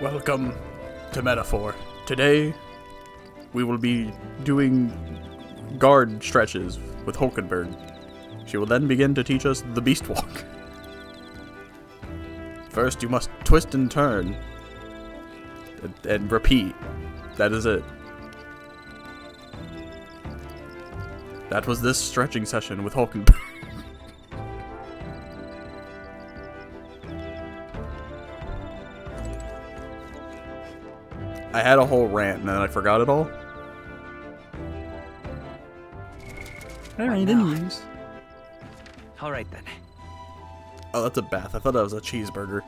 Welcome to Metaphor. Today, we will be doing guard stretches with Hulkenberg. She will then begin to teach us the Beast Walk. First, you must twist and turn. And repeat. That is it. That was this stretching session with Hulkenberg. I had a whole rant and then I forgot it all. Alright, anyways. Alright then. Oh, that's a bath. I thought that was a cheeseburger.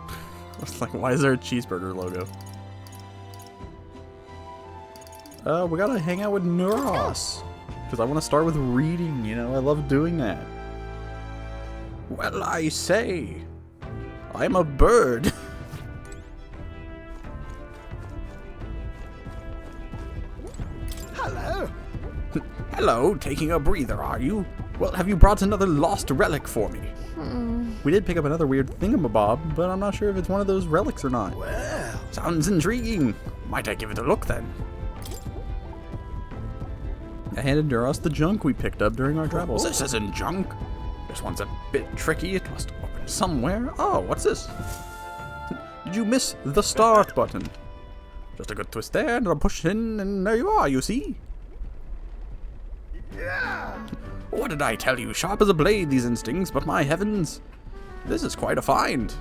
I was like, why is there a cheeseburger logo? We gotta hang out with Neuros. Because I want to start with reading, you know? I love doing that. Well, I say. I'm a bird. Hello. Hello, taking a breather, are you? Well, have you brought another lost relic for me? We did pick up another weird thingamabob, but I'm not sure if it's one of those relics or not. Well, Sounds intriguing. Might I give it a look then? I handed Neuros the junk we picked up during our travels. This isn't junk. This one's a bit tricky. It must open somewhere. Oh, what's this? Did you miss the start button? Just a good twist there, and I'll push in, and there you are, you see? yeah. What did I tell you? Sharp as a blade, these instincts, but my heavens. This is quite a find.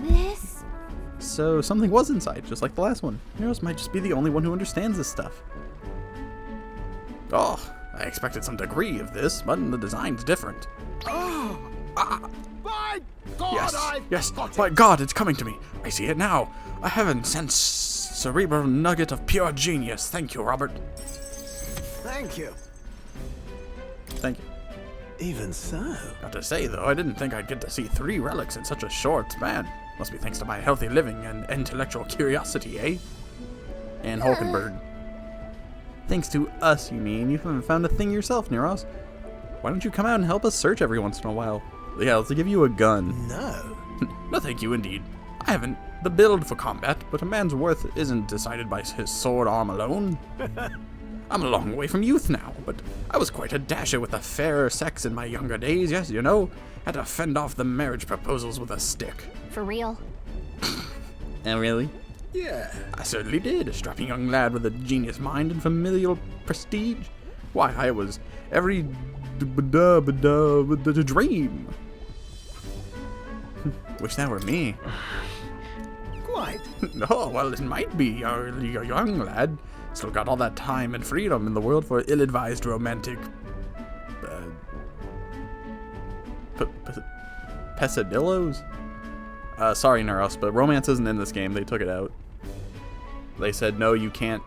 This? So, something was inside, just like the last one. Neuros might just be the only one who understands this stuff. Oh, I expected some degree of this, but the design's different. Oh, my God! Yes, my God, it's coming to me. I see it now. A heaven-sent cerebral nugget of pure genius. Thank you, Robert. Thank you. Thank you. Even so. Got to say, though, I didn't think I'd get to see 3 relics in such a short span. Must be thanks to my healthy living and intellectual curiosity, eh? And Hulkenberg. Thanks to us, you mean? You haven't found a thing yourself, Neuros. Why don't you come out and help us search every once in a while? Yeah, let's give you a gun. No. No, thank you, indeed. I haven't the build for combat, but a man's worth isn't decided by his sword arm alone. I'm a long way from youth now, but I was quite a dasher with the fairer sex in my younger days, yes, you know. Had to fend off the marriage proposals with a stick. For real? Oh, really? Yeah. I certainly did, a strapping young lad with a genius mind and familial prestige. Why, I was every dream. Wish that were me. Quite. Oh, well, it might be. You're a young lad. Still got all that time and freedom in the world for ill-advised romantic... pesadillos? Sorry, Neuros, but romance isn't in this game. They took it out. They said, no, you can't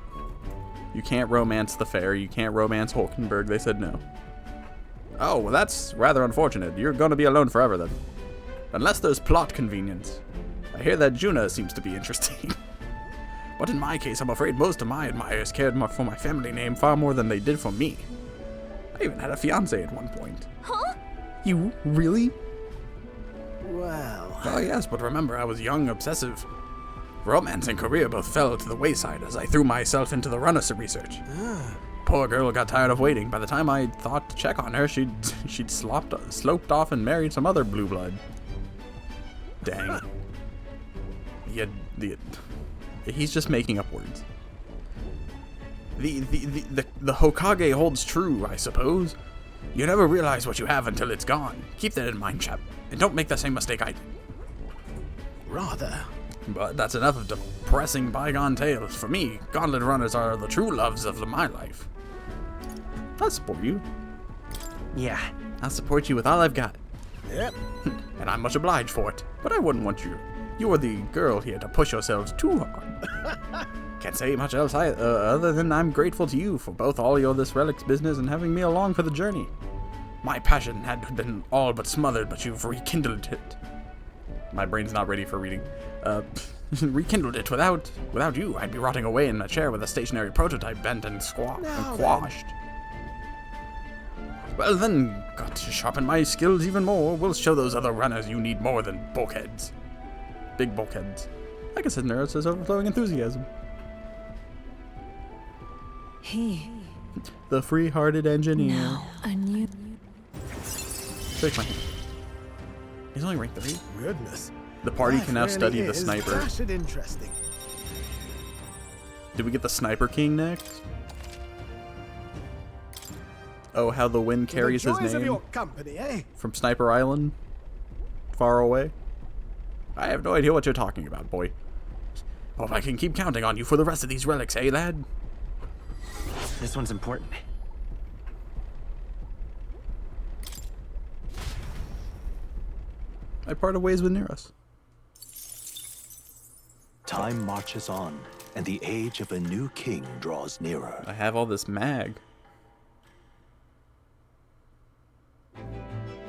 romance the fair. You can't romance Hulkenberg. They said no. Oh, well, that's rather unfortunate. You're going to be alone forever, then. Unless there's plot convenience. I hear that Juna seems to be interesting. But in my case, I'm afraid most of my admirers cared more for my family name far more than they did for me. I even had a fiancé at one point. Huh? You really? Well. Oh yes, but remember, I was young, obsessive. Romance and career both fell to the wayside as I threw myself into the runner research. Poor girl got tired of waiting. By the time I thought to check on her, she'd sloped off and married some other blue blood. Dang. He's just making up words. The Hokage holds true, I suppose. You never realize what you have until it's gone. Keep that in mind, chap, and don't make the same mistake I did. Rather. But that's enough of depressing bygone tales. For me, gauntlet runners are the true loves of my life. I'll support you. Yeah, I'll support you with all I've got. Yep. And I'm much obliged for it. But I wouldn't want you. You are the girl here to push yourselves too hard. Can't say much else other than I'm grateful to you for both all your this relics business and having me along for the journey. My passion had been all but smothered, but you've rekindled it. My brain's not ready for reading. Rekindled it. Without you, I'd be rotting away in a chair with a stationary prototype bent and squashed. Well then, got to sharpen my skills even more. We'll show those other runners you need more than bulkheads. Big bulkheads. I guess Nero says overflowing enthusiasm. He. The free-hearted engineer. Now, a new. Shake my hand. He's only rank 3. Goodness. The party Life can now really study the is sniper. dashed interesting. Did we get the Sniper King next? Oh, how the wind carries his the joys of name your company, eh? from Sniper Island, far away. I have no idea what you're talking about, boy. Hope I can keep counting on you for the rest of these relics, eh, lad? This one's important. I parted ways with Neros. Time marches on, and the age of a new king draws nearer. I have all this mag.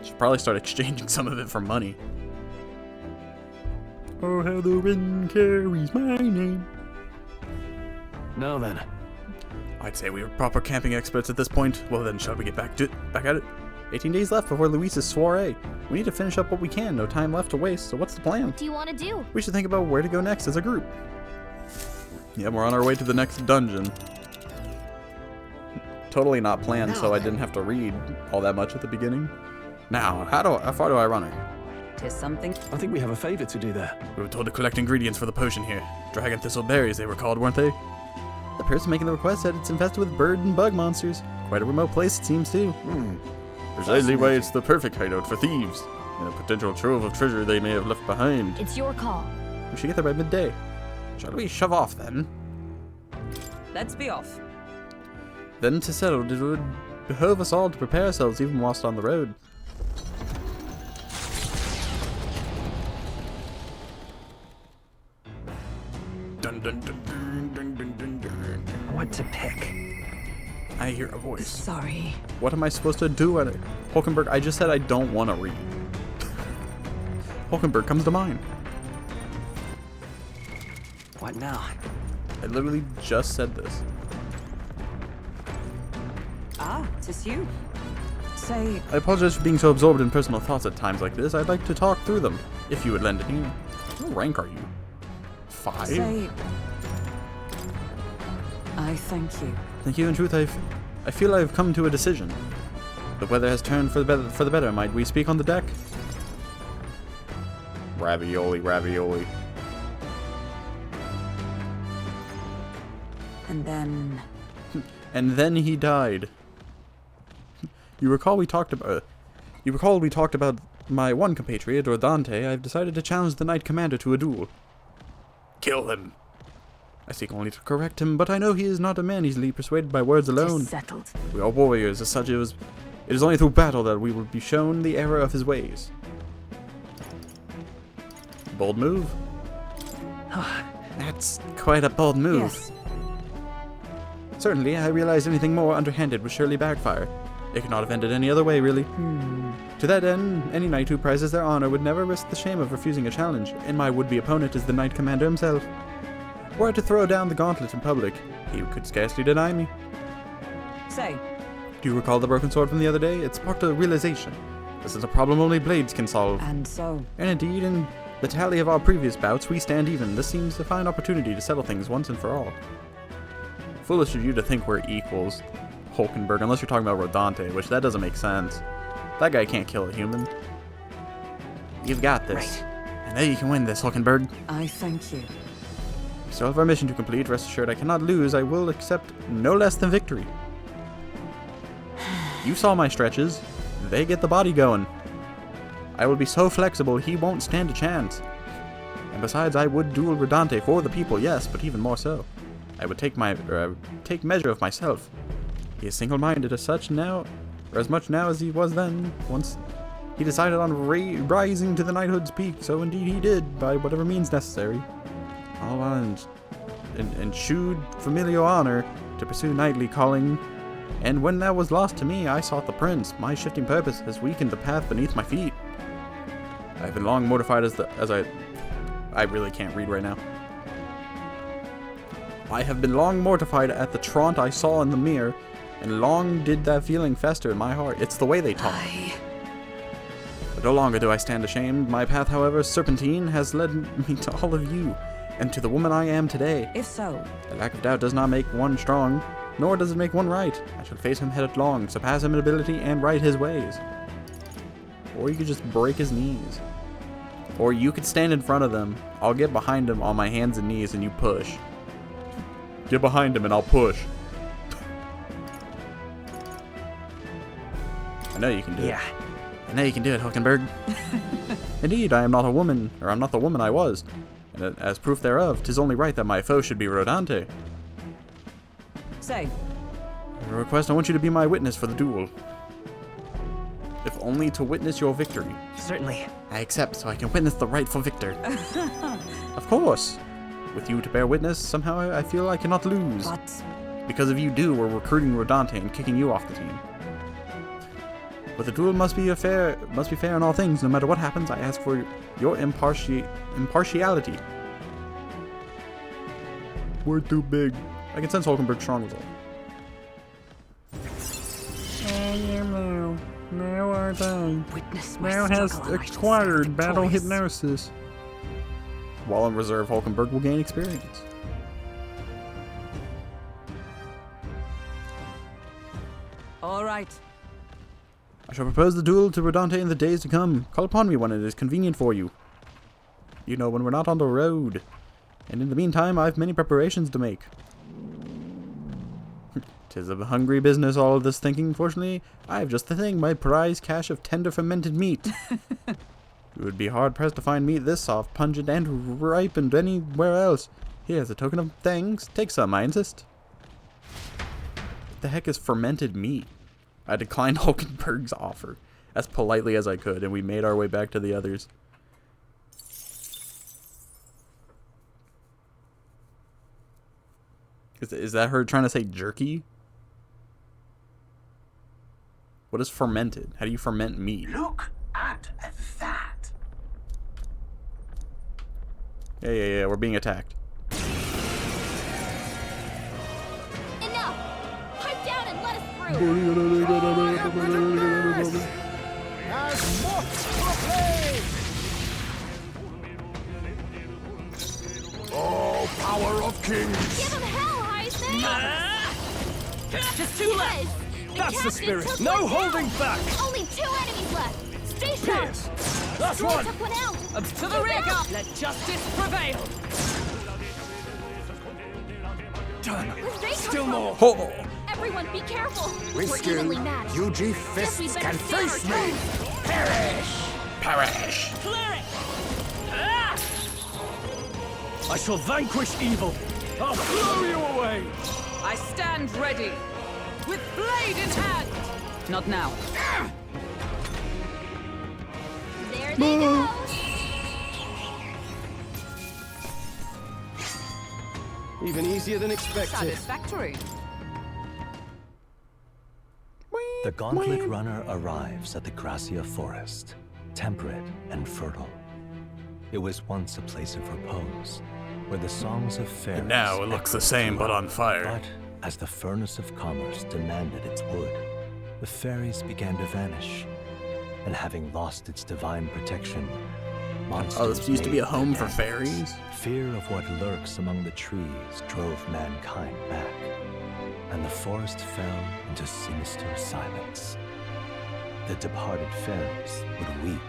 Should probably start exchanging some of it for money. Oh, how the wind carries my name. Now then. I'd say we were proper camping experts at this point. Well then, shall we get back at it? 18 days left before Louis's soiree. We need to finish up what we can. No time left to waste. So what's the plan? What do you want to do? We should think about where to go next as a group. Yeah, we're on our way to the next dungeon. Totally not planned, so I didn't have to read all that much at the beginning. Now, how far do I run her? To something. I think we have a favor to do there. We were told to collect ingredients for the potion here. Dragon thistle berries, they were called, weren't they? The person making the request said it's infested with bird and bug monsters. Quite a remote place, it seems, too. Precisely why it's the perfect hideout for thieves, and a potential trove of treasure they may have left behind. It's your call. We should get there by midday. Shall we shove off, then? Let's be off. Then to settle, it would behove us all to prepare ourselves even whilst on the road. Dun dun dun dun dun dun dun dun. What to pick? I hear a voice. Sorry. What am I supposed to do at it? Hulkenberg, I just said I don't want to read. Hulkenberg comes to mind. What now? I literally just said this. Ah, 'tis you. Say, I apologize for being so absorbed in personal thoughts at times like this. I'd like to talk through them, if you would lend an ear. What rank are you? 5? say. I thank you. Thank you. In truth, I feel I've come to a decision. The weather has turned for the better. Might we speak on the deck? Ravioli, ravioli. And then. And then he died. You recall we talked about my one compatriot, or Dante. I've decided to challenge the Knight Commander to a duel. Kill him. I seek only to correct him, but I know he is not a man easily persuaded by words alone. Settled. We are warriors, as such it is only through battle that we will be shown the error of his ways. Bold move. That's quite a bold move. Yes. Certainly, I realize anything more underhanded would surely backfire. It could not have ended any other way, really. To that end, any knight who prizes their honor would never risk the shame of refusing a challenge, and my would-be opponent is the Knight Commander himself. Were I to throw down the gauntlet in public, he could scarcely deny me. Say. Do you recall the broken sword from the other day? It sparked a realization. This is a problem only blades can solve. And so. And indeed, in the tally of our previous bouts, we stand even. This seems a fine opportunity to settle things once and for all. Foolish of you to think we're equals, Hulkenberg, unless you're talking about Rodante, which that doesn't make sense. That guy can't kill a human. You've got this. I know you can win this, Hulkenberg. I thank you. We still have our mission to complete. Rest assured I cannot lose. I will accept no less than victory. You saw my stretches. They get the body going. I will be so flexible he won't stand a chance. And besides, I would duel Rodante for the people, yes, but even more so. I would take measure of myself. He is single-minded as such now, or as much now as he was then, once he decided on rising to the knighthood's peak, so indeed he did, by whatever means necessary. All while ensued familial honor to pursue knightly calling, and when that was lost to me, I sought the prince. My shifting purpose has weakened the path beneath my feet. I have been long mortified I really can't read right now. I have been long mortified at the traunt I saw in the mirror, and long did that feeling fester in my heart. It's the way they talk. But no longer do I stand ashamed. My path, however, serpentine, has led me to all of you, and to the woman I am today. If so, The lack of doubt does not make one strong, nor does it make one right. I shall face him headlong, surpass him in ability, and right his ways. Or you could just break his knees. Or you could stand in front of them. I'll get behind him on my hands and knees, and you push. Get behind him, and I'll push. I know you can do it. I know you can do it, Hulkenberg. Indeed, I am not a woman, or I'm not the woman I was. And as proof thereof, 'tis only right that my foe should be Rodante. say. A request, I want you to be my witness for the duel. If only to witness your victory. Certainly. I accept, so I can witness the rightful victor. Of course. With you to bear witness, somehow I feel I cannot lose. But Because if you do, we're recruiting Rodante and kicking you off the team. But the duel must be fair in all things. No matter what happens, I ask for your impartiality. We're too big. I can sense Hulkenberg's strong result. Now our time. witness my Now has struggle and I shall acquired stand battle victorious. hypnosis. While in reserve, Hulkenberg will gain experience. All right. I shall propose the duel to Rodante in the days to come. Call upon me when it is convenient for you. You know, when we're not on the road. And in the meantime, I've many preparations to make. 'Tis a hungry business, all of this thinking. Fortunately, I have just the thing, my prize cache of tender fermented meat. You would be hard-pressed to find meat this soft, pungent, and ripened anywhere else. Here, as a token of thanks, take some, I insist. What the heck is fermented meat? I declined Hulkenberg's offer, as politely as I could, and we made our way back to the others. Is that her trying to say jerky? What is fermented? How do you ferment meat? Look at that. Yeah, we're being attacked. Enough! Pipe down and let us through! As mock proclaim! Oh, power of kings! Give him hell, Heisman! Just two left. Yes! That's the spirit. took No one down. holding back. Only 2 enemies left! Stay sharp! Pierce. Last Troy one. took one out! To the rear guard. Let justice prevail. Done. Where'd they come Still from? more. Oh! Everyone, be careful! With We're skill, evenly matched. UG Guess we fists better can stay on our face me! toes. Perish! Perish! Clear it. I shall vanquish evil. I'll blow you away. I stand ready, with blade in hand. Not now. There they go! Even easier than expected. Satisfactory. The Gauntlet Runner arrives at the Gracia Forest, temperate and fertile. It was once a place of repose, where the songs of fairies... And now it looks the same, but on fire. But as the furnace of commerce demanded its wood, the fairies began to vanish, and having lost its divine protection, monsters Oh, this used to be a made home their for dance. fairies? Fear of what lurks among the trees drove mankind back, and the forest fell into sinister silence. The departed fairies would weep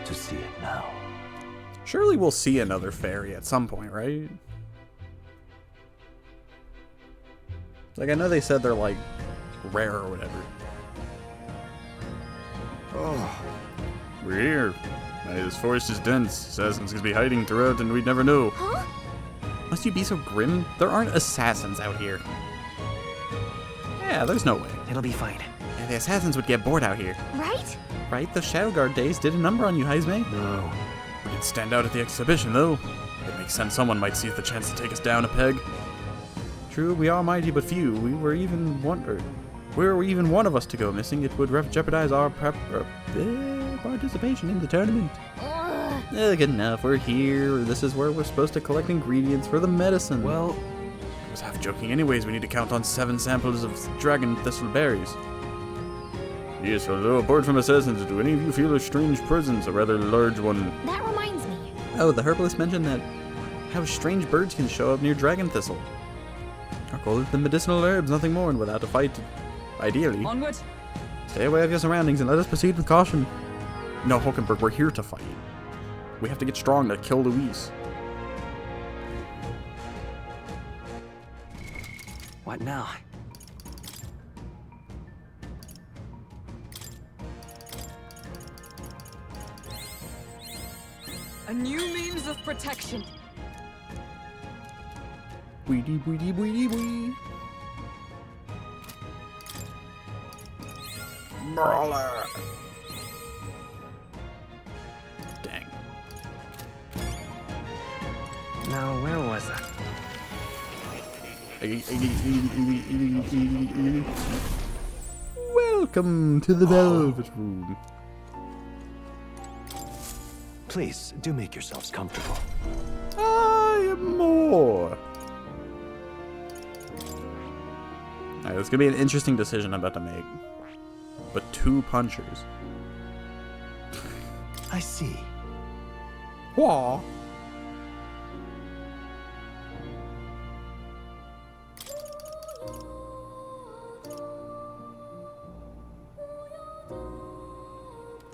to see it now. Surely we'll see another fairy at some point, right? Like, I know they said they're, like, rare or whatever. Oh. We're here. This forest is dense. Assassins could be hiding throughout and we'd never know. Huh? Must you be so grim? There aren't assassins out here. Yeah, there's no way. It'll be fine. Yeah, the assassins would get bored out here. Right? Right? The Shadow Guard days did a number on you, Heisme. No. We did stand out at the exhibition, though. It makes sense someone might seize the chance to take us down a peg. True, we are mighty but few. Were even one of us to go missing, it would jeopardize our participation in the tournament. Ugh. Good enough. We're here. This is where we're supposed to collect ingredients for the medicine. Well, I was half joking. Anyways, we need to count on 7 samples of dragon thistle berries. Yes, although apart from assassins, do any of you feel a strange presence, a rather large one? That reminds me. Oh, the herbalist mentioned that how strange birds can show up near dragon thistle. Our goal is the medicinal herbs, nothing more, and without a fight, ideally. Onward. Stay away of your surroundings and let us proceed with caution. No, Hulkenberg, we're here to fight. We have to get strong to kill Louis. What now? A new means of protection. Weedy, weedy, weedy, wee. Brawler. Dang. Now, where was I? Welcome to the Velvet Room. Please, do make yourselves comfortable. I am more. Alright, this is gonna be an interesting decision I'm about to make. But 2 punchers. I see. Wah.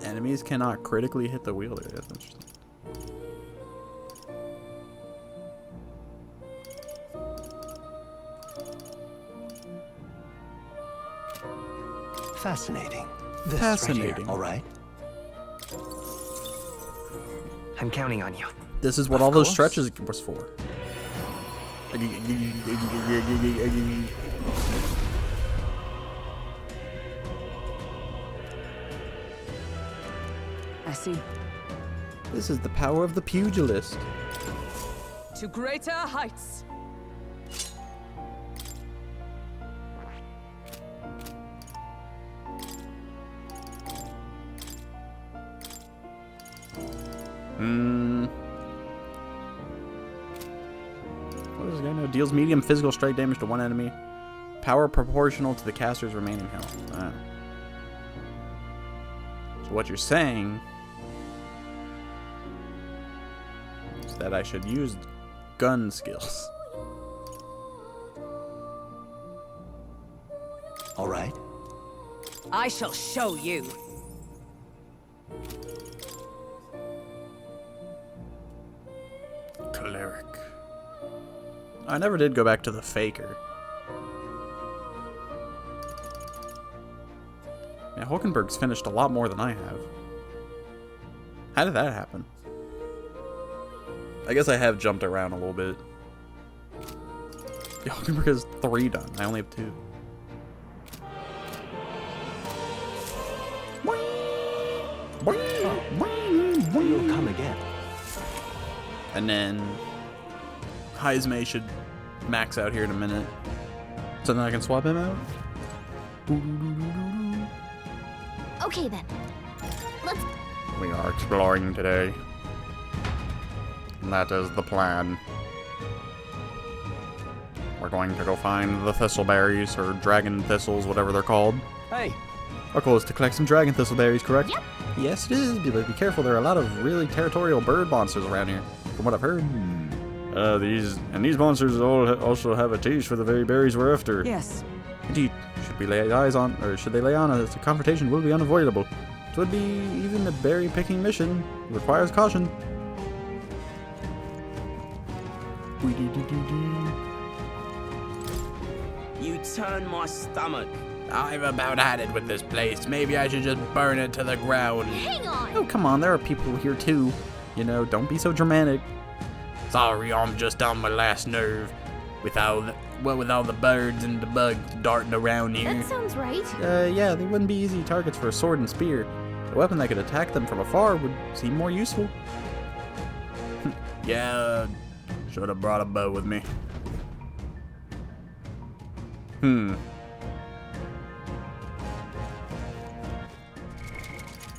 Enemies cannot critically hit the wielder. That's interesting. Fascinating. This Fascinating. right here, all right? I'm counting on you. This is what Of all those course. stretches was for. I see. This is the power of the pugilist. To greater heights. What is this guy know? Deals medium physical strike damage to one enemy. Power proportional to the caster's remaining health. Ah. So what you're saying is that I should use gun skills. All right. I shall show you. Cleric. I never did go back to the faker. Yeah, Hulkenberg's finished a lot more than I have. How did that happen? I guess I have jumped around a little bit. Yeah, Hulkenberg has 3 done. I only have 2. You'll come again. And then Heismay should max out here in a minute. So then I can swap him out. Okay then. Let's. We are exploring today. And that is the plan. We're going to go find the thistleberries, or dragon thistles, whatever they're called. Hey, Our goal is to collect some dragon thistleberries, correct? Yep. Yes, it is. But be careful, there are a lot of really territorial bird monsters around here, from what I've heard. These monsters also have a taste for the very berries we're after. Yes. Indeed, should they lay on us, the confrontation will be unavoidable. It would be even a berry picking mission. It requires caution. You turn my stomach. I've about had it with this place. Maybe I should just burn it to the ground. Hang on. Oh, come on, there are people here too. You know, don't be so dramatic. Sorry, I'm just on my last nerve. With all the birds and the bugs darting around here. That sounds right. Yeah, they wouldn't be easy targets for a sword and spear. A weapon that could attack them from afar would seem more useful. Yeah, should have brought a bow with me.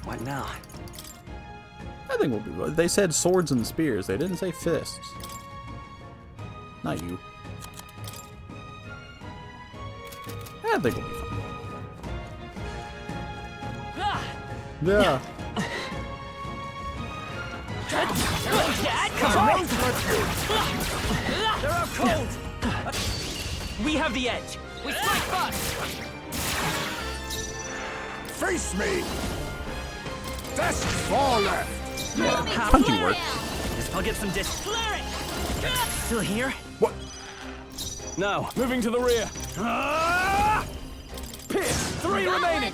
what now? I think we'll be. They said swords and spears. They didn't say fists. Not you. I think we'll be fine. Yeah. They're out cold! We have the edge! We strike first! Face me! That's far left! Punching work. I'll get some dis. Clear it! Still here? What? Now, moving to the rear. Pierce! 3 remaining!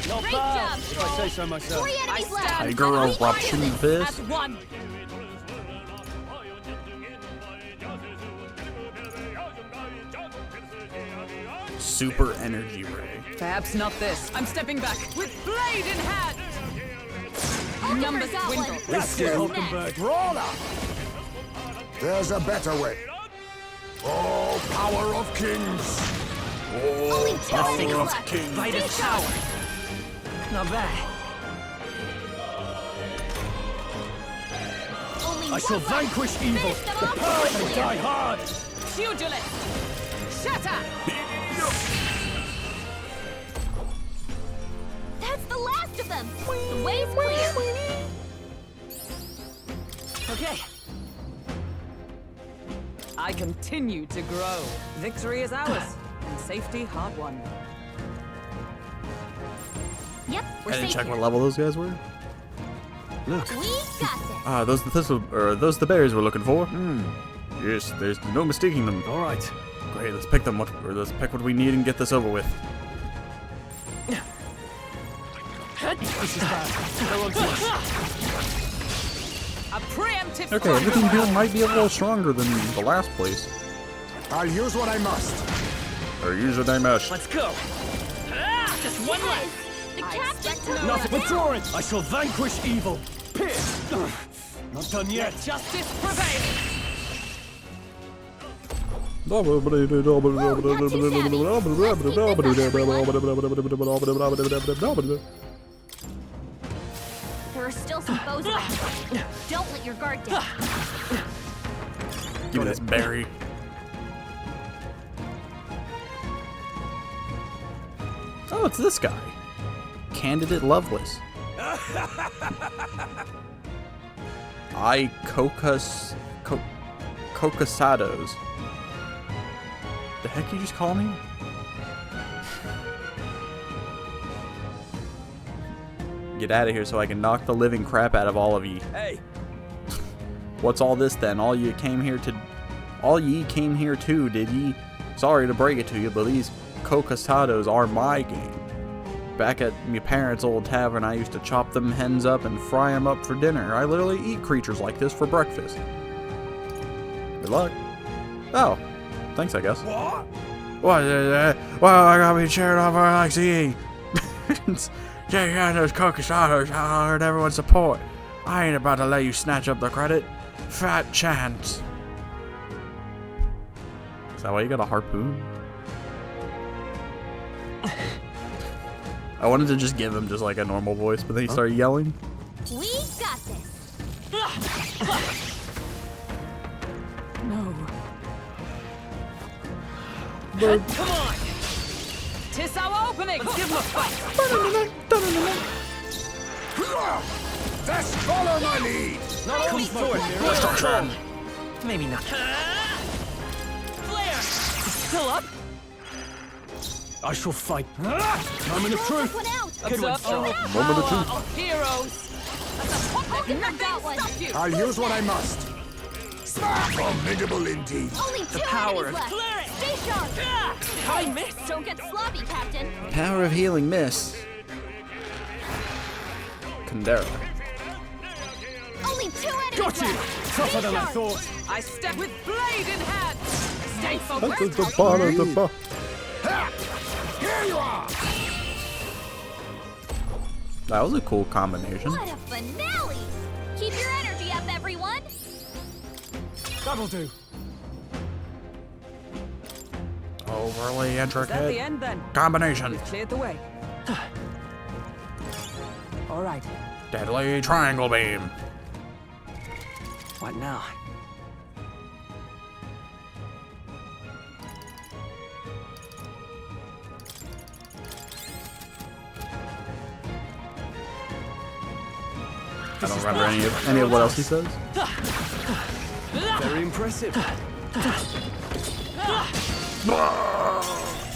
Not Great bad, job, if I say so myself. 3 enemies left. Tiger eruption fist. As one! Super energy ray. Perhaps not this. I'm stepping back with blade in hand! Numbers got one. dwindle. That's it, Who's Hulkenberg. Brawler! There's a better way. Oh, power of kings! Only Oh, 2 power enemies of left. kings! Fight is power. Not bad. Only I one shall left. vanquish evil. Finish them The off power quickly. will die hard. Pugilist! Shatter! That's the last of them. The way's clear. Okay. I continue to grow. Victory is ours, and safety hard won. Yep, we're I didn't safe check here. what level those guys were. We got this. Ah, those the berries we're looking for. Yes, there's no mistaking them. All right. Great, let's pick them. Let's pick what we need and get this over with. This is bad. They're on to us. A preemptive Okay, everything here might be a little stronger than the last place. I'll use what I must. Or use a mesh. Let's go. Just one Yes, left. the I captain expect took no us Nothing. down. Withdraw it. I shall vanquish evil. Pierce. Not done yet. Let justice prevail. There are still some foes left. Don't let your guard down. Give me this berry. Oh, it's this guy. Candidate Loveless. Cocasados. The heck you just call me? Get out of here so I can knock the living crap out of all of ye. Hey. What's all this then? All ye came here to, did ye? Sorry to break it to you, but these cocasados are my game. Back at my parents' old tavern, I used to chop them hens up and fry them up for dinner. I literally eat creatures like this for breakfast. Good luck. Oh, thanks, I guess. What? What? Well, I gotta be cheered off like CE. Check out those cocasados. I heard everyone's support. I ain't about to let you snatch up the credit. Fat chance. Is that why you got a harpoon? I wanted to just give him just like a normal voice, but then he started yelling. We got this. No. Come on. Tis our opening. Let's give him a fight. Just follow my lead! Not Come forward. Destruction! Maybe not. Flare. Still up. I shall fight. Moment of Roll truth. this one out. Good one. Moment of truth. Of heroes. That's a hot Hulkenberg got one. stop you. I'll use what I must. Formidable indeed. Only 2 power enemies of left. Stay sharp. How I missed. Don't get sloppy, Captain. Power of healing miss. Kandera. Only 2 enemies Got you. left. Tougher Stay than I sharp. thought. I step with blade in hand. Stay focused. Here you are! That was a cool combination. What a finale! Keep your energy up, everyone. That'll do. Overly Is that the intricate end then? combination. Cleared the way. All right. Deadly triangle beam. What now? I don't remember any of what else he says. Very impressive.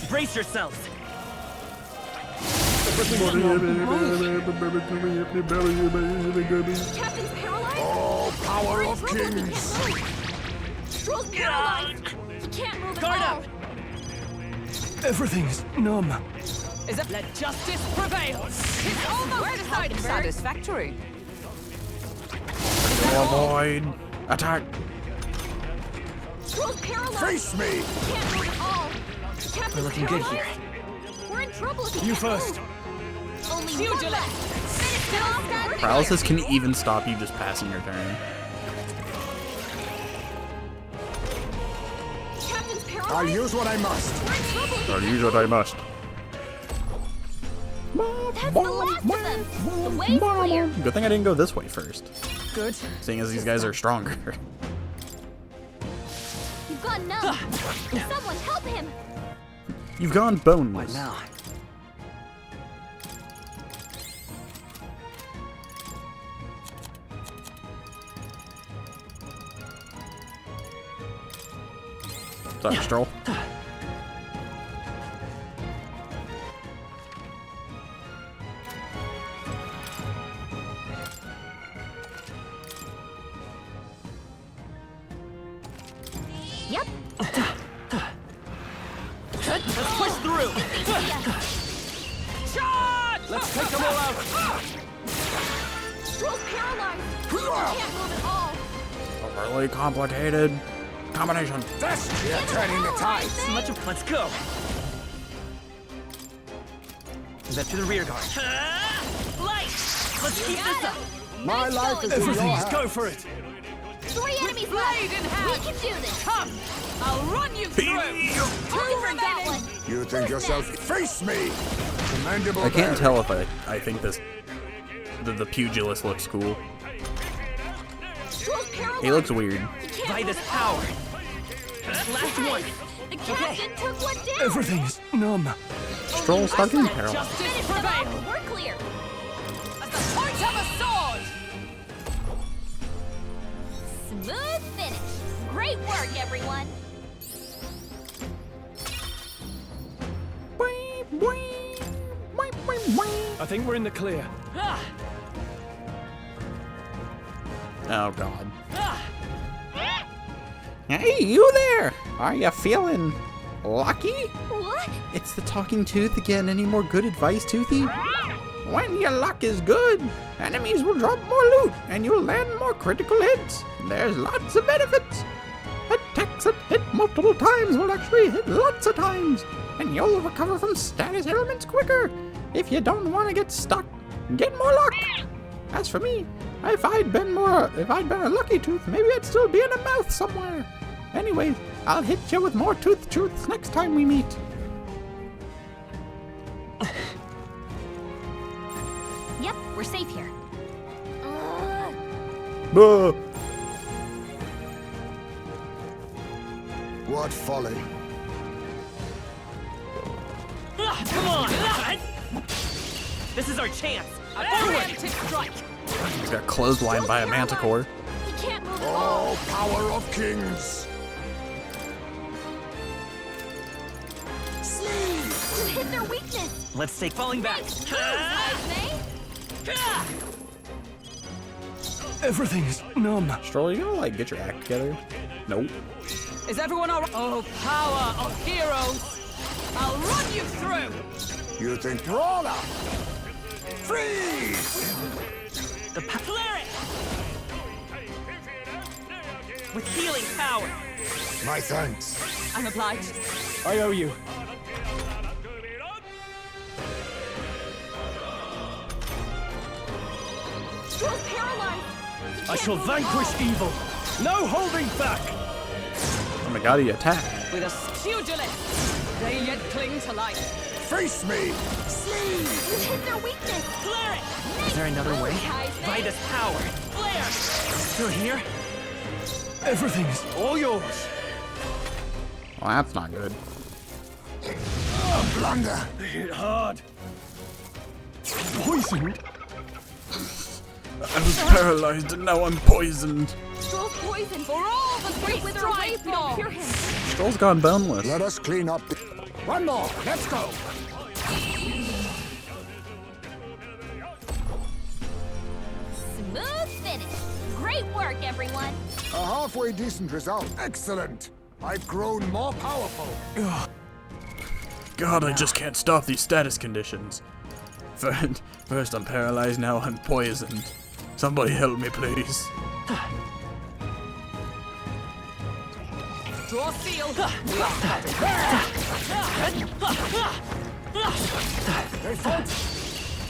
Brace yourselves. Captain's paralyzed? Oh, power of Trouble, he kings! can't move. Stroll's paralyzed. He can't move Guard at all. up. Everything's numb. Is it? Let justice prevail. It's almost satisfactory. Avoid attack. Stroll's paralyzed. Face me! He can't move at all. Captain's We're looking good here. paralyzed. We're in trouble if he You can't first. move. Only one Pugilist. left. Finish it off, Dad. Paralysis can even stop you just passing your turn. Captain's paralyzed. I'll use what I must. We're in trouble if he I'll can't use what I must. That's the last of them. The way's clear. Good thing I didn't go this way first, Good. seeing as these guys are stronger. You've gone numb. Someone help him. You've gone boneless. What now? Sorry, Stroll. Yep. Let's push through. Let's take them all out. Stroll's paralyzed. He can't move at all. A really complicated combination. That's you're turning the tide. Much of. Let's go. Step to the rear guard. Light. Let's keep this up. My Nice life going, is in your Everything, hands. go for it. 3 enemies blade left. in hand. We can do this. Come. I'll run you through. Looking for that one. You think yourself? Face me! Commendable. I can't bearing. tell if I think this the pugilist looks cool. Stroll's paralyzed. He looks weird. He can't By move this at power. all. Last one. The captain took one down. Everything's numb. Stroll start getting paralyzed. Justice Finish it prevail. off. We're clear. At the point of a sword. Smooth finish. Great work, everyone. I think we're in the clear. Oh god. Hey, you there! Are you feeling lucky? What? It's the talking tooth again. Any more good advice, Toothy? When your luck is good, enemies will drop more loot and you'll land more critical hits. There's lots of benefits. Attacks that hit multiple times will actually hit lots of times, and you'll recover from status ailments quicker. If you don't want to get stuck, get more luck. As for me, if I'd been a lucky tooth, maybe I'd still be in a mouth somewhere. Anyways, I'll hit you with more tooth truths next time we meet. Yep, we're safe here. Buh. What folly! Come on. This is our chance. Preemptive strike. He's got clotheslined by a manticore. He can't move at all. Oh, power of kings! You hit their weakness. Let's take falling back. Everything's numb. Stroll, you gonna like get your act together? Nope. Is everyone all right? Oh, power of heroes. I'll run you through. You think Brawler? Freeze! The flare it. With healing power. My thanks. I'm obliged. I owe you. Stroll's paralyzed. I shall vanquish evil. No holding back. Oh my god, he attacked. With a pugilist, they yet cling to life. Face me! You hit their weakness. Flare it. Is there another way? By this power. Flare. Still here? Everything's all yours. Well, that's not good. A blunder! Hit hard. Poisoned. I was paralyzed and now I'm poisoned. Stroll's poison. For all the great Wither away if we don't cure him. Stroll's gone boneless. Let us clean up. One more. Let's go. Smooth finish. Great work, everyone. A halfway decent result. Excellent. I've grown more powerful. God, I just can't stop these status conditions. First I'm paralyzed, now I'm poisoned. Somebody help me, please. Draw seal. We are They fought.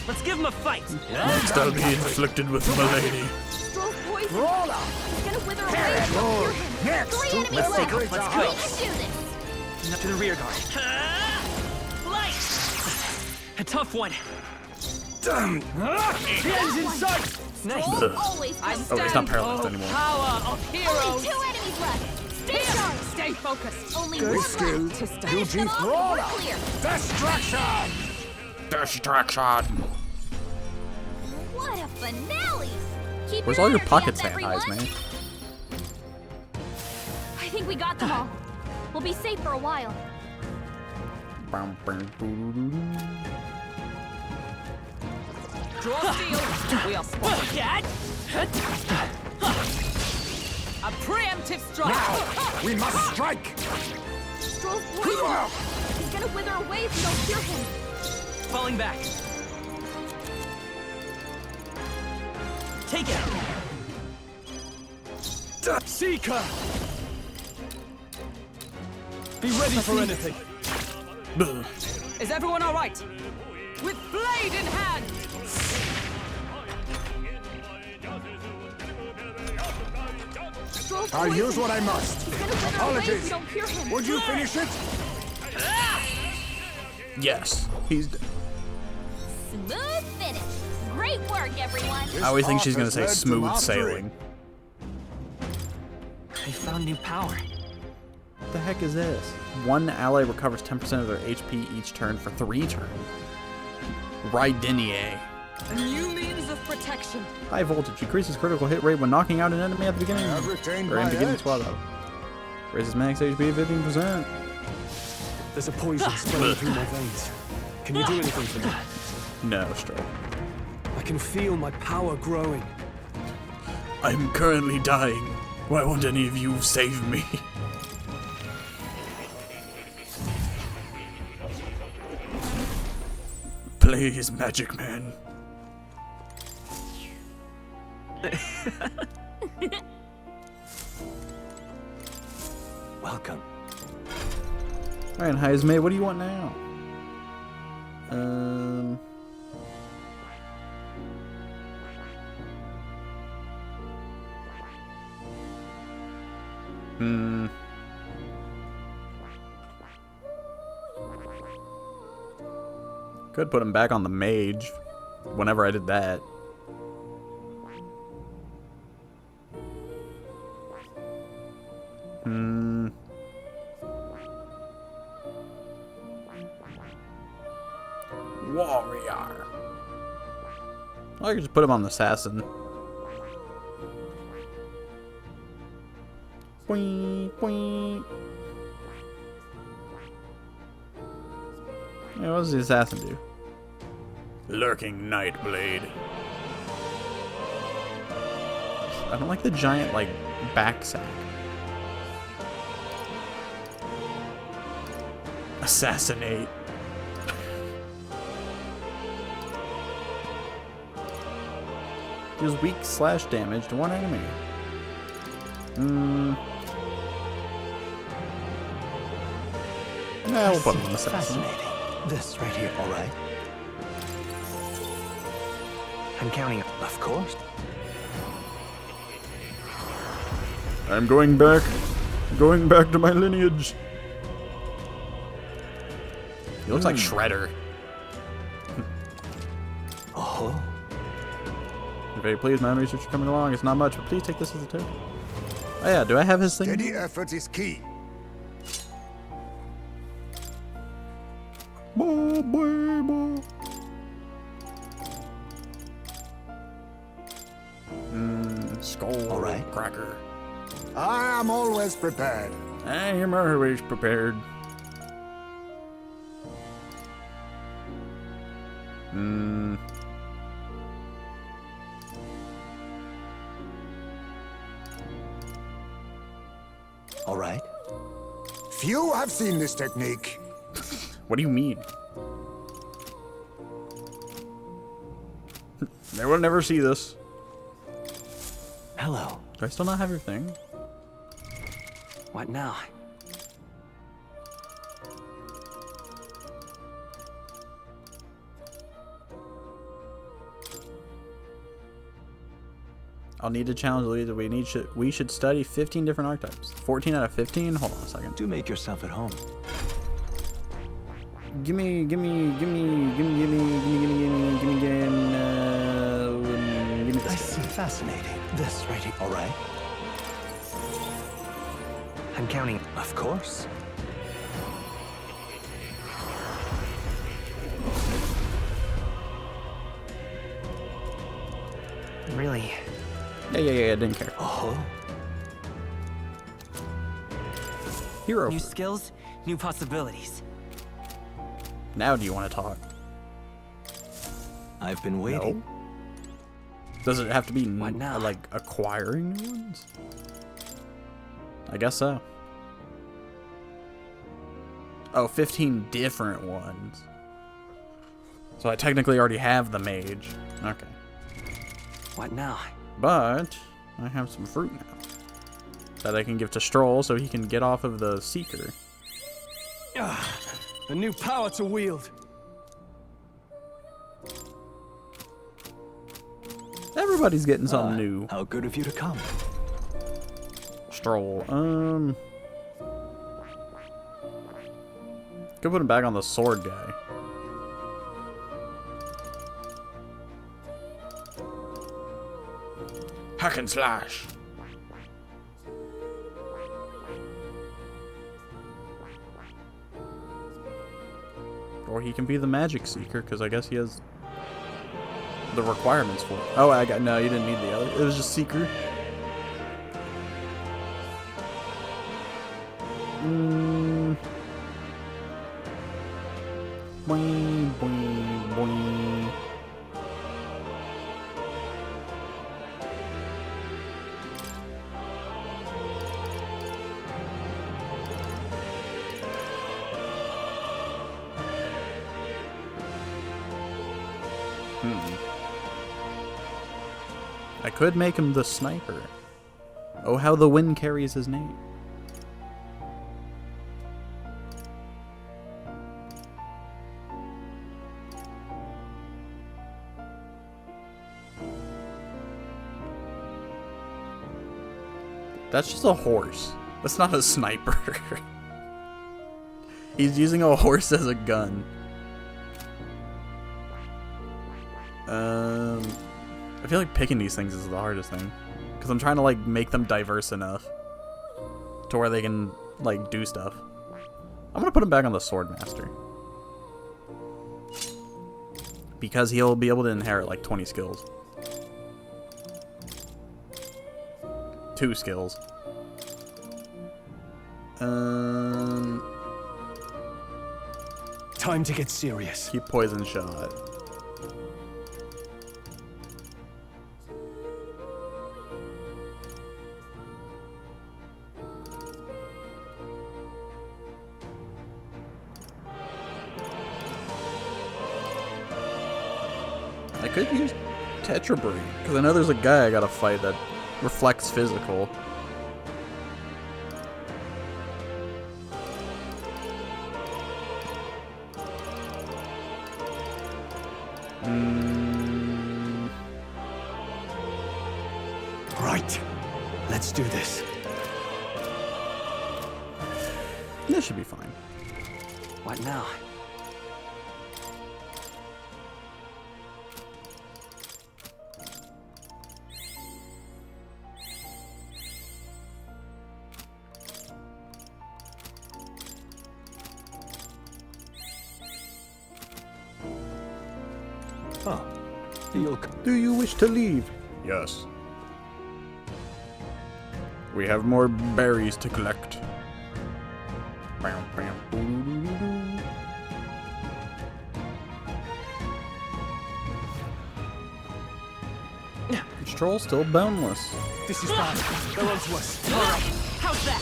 Let's give him a fight. Next I'll be inflicted with malady. Stroll's poison. Brawler. He's gonna wither away if we don't cure him. Next. 3 enemies Let's left. take him. Let's go. We can do this. Up to the rear guard. Light. A tough one. Hands in sight! Nice. Stroll always I comes Oh, he's not stand. paralyzed anymore. Power of Only heroes. 2 enemies left. Stay sharp. Stay focused. Only Good one skill. left. To stay. Finish them off and we're Brawler. clear. Destruction. Distraction. What a finale! Keep Where's your all your energy pocket up, everyone. sanitize, man? I think we got them all. We'll be safe for a while. Draw seal. We are spotted. A preemptive strike. Now we must strike. Stroll's poison. He's gonna wither away if we don't cure him. Falling back. Take it. Seeker! Be ready for anything. Is everyone all right? With blade in hand. Stroll's I'll poison. use what I must. He's gonna wither away if Apologies. we don't cure him. Would you finish it? Yes. He's. Smooth finish. Great work, everyone. I always think she's gonna This say art has led to smooth mastery. sailing. I found new power. What the heck is this? One ally recovers 10% of their HP each turn for 3 turns. Rydinier. A new means of protection. High voltage increases critical hit rate when knocking out an enemy at the beginning I've retained or in my beginning edge. squad battle. Raises max HP 15%. There's a poison spreading through my veins. Can you do anything for me? No, stroke. I can feel my power growing. I'm currently dying. Why won't any of you save me? Please, Magic Man. Welcome. Alright, Heismay, what do you want now? Could put him back on the mage whenever I did that. Warrior. I could just put him on the assassin. Boing, boing. Yeah, what does the assassin do? Lurking Nightblade. I don't like the giant, like, back sack. Assassinate. Deals weak slash damage to one enemy. Yeah, we'll put him on the assassin. Fascinating. This right here, all right? I'm counting. Of course. I'm going back to my lineage. He looks like Shredder. Oh, I'm very pleased, my research is coming along. It's not much, but please take this as a tip. Oh yeah, do I have his thing? Steady effort is key. Bo, bo, bo. Cracker. I am always prepared. I am always prepared. All right. Few have seen this technique. What do you mean? They will never see this. Hello. Do I still not have your thing? What now? I'll need to challenge Louis that we should study 15 different archetypes. 14 out of 15? Hold on a second. Do make yourself at home. Give me, give me I see. Fascinating. This right here. All right. I'm counting. Of course. Really? Yeah, didn't care. Oh. Hero. New skills, new possibilities. Now do you want to talk? I've been waiting. No. Does it have to be What now? like acquiring new ones? I guess so. Oh, 15 different ones. So I technically already have the mage. Okay. What now? But I have some fruit now that I can give to Stroll so he can get off of the Seeker. A new power to wield. Everybody's getting something new. How good of you to come. Stroll. Could put him back on the sword guy. Hack and slash. Or he can be the magic seeker, because I guess he has the requirements for it. Oh, no, you didn't need the other. It was just seeker. Boing, boing, boing. I could make him the sniper. Oh, how the wind carries his name. That's just a horse. That's not a sniper. He's using a horse as a gun. I feel like picking these things is the hardest thing. Because I'm trying to, like, make them diverse enough to where they can, like, do stuff. I'm gonna put him back on the Swordmaster. Because he'll be able to inherit, like, 20 skills. 2 skills. Time to get serious. Keep poison shot. I could use Tetra Breed, because I know there's a guy I gotta fight that reflects physical. Right. Let's do this. This should be fine. What now? Oh. Do you wish to leave? Yes. We have more berries to collect. This troll's still boneless. This is bad. They're onto us. How's that?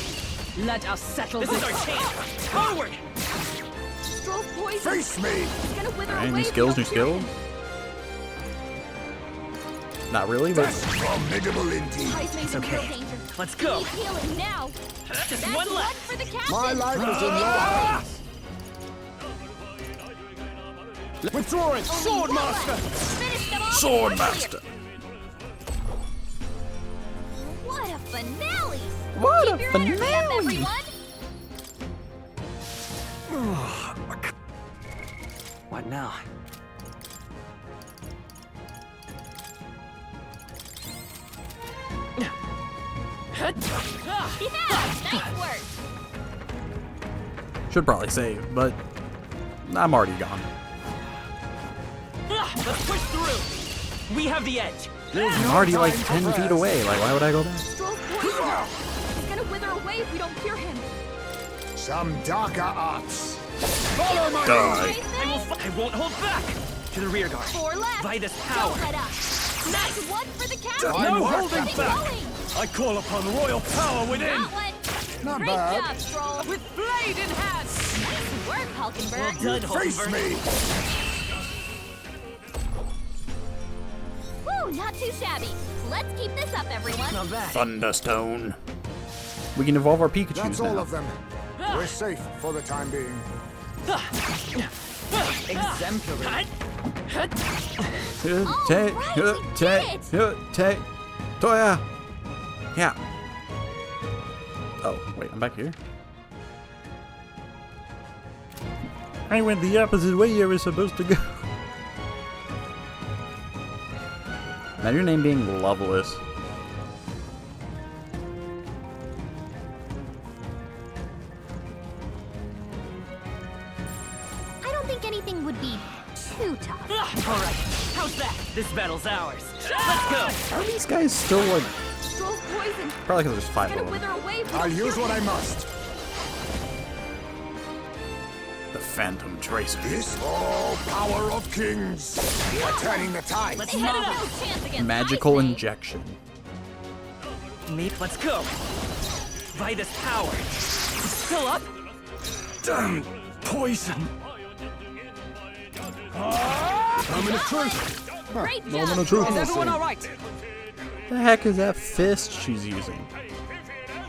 Let us settle This is our chance. Forward! Stroll's poison. Face me! He's gonna wither Alright, away new if skills, we new don't cure skills. him. Not really, but That's formidable indeed. Heisman's in okay. real danger. Let's We go. need healing now. Just That's one one left. for the captain. My life is in your hands. Withdrawing! Only Sword one Master! left. Finish them off Sword and we're Master. clear. What a finale! What Keep a your energy up, finale! everyone. What now? Yeah, nice work. should probably save, but I'm already gone. Let's push through. We have the edge. I'm already like 10 feet away. Like, why would I go back? Stroll's poison. He's gonna wither away if we don't cure him. Some darker arts. Follow my lead. Die. I won't hold back. To the rear guard. 4 left. By this power. Don't let up. Nice one for the captain. No holding Keep back. going. I call upon royal power within! That one. Not Great bad. job, Stroll. with blade in hand. Nice work, Hulkenberg. Well done, Face Hulkenberg. me! Woo, not too shabby. Let's keep this up, everyone. Not bad. Thunderstone. We can evolve our Pikachus That's now. all of them. We're safe for the time being. Exemplary. Toya. Yeah. Oh, wait, I'm back here. I went the opposite way I was supposed to go. Now your name being Loveless. I don't think anything would be too tough. All right. How's that? This battle's ours. Let's go. Are these guys still like... Stroll's poison. Probably because there's 5 Gonna of them. wither away if we I'll don't use cure what I him. must. The Phantom Tracer. Oh, power of kings! We're turning the tide. Let's They had move no it. chance against Magical Heisman. injection. Let's go. By this power. Still up? Damn poison! Moment of truth! Great Moment job. of truth. Is everyone all right? The heck is that fist she's using?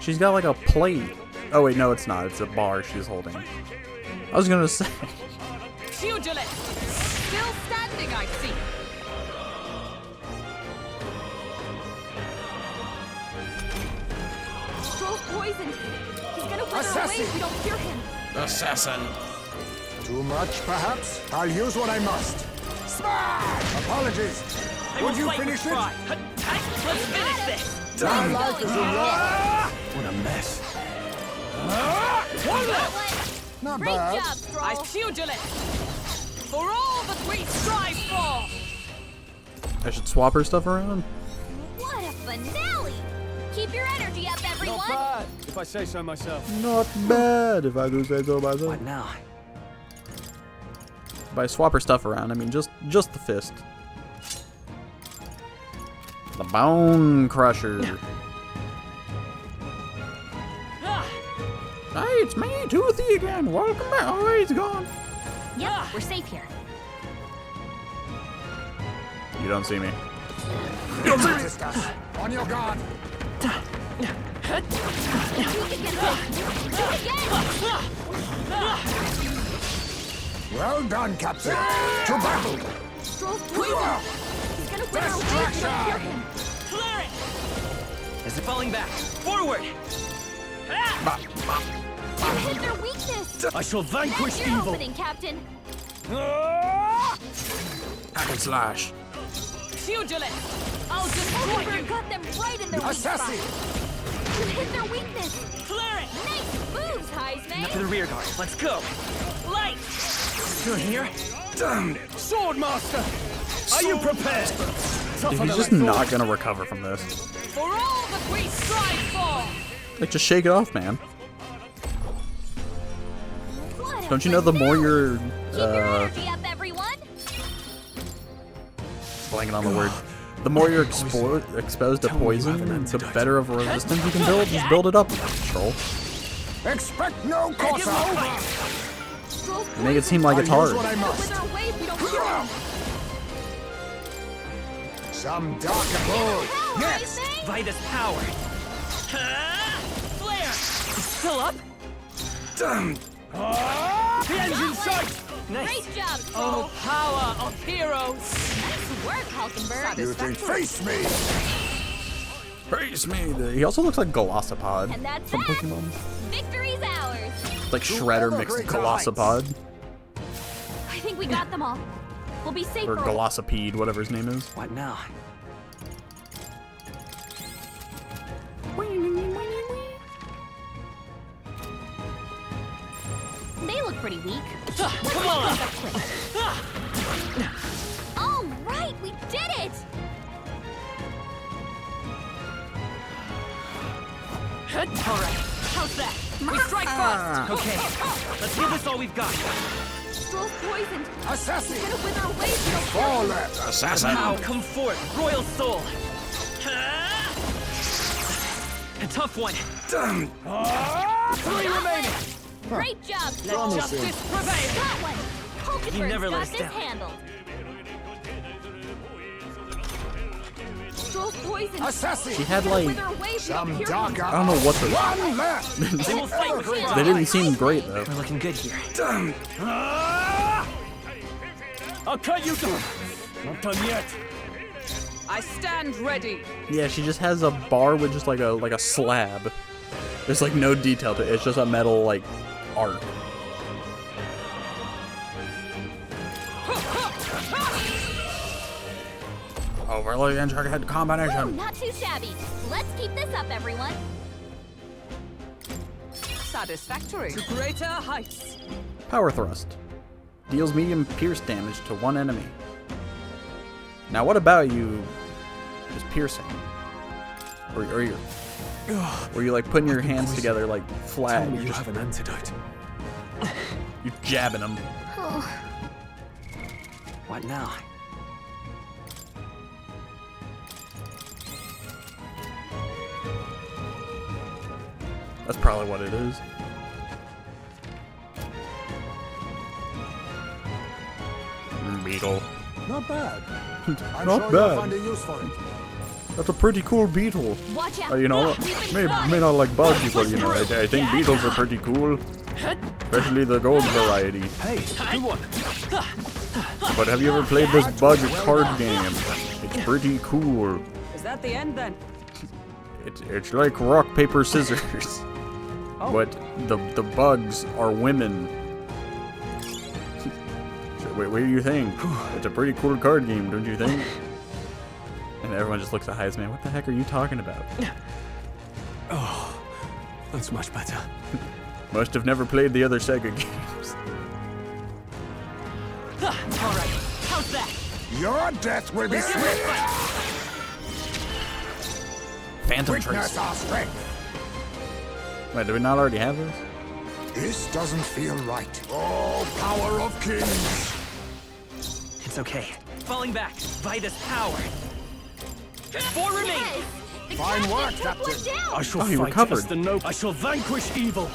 She's got like a plate. Oh wait, no, it's not. It's a bar she's holding. I was gonna say. Shield Gillette. Still standing, I see. Stroll's poisoned. He's gonna wither away Assassin. if we don't cure him. Assassin. Too much, perhaps? I'll use what I must. Smash! Apologies. I will Would you fight finish with it? pride. Let's finish this. My life is in your hands. What a mess. One left. Not Great bad. job, Stroll. I shield Gillette. For all that we strive for. I should swap her stuff around. What a finale! Keep your energy up, everyone. Not bad, if I say so myself. Not bad, if I do say so myself. What now? If I swap her stuff around, I mean just the fist. The Bone Crusher. Hey, it's me, Toothy again. Welcome back. Oh, he's gone. Yep, we're safe here. You don't see me. Sisters, on your guard. Tweak against him. Do it again. Well done, Captain. To battle. Stroll's poisoned. He's gonna wither away if we don't cure him. Clear it. Is it falling back? Forward. You hit their weakness. I shall vanquish That's your evil. opening, Captain. Hack and slash. Shield Gillette. I'll destroy you. Hulkenberg got them right in their weak spot. Assassin. You hit their weakness. Clear it. Nice moves, Heisman. To the rear guard. Let's go. Light. Through here. Damn! Sword Master! Are you prepared? Tougher Dude, than he's I just thought. not gonna recover from this. For all that we strive for! Like, just shake it off, man. What Don't you know the more you're, Keep your energy up, everyone! blanking on the word. The more you're exposed to poison, the better of a resistance you can build. Just build it up, troll. Expect no crossover. You make it seem like it's hard. What I must. With our ways, we don't care. Some dark abode. Yes. Vitus power. Flare. Still up? The engine's in sight! Nice. Great job, Oh, Troll! power of heroes! Nice work, Hulkenberg! You think face me? Praise me. He also looks like Glossopod And that's from it! Pokemon. Victory's ours! It's like Shredder mixed with Glossopod. I think we got them all. We'll be safe Or for Glossopede, whatever his name is. What now? They look pretty weak. Come on! All right, we did it! Alright, how's that? We strike first! Okay, let's give this all we've got. Stroll's poisoned. Assassin. Gonna wither away if we don't kill Fall him. that. Assassin. Now come forth, Royal Soul. A tough one. 3 remaining! Great job, Let Stroll! justice prevail! Got one! Hulkenberg's never let got us this down. handled. Stroll's poisoned. Assassin. She had like, Wither away if we don't Some kill dark him. I don't know what the. One left. They will fight with They didn't seem great though. We're looking good here. I'll cut you down! Not done yet! I stand ready! Yeah, she just has a bar with just like a slab. There's like no detail to it. It's just a metal like art. Overly intricate Woo, combination. not too shabby. Let's keep this up, everyone. Satisfactory. To greater heights. Power thrust. Deals medium pierce damage to one enemy. Now what about you just piercing? Or you're where you like putting your hands together like flat. You have an antidote. You're jabbing them. What now? That's probably what it is. Beetle. Not bad. I'm Not sure bad. you'll find a use for it. That's a pretty cool beetle. Watch out. You know, We've been may not like bugs, but you know, I think beetles are pretty cool. Especially the gold variety. Hey, Good one! But have you ever played this bug card game? It's pretty cool. Is that the end then? It's like rock, paper, scissors. But the bugs are women. So, wait, what do you think? It's a pretty cool card game, don't you think? And everyone just looks at Heisman. Man, what the heck are you talking about? oh, that's much better. Must have never played the other Sega games. Alright, how's that? Your death will be swift. Phantom Witness Tracer. our strength. Wait, do we not already have this? This doesn't feel right. Oh, power of kings. It's okay. Falling back. Vitus power. 4 remain. Yes. The Fine captain work, took Captain. one down. I shall Oh, he fight recovered. as the noble. I shall vanquish evil!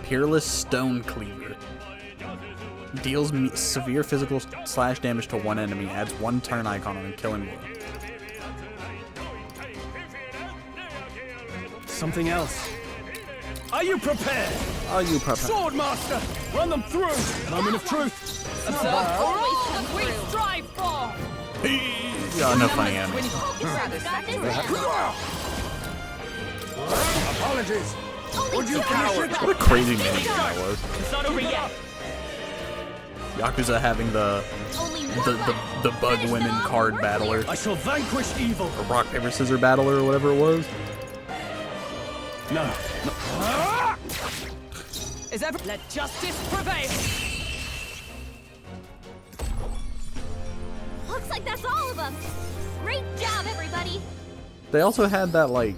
Peerless Stone Cleaver. Deals severe physical slash damage to one enemy. Adds 1 turn icon on a killing blow. Something else. Are you prepared? Are you prepared? Swordmaster! Run them through! Moment of truth! Observe for all that we strive for! Yeah, no funny anime. Hulkenberg's got this handled. Apologies. Only Would you 2 finish hours it? left. What a crazy mini that was. It's not over yet. Yakuza having the Only one the bug women card battler. I shall vanquish evil! Or rock, paper, scissors battler or whatever it was. No. Is ever let justice prevail? Looks like that's all of them. Great job, everybody. They also had that, like,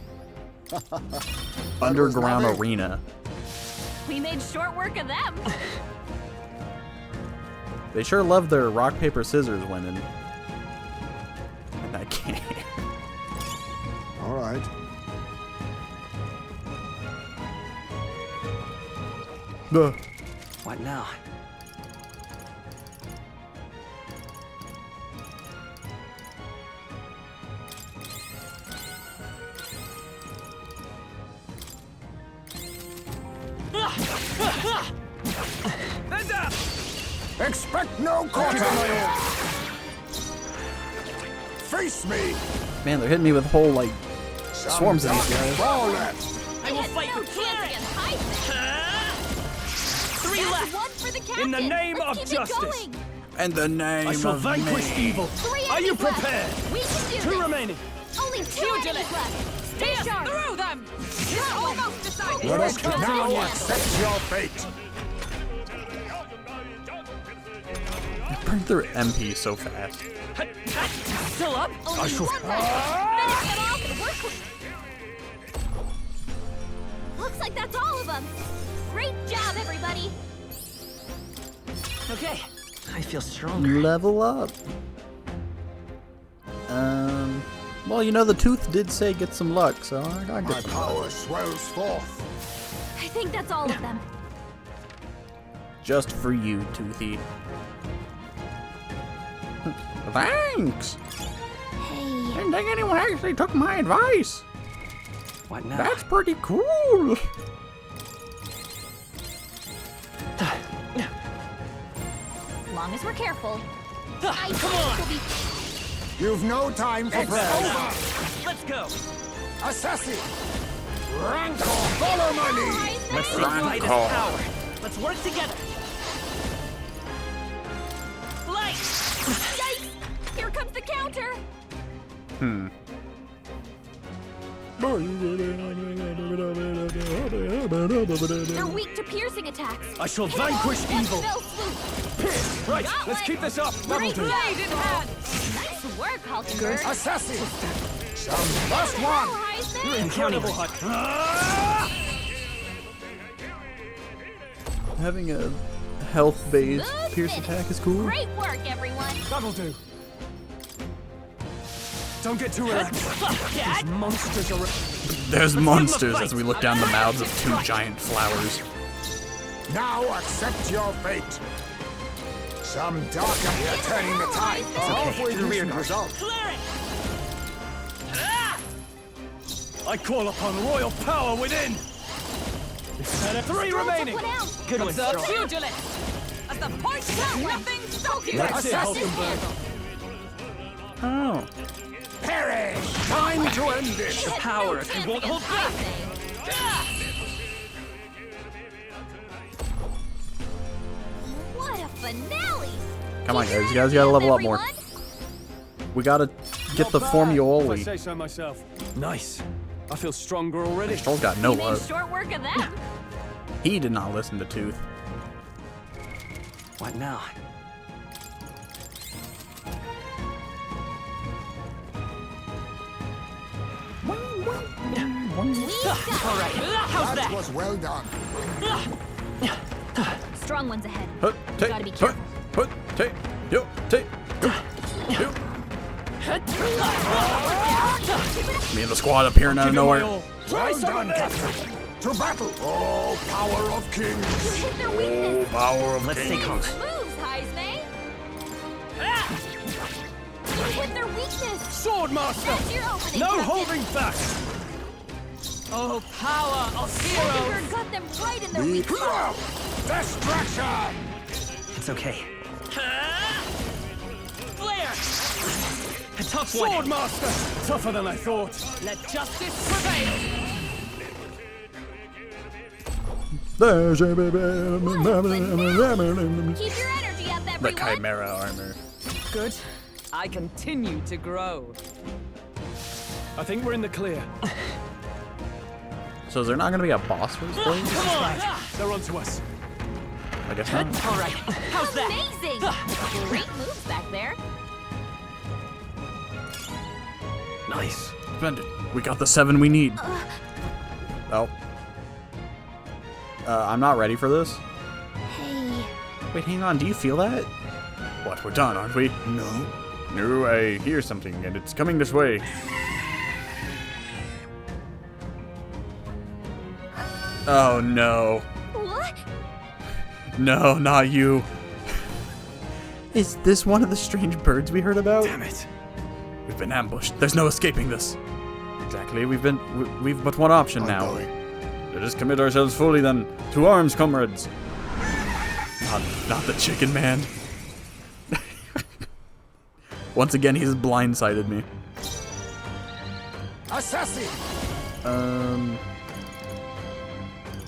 underground arena. We made short work of them. They sure love their rock, paper, scissors winning. In that game. All right. What now? Expect no quarter. Face me. Man, they're hitting me with whole, like, swarms of these guys. Ball left. I will fight no chance against Heisman. 3 left. One for the captain. In the name Let's of keep justice. It going. And the name I shall of vanquish me. evil. 3 Are you enemies left. prepared? We can do 2 this. remaining. Only 2 enemies left. Stay sharp. Through them! You're almost decided! Let us now accept your fate. They burn through MP so fast. Still up? Only one left. Finish them off and we're looks like that's all of them. Great job, everybody. Okay. I feel stronger. Level up. Well, you know, the tooth did say get some luck, so I got My good. power swells forth. I think that's all of them. Just for you, Toothy. Thanks! Hey. Didn't think anyone actually took my advice. What now? That's pretty cool. As long as we're careful. Come on! Will be You've no time for prayer. Let's go! Assassin. Rancor. Follow my lead. Let's see Vitus power. Let's work together. Light! Yikes! Here comes the counter. They're weak to piercing attacks. I shall vanquish evil. Spell swoop. Right, let's keep this up. That'll do. Blade in hand! Nice work, Hulkenberg. Assassin. Some last one. Heisman. Incredible hut. Having a health-based Smooth pierce finish. attack is cool. Great work, everyone. That'll do. Don't get too relaxed. These monsters are... There's monsters as we look down the mouths of 2 giant flowers. Now accept your fate. Some dark up here turning the tide. It's a halfway decent result. Clear it! I call upon royal power within. 3 remaining. Good one, The Strong. pugilist! As the point count, nothing stopping us! That's it, Hulkenberg. Oh. Perish. Time to end this. The power if you won't hold back. What a finale! Come on, guys. You guys gotta level up more. We gotta get the If I Formuoli. say so myself. Nice. I feel stronger already. Stroll's got no We made love. short work of them. He did not listen to Tooth. What now? All right. How's That that? was well done. Strong ones ahead. Hut, take, Gotta be hut, careful. hut, take, yo, take, yo. Me and the squad appearing out of nowhere. Well done, Captain. To battle. Oh, power of kings. Hit their weakness. Power of Let's stay calm. Moves, Heisman. You hit their weakness. Swordmaster. That's your opening. No Captain. holding back. Oh, power of heroes! Hulkenberg got them right in their Be weak spot. Distraction. It's okay. Flare! A tough one. Swordmaster. Tougher than I thought. Let justice prevail! Keep your energy up, The everyone. Chimera armor. Good. I continue to grow. I think we're in the clear. So is there not gonna be a boss for this place? Come on! They're onto us. I guess not. All right. How's that? Amazing. Great moves back there. Nice. Splendid. We got the 7 we need. Oh. I'm not ready for this. Hey. Wait, hang on. Do you feel that? What? We're done, aren't we? No. No, I hear something, and it's coming this way. Oh, no. What? No, not you. Is this one of the strange birds we heard about? Damn it. We've been ambushed. There's no escaping this. Exactly. We've but one option now. Going. Let us commit ourselves fully then. To arms, comrades. Not the chicken man. Once again, he's blindsided me. Assassin!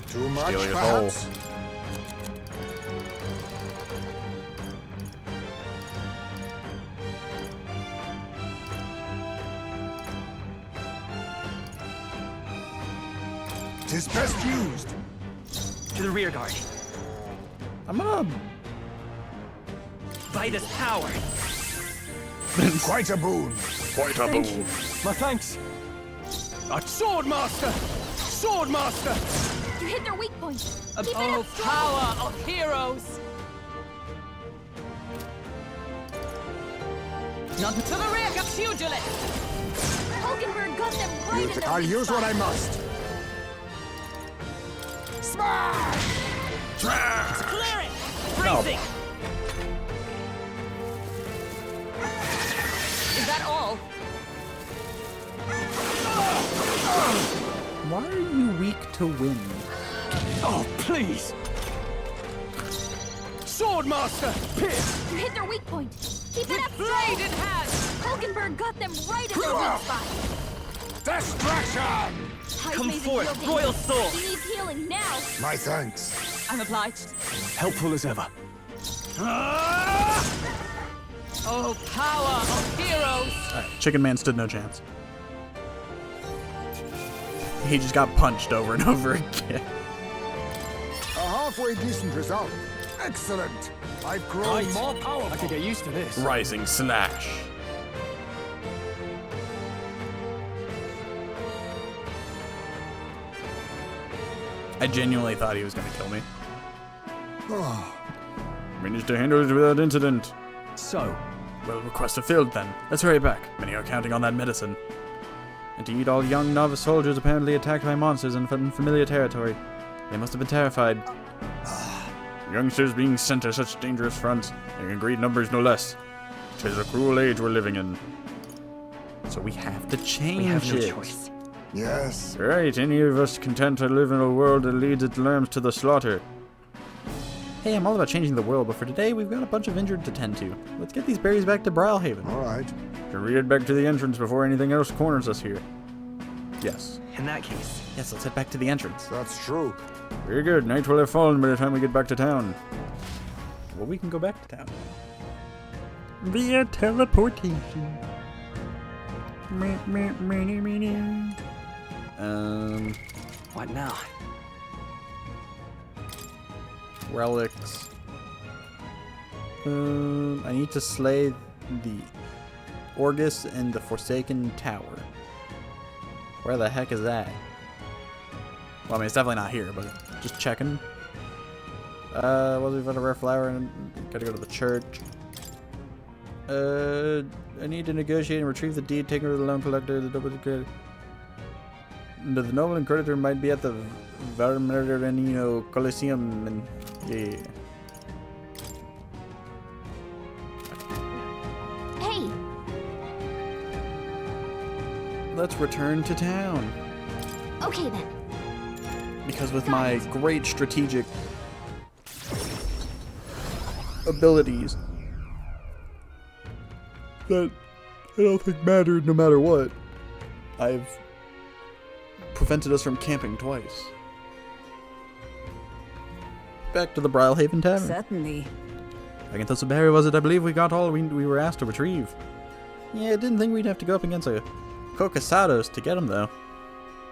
Too much, Steal your perhaps? Tis best used. To the rear guard. I'm gonna... By this power. Quite a boon. Quite a boon. My thanks. Swordmaster! Swordmaster! You hit their weak point. Keep it Oh, up strong. power of heroes! Not to the rear, pugilist! Hulkenberg got them right at their I'll weak use what spot. I must. Smash! Clear it! Freezing! Is that all? Why are you weak to wind? Oh, please! Swordmaster! Pierce! You hit their weak point. Keep it up Blade strong. in hand! Hulkenberg got them right at their weak spot. Destruction! Come High-phasing forth, wielding. royal soul! He needs healing now. My thanks. I'm obliged. Helpful as ever. Oh, power of heroes! Alright, Chicken Man stood no chance. He just got punched over and over again. A halfway decent result. Excellent. I've grown more I powerful. could get used to this. Rising Slash. I genuinely thought he was going to kill me. Managed to handle it without incident. So, Well, request fulfilled then. Let's hurry back. Many are counting on that medicine. Indeed, all young novice soldiers apparently attacked by monsters in unfamiliar territory. They must have been terrified. Youngsters being sent to such dangerous fronts, and in great numbers no less. 'Tis a cruel age we're living in. So we have to change We have no it. choice. Yes. Right, any of us content to live in a world that leads its lambs to the slaughter? Hey, I'm all about changing the world, but for today, we've got a bunch of injured to tend to. Let's get these berries back to Brylehaven. All right. Should we head back to the entrance before anything else corners us here? Yes. In that case, Yes, let's head back to the entrance. That's true. Very good. Night will have fallen by the time we get back to town. Well, we can go back to town. Via teleportation. what now? Relics. I need to slay the Orgus and the Forsaken Tower. Where the heck is that? Well, I mean, it's definitely not here, but just checking. Well, we've got a rare flower and gotta go to the church. I need to negotiate and retrieve the deed taken to the loan collector. The noble and creditor might be at the Vermerenino Coliseum, and yeah. Hey, Let's return to town. okay then. Because with my great strategic abilities that I don't think mattered no matter what, I've prevented us from camping twice. Back to the Brylehaven Tavern. Certainly. Against Berry, was it? I believe we got all we were asked to retrieve. Yeah, I didn't think we'd have to go up against a Cocasados to get him, though.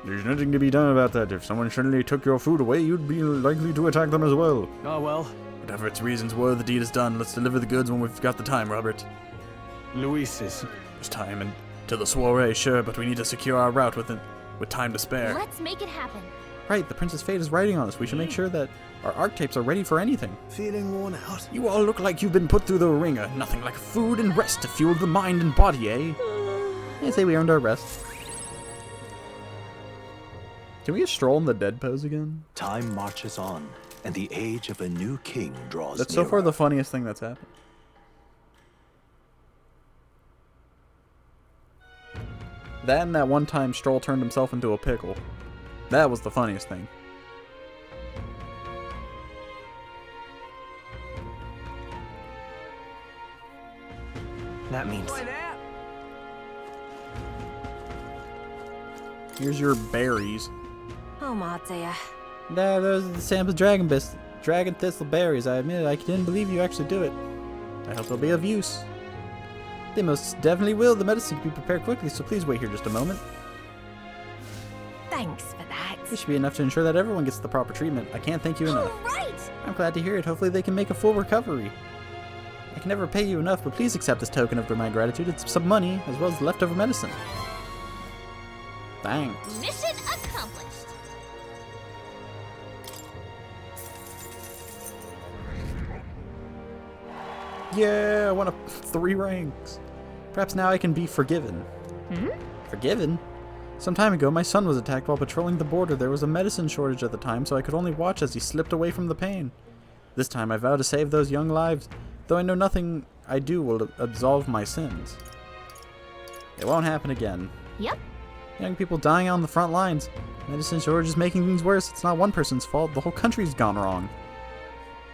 There's nothing to be done about that. If someone suddenly took your food away, you'd be likely to attack them as well. oh well. Whatever its reasons were, the deed is done. Let's deliver the goods when we've got the time, Robert. Luis is... There's time, and To the soiree, sure, but we need to secure our route with time to spare. Let's make it happen. Right, the Princess Fate is riding on us. We should make sure that our archetypes are ready for anything. Feeling worn out? You all look like you've been put through the ringer. Nothing like food and rest to fuel the mind and body, eh? I say we earned our rest. Can we just stroll in the dead pose again? Time marches on, and the age of a new king draws That's nearer. so far the funniest thing that's happened. That and that one time Stroll turned himself into a pickle. That was the funniest thing. That means Here's your berries. Oh, Matsaya. Nah, those are the sample dragon thistle berries. I admit I didn't believe you actually do it. I hope they'll be of use. They most definitely will. The medicine can be prepared quickly, so please wait here just a moment. Thanks for that. This should be enough to ensure that everyone gets the proper treatment. I can't thank you enough. All right. I'm glad to hear it. Hopefully they can make a full recovery. I can never pay you enough, but please accept this token of my gratitude. It's some money, as well as leftover medicine. Thanks. Mission accomplished. Yeah, I won 3 ranks. Perhaps now I can be forgiven. Forgiven? Some time ago, my son was attacked while patrolling the border. There was a medicine shortage at the time, so I could only watch as he slipped away from the pain. This time, I vow to save those young lives, though I know nothing I do will absolve my sins. It won't happen again. Yep. Young people dying on the front lines. Medicine shortage is making things worse. It's not one person's fault. The whole country's gone wrong.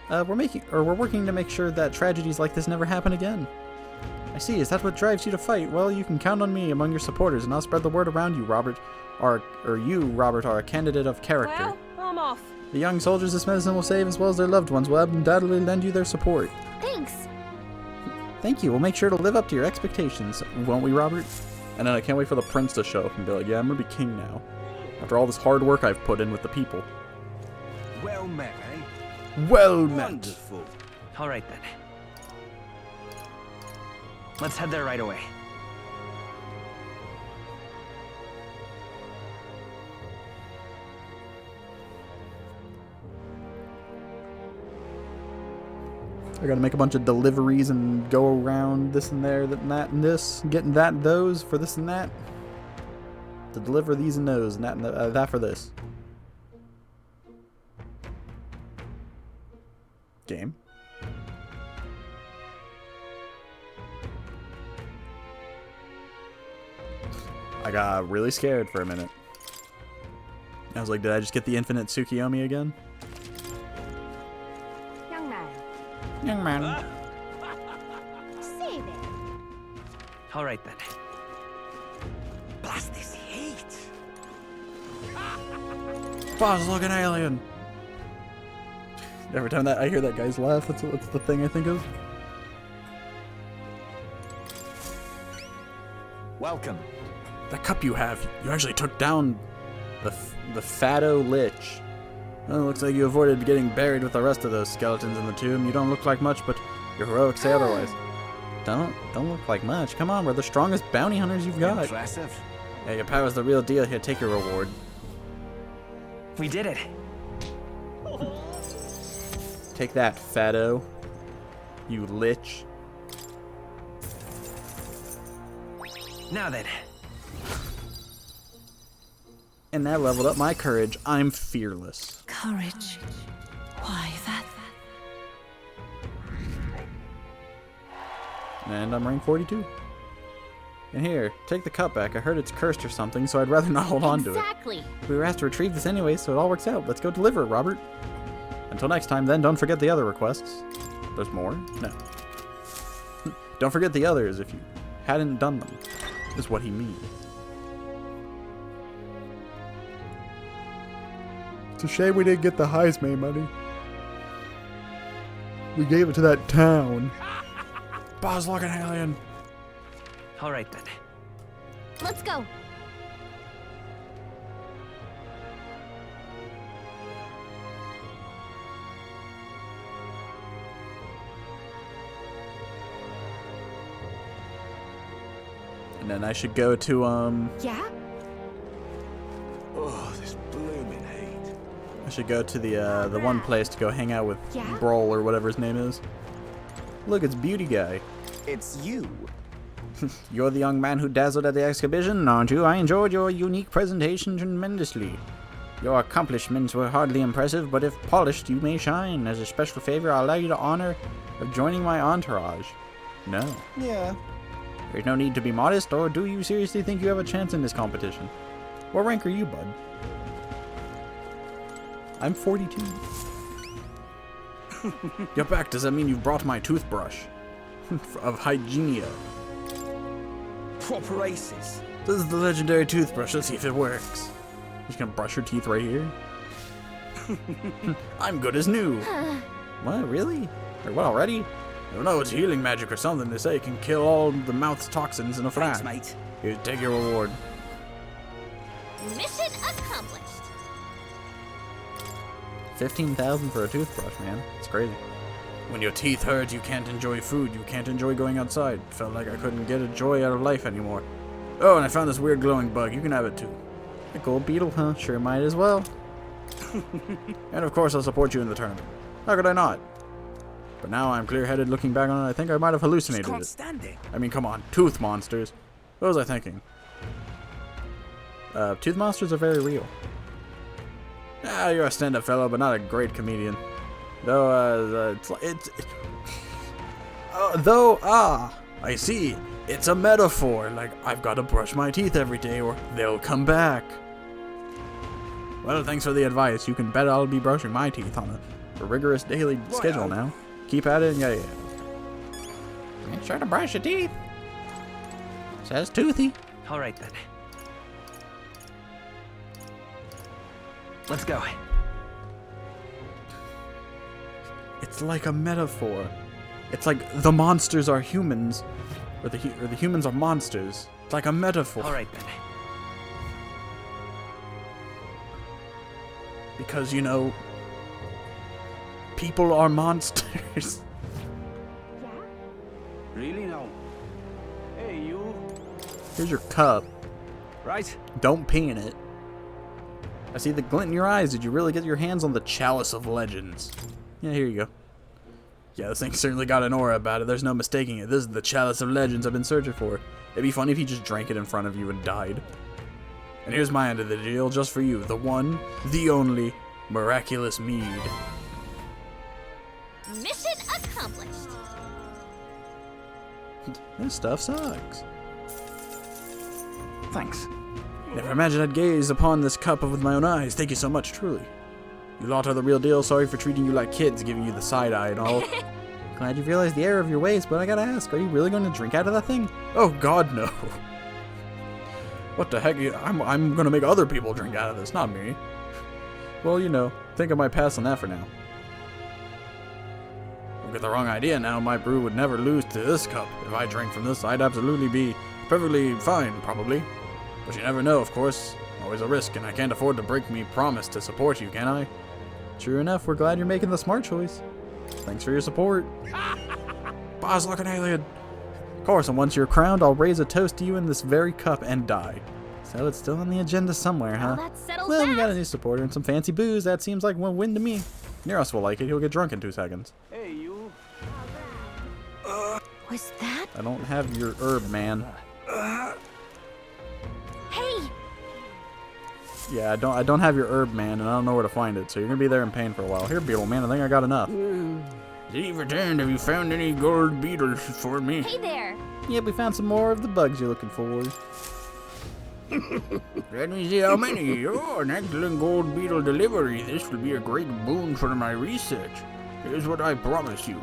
We're working to make sure that tragedies like this never happen again. I see. Is that what drives you to fight? Well, you can count on me among your supporters, and I'll spread the word around you, Robert. You, Robert, are a candidate of character. Well, I'm off. The young soldiers this medicine will save, as well as their loved ones, will undoubtedly lend you their support. Thanks. Thank you. We'll make sure to live up to your expectations, won't we, Robert? And then I can't wait for the prince to show up and be like, yeah, I'm gonna be king now. After all this hard work I've put in with the people. Well met, eh? Well met. Wonderful. all right then. Let's head there right away. I gotta make a bunch of deliveries and go around this and there, that and that and this, getting that and those for this and that. To deliver these and those, and that, and that for this. Game. I got really scared for a minute. I was like, did I just get the infinite Tsukiyomi again? Young man. Young man. Save it. All right then. Blast this heat. Boss looking alien. Every time that I hear that guy's laugh, that's the thing I think of. Welcome. The cup you have, you actually took down the Fatto Lich. Well, it looks like you avoided getting buried with the rest of those skeletons in the tomb. You don't look like much, but your heroics say otherwise. Don't look like much. Come on, we're the strongest bounty hunters you've got. Impressive. Yeah, your power's the real deal. Here, take your reward. We did it. Take that, Fatto. You lich. Now then. And that leveled up my courage. I'm fearless. Courage. Why that? And I'm rank 42. And here, take the cup back. I heard it's cursed or something, so I'd rather not hold on to it. Exactly. We were asked to retrieve this anyway, so it all works out. Let's go deliver it, Robert. Until next time, then, don't forget the other requests. There's more? No. Don't forget the others if you hadn't done them, is what he means. It's a shame we didn't get the Heisman money. We gave it to that town. Boss looking alien. All right then. Let's go. And then I should go to, Yeah? Oh, this blooming heat. I should go to the one place to go hang out with Yeah? Brawl or whatever his name is. Look, it's Beauty Guy. It's you. You're the young man who dazzled at the exhibition, aren't you? I enjoyed your unique presentation tremendously. Your accomplishments were hardly impressive, but if polished, you may shine. As a special favor, I'll allow you the honor of joining my entourage. No. Yeah. There's no need to be modest, or do you seriously think you have a chance in this competition? What rank are you, bud? I'm 42. You're back. Does that mean you've brought my toothbrush? Of Hygienia. Proper aces. This is the legendary toothbrush. Let's see if it works. You're just gonna brush your teeth right here? I'm good as new. What, really? Or what, already? I don't know, it's healing magic or something. They say it can kill all the mouth's toxins in a flash. Thanks, mate. Here, take your reward. Mission accomplished. 15,000 for a toothbrush, man. It's crazy. When your teeth hurt, you can't enjoy food. You can't enjoy going outside. Felt like I couldn't get a joy out of life anymore. Oh, and I found this weird glowing bug. You can have it too. A gold beetle, huh? Sure might as well. And of course, I'll support you in the tournament. How could I not? But now I'm clear-headed looking back on it. I think I might have hallucinated Can't it. stand it. I mean, come on. Tooth monsters. What was I thinking? Tooth monsters are very real. Ah, you're a stand-up fellow, but not a great comedian. Though, I see. It's a metaphor. Like, I've got to brush my teeth every day or they'll come back. Well, thanks for the advice. You can bet I'll be brushing my teeth on a rigorous daily schedule now. Keep at it, yeah. Make sure to brush your teeth. Says Toothy. All right, then. Let's go. It's like a metaphor. It's like the monsters are humans, or the humans are monsters. It's like a metaphor. All right, then. Because, you know, people are monsters. Really now? Hey, you. Here's your cup. Right? Don't pee in it. I see the glint in your eyes. Did you really get your hands on the Chalice of Legends? Yeah, here you go. Yeah, this thing certainly got an aura about it. There's no mistaking it. This is the Chalice of Legends I've been searching for. It'd be funny if you just drank it in front of you and died. And here's my end of the deal, just for you. The one, the only, miraculous mead. Mission accomplished. This stuff sucks. Thanks. Never imagined I'd gaze upon this cup with my own eyes. Thank you so much, truly. You lot are the real deal. Sorry for treating you like kids, giving you the side eye and all. Glad you realized the error of your ways, but I gotta ask, are you really going to drink out of that thing? Oh God, no. What the heck? I'm gonna make other people drink out of this, not me. Well, you know, think I might pass on that for now. Don't get the wrong idea now. My brew would never lose to this cup. If I drank from this, I'd absolutely be perfectly fine, probably. But you never know, of course. Always a risk, and I can't afford to break me promise to support you, can I? True enough, we're glad you're making the smart choice. Thanks for your support. Boss like an alien. Of course, and once you're crowned, I'll raise a toast to you in this very cup and die. So it's still on the agenda somewhere, huh? Well, that settles Well, we that. got a new supporter and some fancy booze. That seems like a win to me. Neros will like it. He'll get drunk in 2 seconds. Hey, you. Was that? I don't have your herb, man. Hey! Yeah, I don't have your herb, man, and I don't know where to find it. So you're gonna be there in pain for a while. Here, beetle man, I think I got enough. You've returned. Have you found any gold beetles for me? Hey there! Yep, we found some more of the bugs you're looking for. Let me see how many. Oh, an excellent gold beetle delivery. This will be a great boon for my research. Here's what I promise you.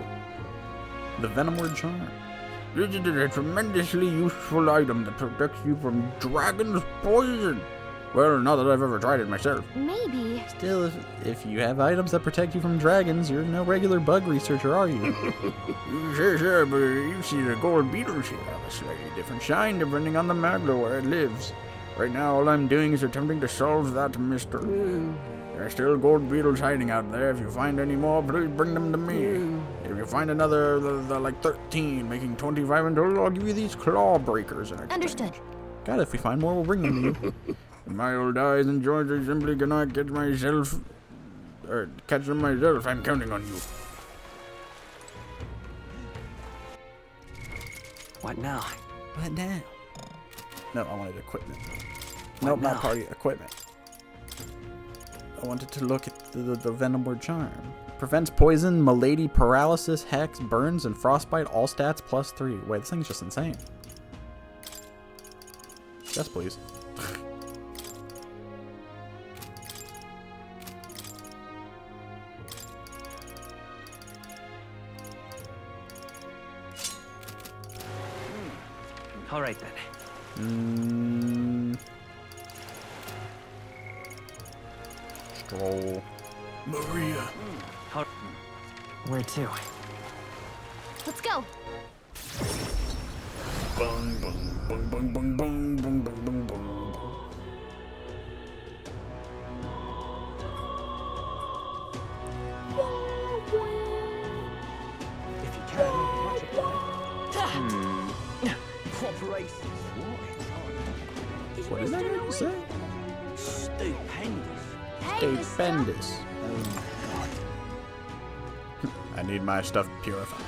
The Venomward Charm. This is a tremendously useful item that protects you from dragon's poison. Well, not that I've ever tried it myself. Maybe. Still, if you have items that protect you from dragons, you're no regular bug researcher, are you? Sure, but you see the gold beetles here have a slightly different shine depending on the magma where it lives. Right now, all I'm doing is attempting to solve that mystery. There's still gold beetles hiding out there. If you find any more, please bring them to me. If you find another, like 13, making 25 in total, I'll give you these claw breakers. Understood. God, if we find more, we'll bring them to you. In my old eyes and George, I simply cannot catch myself, or catch them myself. I'm counting on you. What now? What now? No, I wanted equipment. Nope, not party equipment. I wanted to look at the Venom Word Charm. Prevents poison, malady, paralysis, hex, burns, and frostbite. All stats +3. Wait, this thing's just insane. Yes, please. All right then. Stroll. Maria. Where to? Let's go. Bung, bung, bung, bung, bung, bung, bung, bung, bung, bung. If you can, much obliged. Cooperation. What is that going to say? Stupendous. Stupendous. I need my stuff purified.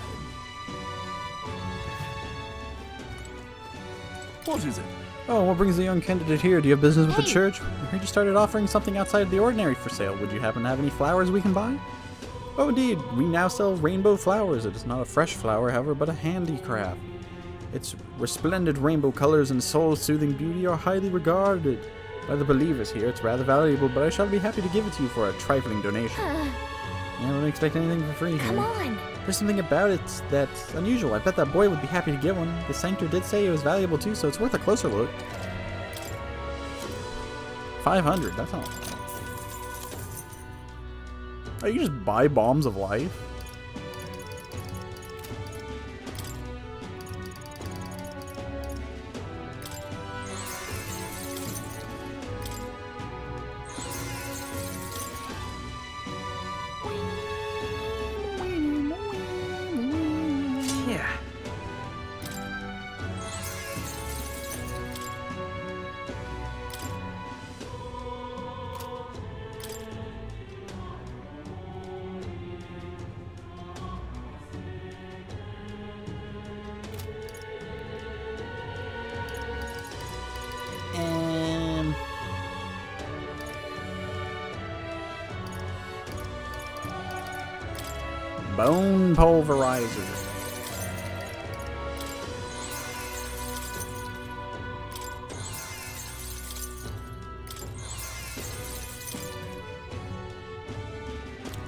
What is it? Oh, what brings the young candidate here? Do you have business with the church? I heard you started offering something outside of the ordinary for sale. Would you happen to have any flowers we can buy? Oh, indeed. We now sell rainbow flowers. It is not a fresh flower, however, but a handicraft. Its resplendent rainbow colors and soul-soothing beauty are highly regarded by the believers here. It's rather valuable, but I shall be happy to give it to you for a trifling donation. I don't expect anything for free here. Come on. There's something about it that's unusual. I bet that boy would be happy to get one. The sanctor did say it was valuable too, so it's worth a closer look. 500, that's not... Oh, you just buy bombs of life? Yeah. Bone pulverizer.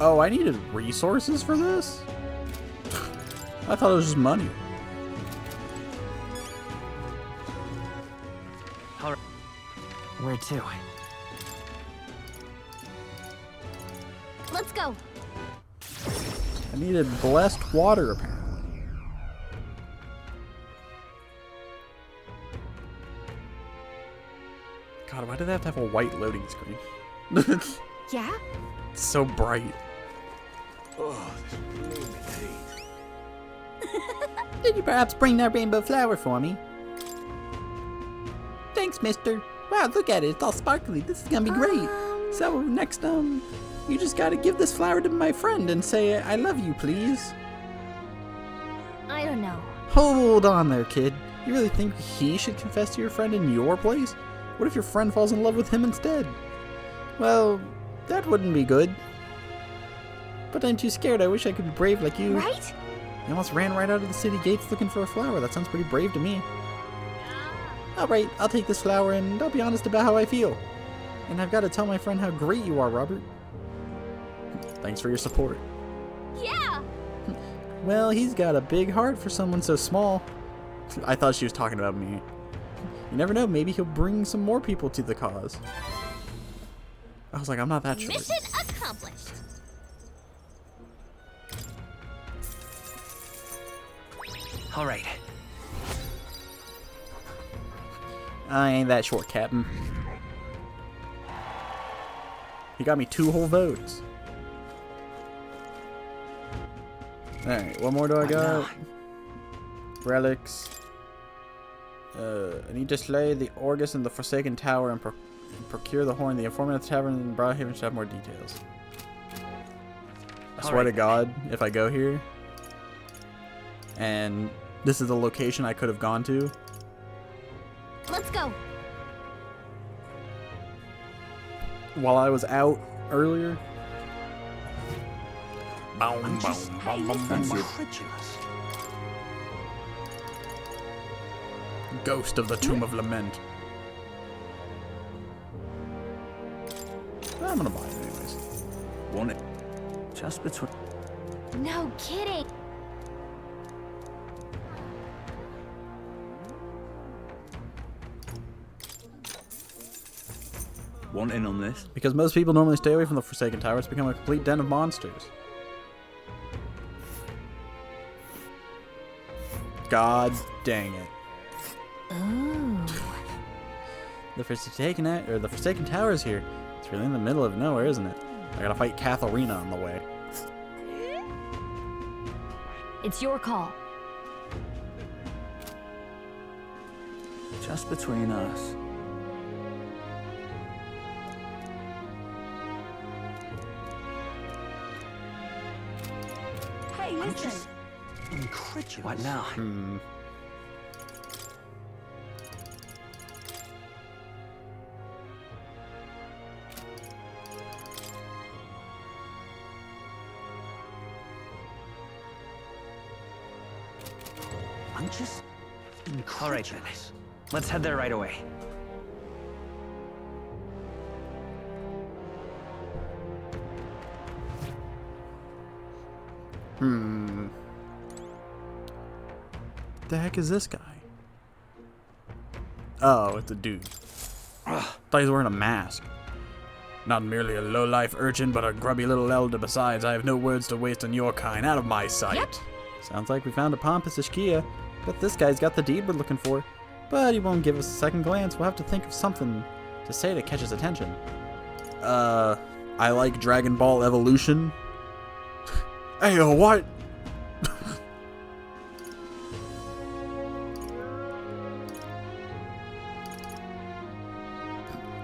Oh, I needed resources for this? I thought it was just money. Where to? Let's go. I needed blessed water, apparently. God, why do they have to have a white loading screen? Yeah? It's so bright. Oh, this blooming heat. Did you perhaps bring that rainbow flower for me? Thanks, mister. Wow, look at it. It's all sparkly. This is gonna be great. So, next, you just gotta give this flower to my friend and say, I love you, please. I don't know. Hold on there, kid. You really think he should confess to your friend in your place? What if your friend falls in love with him instead? Well, that wouldn't be good. But I'm too scared. I wish I could be brave like you. Right? You almost ran right out of the city gates looking for a flower. That sounds pretty brave to me. Alright, I'll take this flower and I'll be honest about how I feel. And I've got to tell my friend how great you are, Robert. Thanks for your support. Yeah! Well, he's got a big heart for someone so small. I thought she was talking about me. You never know, maybe he'll bring some more people to the cause. I was like, I'm not that sure. Mission accomplished. All right. I ain't that short, Captain. He got me 2 whole votes. Alright, what more do I got? Relics. I need to slay the Orgus in the Forsaken Tower and procure the horn. The informant at the tavern in Broadhaven should have more details. I swear to God, if I go here, and this is the location I could have gone to. Let's go. While I was out earlier. Boom, boom, boom, boom, boom, boom. Ghost of the Tomb of Lament. I'm gonna buy it anyways. Want it? Just between. No kidding. Want in on this? Because most people normally stay away from the Forsaken Tower, it's become a complete den of monsters. God dang it. Ooh. The Forsaken Tower is here. It's really in the middle of nowhere, isn't it? I gotta fight Katharina on the way. It's your call. Just between us. Hey, listen. Incredulous. What now? I'm just incredulous. All right, then. Let's head there right away. The heck is this guy? Oh, it's a dude. Thought he was wearing a mask. Not merely a low-life urchin, but a grubby little elder besides. I have no words to waste on your kind. Out of my sight. Yep. Sounds like we found a pompous Ishkia. Bet this guy's got the deed we're looking for. But he won't give us a second glance. We'll have to think of something to say to catch his attention. I like Dragon Ball Evolution. Ayo, what?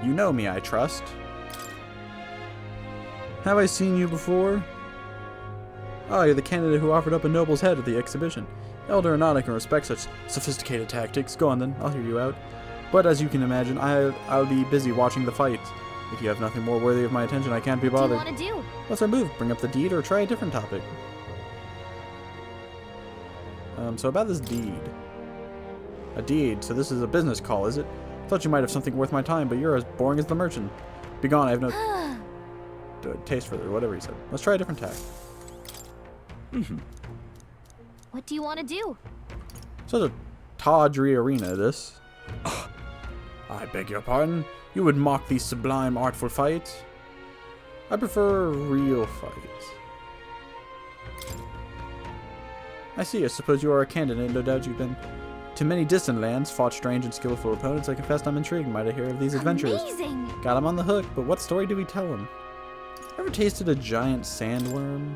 You know me, I trust. Have I seen you before? Oh, you're the candidate who offered up a noble's head at the exhibition. Elder and I can respect such sophisticated tactics. Go on then, I'll hear you out. But as you can imagine, I'll be busy watching the fight. If you have nothing more worthy of my attention, I can't be bothered. What do you want to do? What's our move? Bring up the deed or try a different topic? So about this deed. A deed, so this is a business call, is it? Thought you might have something worth my time, but you're as boring as the merchant. Begone, I have no taste for it, or whatever he said. Let's try a different tack. What do you want to do? Such a tawdry arena, this. I beg your pardon? You would mock these sublime, artful fights? I prefer real fights. I see, I suppose you are a candidate, no doubt you've been to many distant lands, fought strange and skillful opponents. I confess I'm intrigued. Might I hear of these adventures? Amazing! Got him on the hook, but what story do we tell him? Ever tasted a giant sandworm?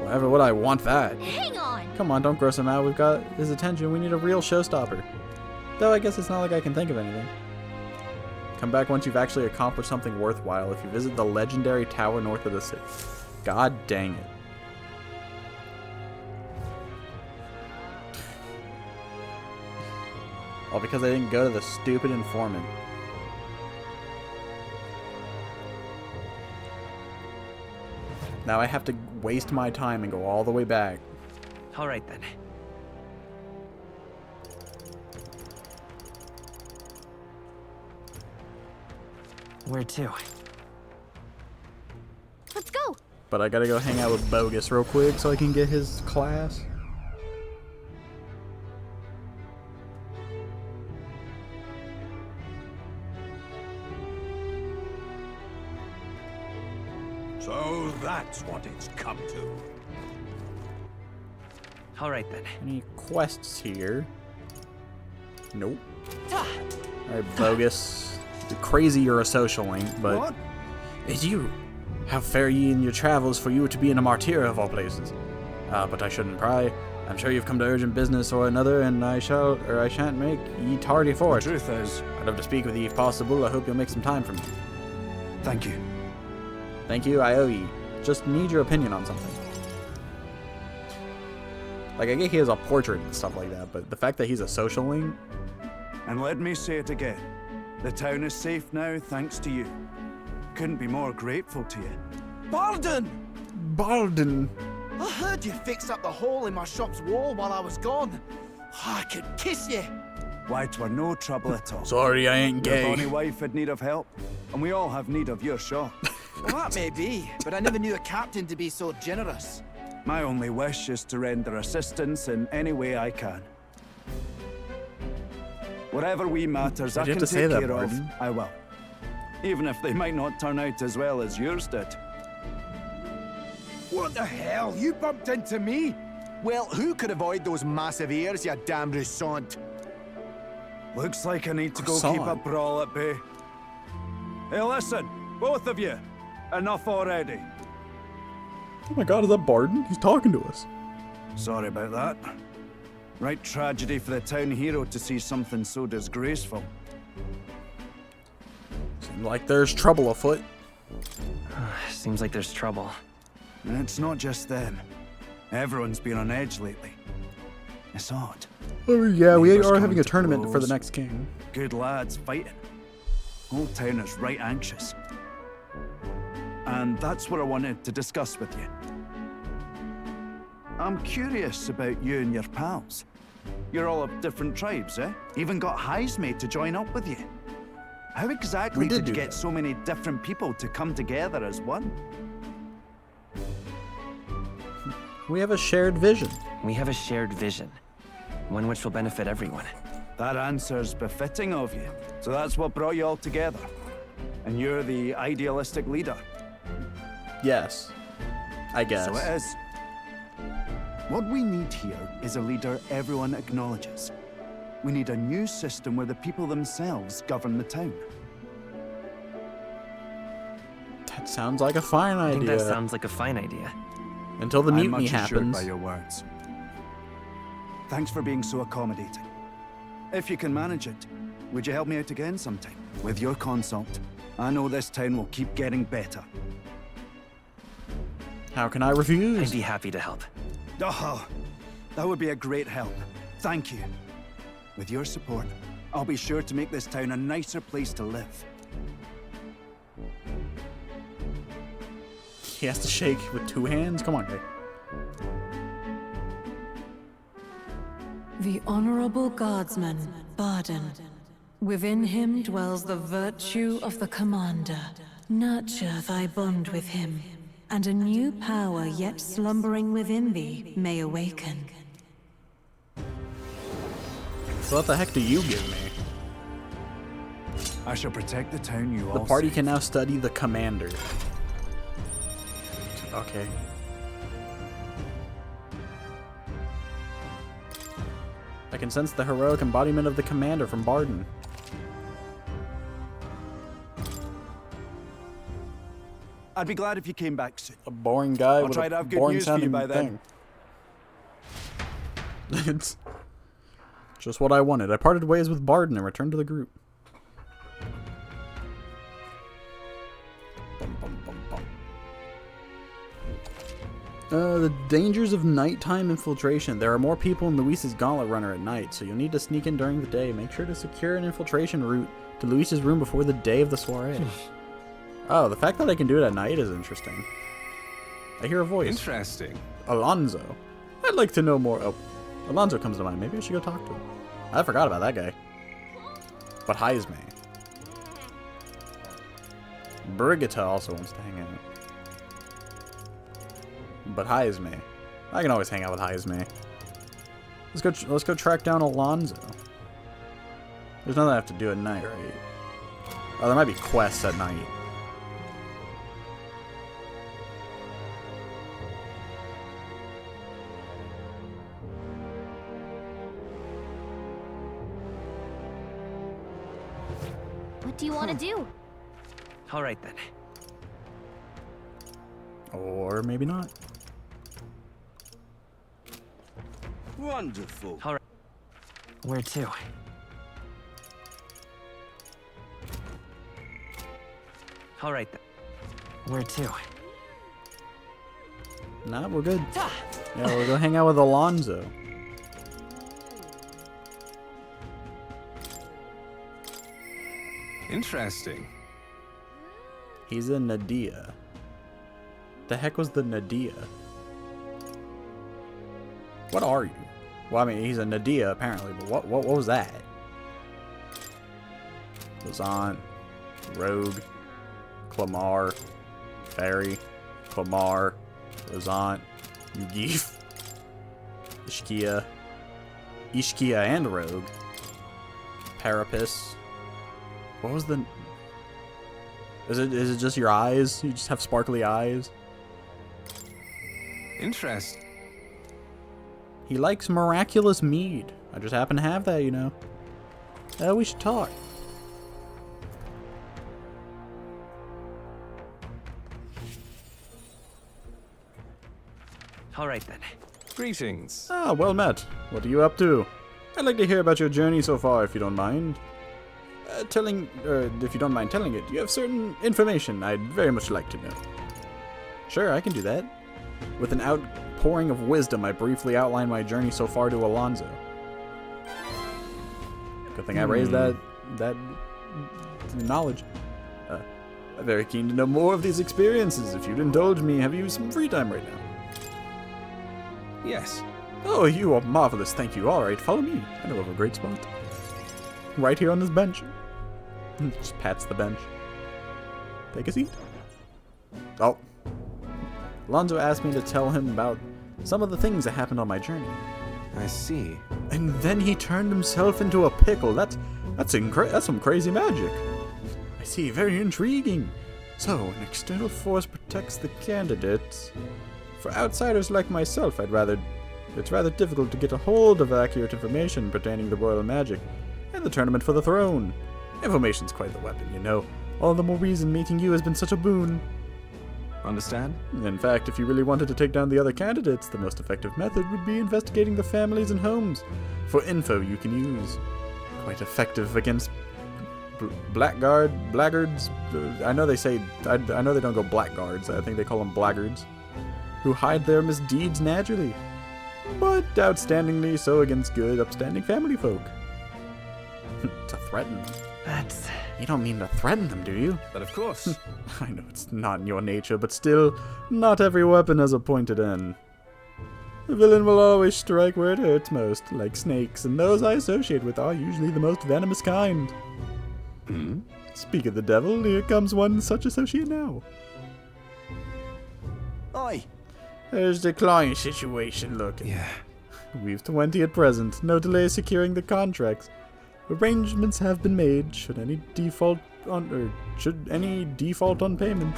Whatever would I want that? Hang on! Come on, don't gross him out. We've got his attention. We need a real showstopper. Though I guess it's not like I can think of anything. Come back once you've actually accomplished something worthwhile. If you visit the legendary tower north of the city. God dang it. All because I didn't go to the stupid informant. Now I have to waste my time and go all the way back. All right, then. Where to? Let's go! But I gotta go hang out with Bogus real quick so I can get his class. So that's what it's come to. All right, then. Any quests here? Nope. Alright, Bogus. crazy you're a social link, but... What? It's you. How fare ye in your travels for you to be in a martyr of all places? But I shouldn't pry. I'm sure you've come to urgent business or another, and I shan't make ye tardy for it. The truth is, I'd love to speak with ye if possible. I hope you'll make some time for me. thank you. Thank you, I owe ye. Just need your opinion on something. Like, I get he has a portrait and stuff like that, but the fact that he's a social link... And let me say it again. The town is safe now thanks to you. Couldn't be more grateful to you. Bardon! Bardon! I heard you fixed up the hole in my shop's wall while I was gone. I could kiss you. Why, 'twere no trouble at all. Sorry, I ain't Your gay. bonny wife had need of help, and we all have need of your shop. Well, that may be, but I never knew a captain to be so generous. My only wish is to render assistance in any way I can. Whatever wee matters I Did you can have to say take that, care of, Bardon? I will. Even if they might not turn out as well as yours did. What the hell? You bumped into me? Well, who could avoid those massive ears, you damn croissant? Looks like I need to go keep a Croissant. brawl at bay. Hey, listen, both of you. Enough already. Oh my god, is that Bardon? He's talking to us. Sorry about that. Right tragedy for the town hero to see something so disgraceful. Seems like there's trouble afoot. Seems like there's trouble. And it's not just them. Everyone's been on edge lately. It's odd. Oh yeah, we Neighbours are coming having a to tournament for the blows. next king. Good lads fighting. Whole town is right anxious. And that's what I wanted to discuss with you. I'm curious about you and your pals. You're all of different tribes, eh? Even got Heisme to join up with you. How exactly We did did you do get that. so many different people to come together as one? We have a shared vision. We have a shared vision, one which will benefit everyone. That answer's befitting of you. So that's what brought you all together. And you're the idealistic leader. Yes. I guess. So it is. What we need here is a leader everyone acknowledges. We need a new system where the people themselves govern the town. That sounds like a fine I think idea. that sounds like a fine idea. Until the I'm mutiny much assured happens. by your words. Thanks for being so accommodating. If you can manage it, would you help me out again sometime? With your consult, I know this town will keep getting better. How can I refuse? I'd be happy to help. Oh, that would be a great help. Thank you. With your support, I'll be sure to make this town a nicer place to live. He has to shake with two hands? Come on, guy. The Honorable Guardsman, Bardon. Within him dwells the virtue of the Commander. Nurture thy bond with him, and a new power yet slumbering within thee may awaken. So what the heck do you give me? I shall protect the town you all The party save. can now study the commander. Okay. I can sense the heroic embodiment of the commander from Bardon. I'd be glad if you came back soon. A boring guy I'll with try a to have good boring news for you sounding by then. thing. It's just what I wanted. I parted ways with Bardon and returned to the group. Bum, bum, bum, bum. The dangers of nighttime infiltration. There are more people in Louis's gauntlet runner at night, so you'll need to sneak in during the day. Make sure to secure an infiltration route to Louis's room before the day of the soiree. Oh, the fact that I can do it at night is interesting. I hear a voice. Interesting. Alonzo. I'd like to know more. Oh, Alonzo comes to mind. Maybe I should go talk to him. I forgot about that guy. But Heisme. Brigitta also wants to hang out. But Heisme. I can always hang out with Heisme. Let's go track down Alonzo. There's nothing I have to do at night, right? Oh, there might be quests at night. What do you want to do? All right then. Or maybe not. Wonderful. All right. Where to? All right then. Where to? Nah, we're good. Yeah, we'll go hang out with Alonzo. Interesting. He's a Nadia. The heck was the Nadia? What are you? Well, I mean, he's a Nadia apparently, but what was that? Lazant, Rogue, Clamar, Fairy, Clamar, Lazant, Yugif, Ishkia and Rogue, Parapis. What was the... Is it just your eyes? You just have sparkly eyes? Interest. He likes miraculous mead. I just happen to have that, you know. We should talk. All right then. Greetings. Ah, well met. What are you up to? I'd like to hear about your journey so far, if you don't mind. If you don't mind telling it, you have certain information I'd very much like to know. Sure, I can do that. With an outpouring of wisdom, I briefly outline my journey so far to Alonzo. Good thing I raised that knowledge. I'm very keen to know more of these experiences. If you'd indulge me, have you some free time right now? Yes. Oh, you are marvelous. Thank you. All right, follow me. I know of a great spot. Right here on this bench. Just pats the bench. Take a seat. Oh. Alonzo asked me to tell him about some of the things that happened on my journey. I see. And then he turned himself into a pickle. That's some crazy magic. I see. Very intriguing. So, an external force protects the candidates. For outsiders like myself, it's rather difficult to get a hold of accurate information pertaining to royal magic and the tournament for the throne. Information's quite the weapon, you know. All the more reason meeting you has been such a boon. Understand? In fact, if you really wanted to take down the other candidates, the most effective method would be investigating the families and homes for info you can use. Quite effective against blackguards. I know they don't go blackguards. I think they call them blackguards, who hide their misdeeds naturally, but outstandingly so against good, upstanding family folk. To threaten them. You don't mean to threaten them, do you? But of course. I know it's not in your nature, but still, not every weapon has a pointed end. The villain will always strike where it hurts most, like snakes, and those I associate with are usually the most venomous kind. Hmm? Speak of the devil, here comes one such associate now. Oi! There's the client situation looking. Yeah. We've 20 at present, no delay securing the contracts. Arrangements have been made should any default on payment.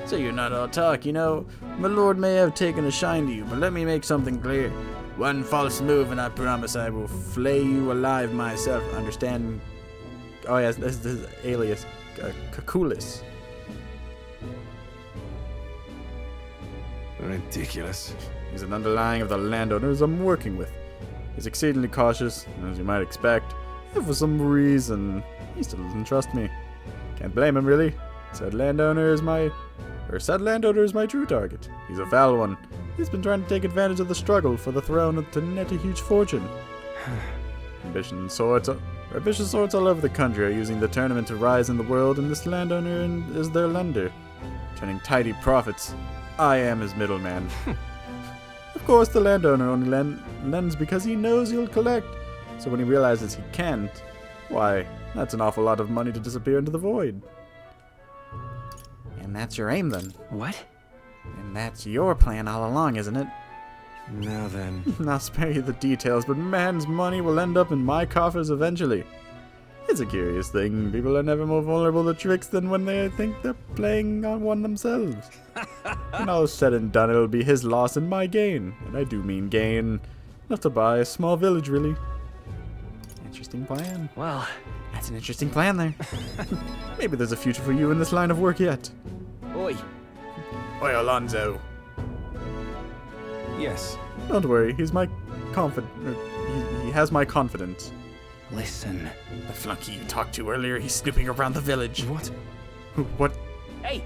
So you're not all talk, you know. My lord may have taken a shine to you, but let me make something clear. One false move and I promise I will flay you alive myself. Understand? Oh yes, this is his alias, Kakulis. Ridiculous. He's an underlying of the landowners I'm working with. He's exceedingly cautious, as you might expect, and for some reason, he still doesn't trust me. Can't blame him, really. Said landowner is my true target. He's a foul one. He's been trying to take advantage of the struggle for the throne to net a huge fortune. Ambitious swords all over the country are using the tournament to rise in the world, and this landowner is their lender, turning tidy profits. I am his middleman. Of course, the landowner only lends because he knows he'll collect. So when he realizes he can't, why, that's an awful lot of money to disappear into the void. And that's your aim, then? What? And that's your plan all along, isn't it? Now then. I'll spare you the details, but man's money will end up in my coffers eventually. It's a curious thing. People are never more vulnerable to tricks than when they think they're playing on one themselves. When all is said and done, it'll be his loss and my gain. And I do mean gain. Enough to buy a small village, really. Interesting plan. Well, that's an interesting plan there. Maybe there's a future for you in this line of work yet. oi. Oi, Alonzo. Yes. Don't worry, he's my he has my confidence. Listen. The flunky you talked to earlier, he's snooping around the village. What? What? Hey!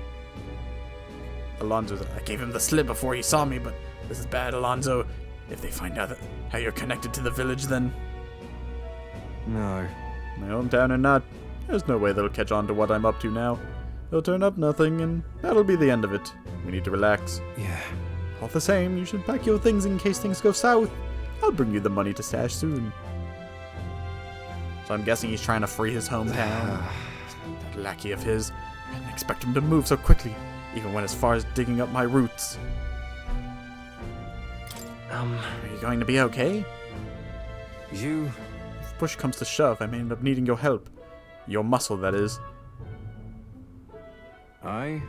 Alonzo, I gave him the slip before he saw me, but this is bad, Alonzo. If they find out how you're connected to the village, then... No. My hometown or not, there's no way they'll catch on to what I'm up to now. They'll turn up nothing, and that'll be the end of it. We need to relax. Yeah. All the same, you should pack your things in case things go south. I'll bring you the money to stash soon. So I'm guessing he's trying to free his hometown. That lackey of his. I didn't expect him to move so quickly, even went as far as digging up my roots. Are you going to be okay? You... If push comes to shove, I may end up needing your help. Your muscle, that is. I'm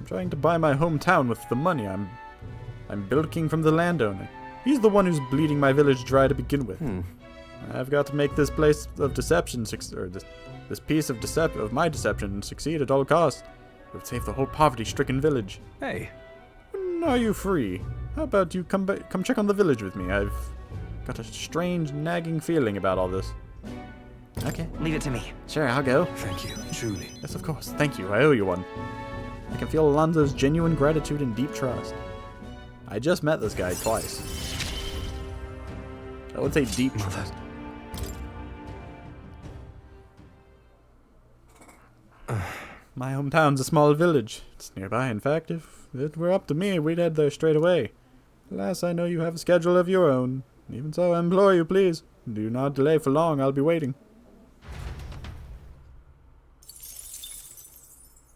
trying to buy my hometown with the money I'm bilking from the landowner. He's the one who's bleeding my village dry to begin with. I've got to make this place of deception, this piece of my deception succeed at all costs. It would save the whole poverty-stricken village. Hey. When are you free? How about you come check on the village with me? I've got a strange, nagging feeling about all this. Okay. Leave it to me. Sure, I'll go. Thank you, truly. Yes, of course. Thank you. I owe you one. I can feel Alonzo's genuine gratitude and deep trust. I just met this guy twice. I would say deep trust. My hometown's a small village. It's nearby, in fact. If it were up to me, we'd head there straight away. Alas, I know you have a schedule of your own. Even so, I implore you, please, do not delay for long. I'll be waiting.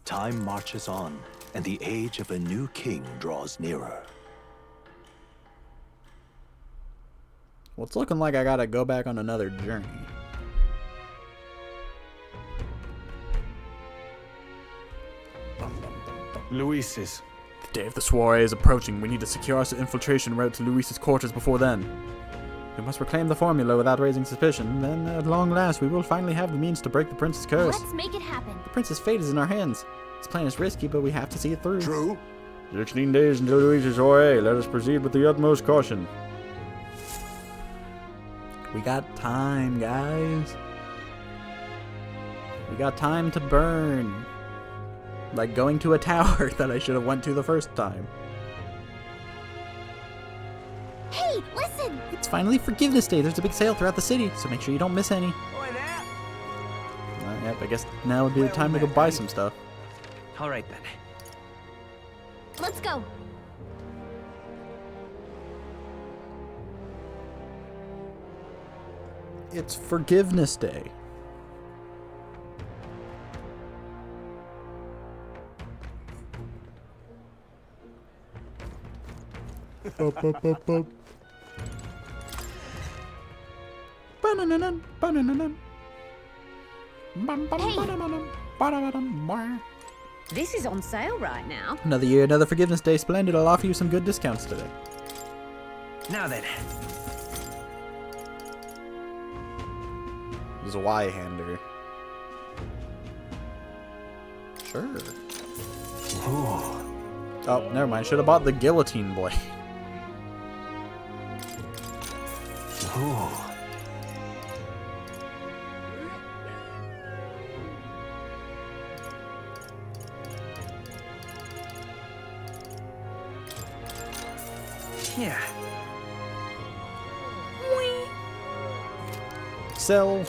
Time marches on, and the age of a new king draws nearer. Well, it's looking like I gotta go back on another journey. Luis's. The day of the soiree is approaching. We need to secure our infiltration route to Luis's quarters before then. We must reclaim the formula without raising suspicion. Then, at long last, we will finally have the means to break the prince's curse. Let's make it happen. The prince's fate is in our hands. This plan is risky, but we have to see it through. True. 16 days until Luis's soiree. Let us proceed with the utmost caution. We got time, guys. We got time to burn. Like going to a tower that I should have went to the first time. Hey, listen! It's finally Forgiveness Day. There's a big sale throughout the city, so make sure you don't miss any. Boy, there! Yep, I guess now would be the time to go buy some stuff. All right, then. Let's go. It's Forgiveness Day. This is on sale right now. Another year, another Forgiveness Day. Splendid. I'll offer you some good discounts today. Now then. Zweihander. Sure. Ooh. Oh, never mind. Should have bought the guillotine blade. Ooh. Yeah. Sell.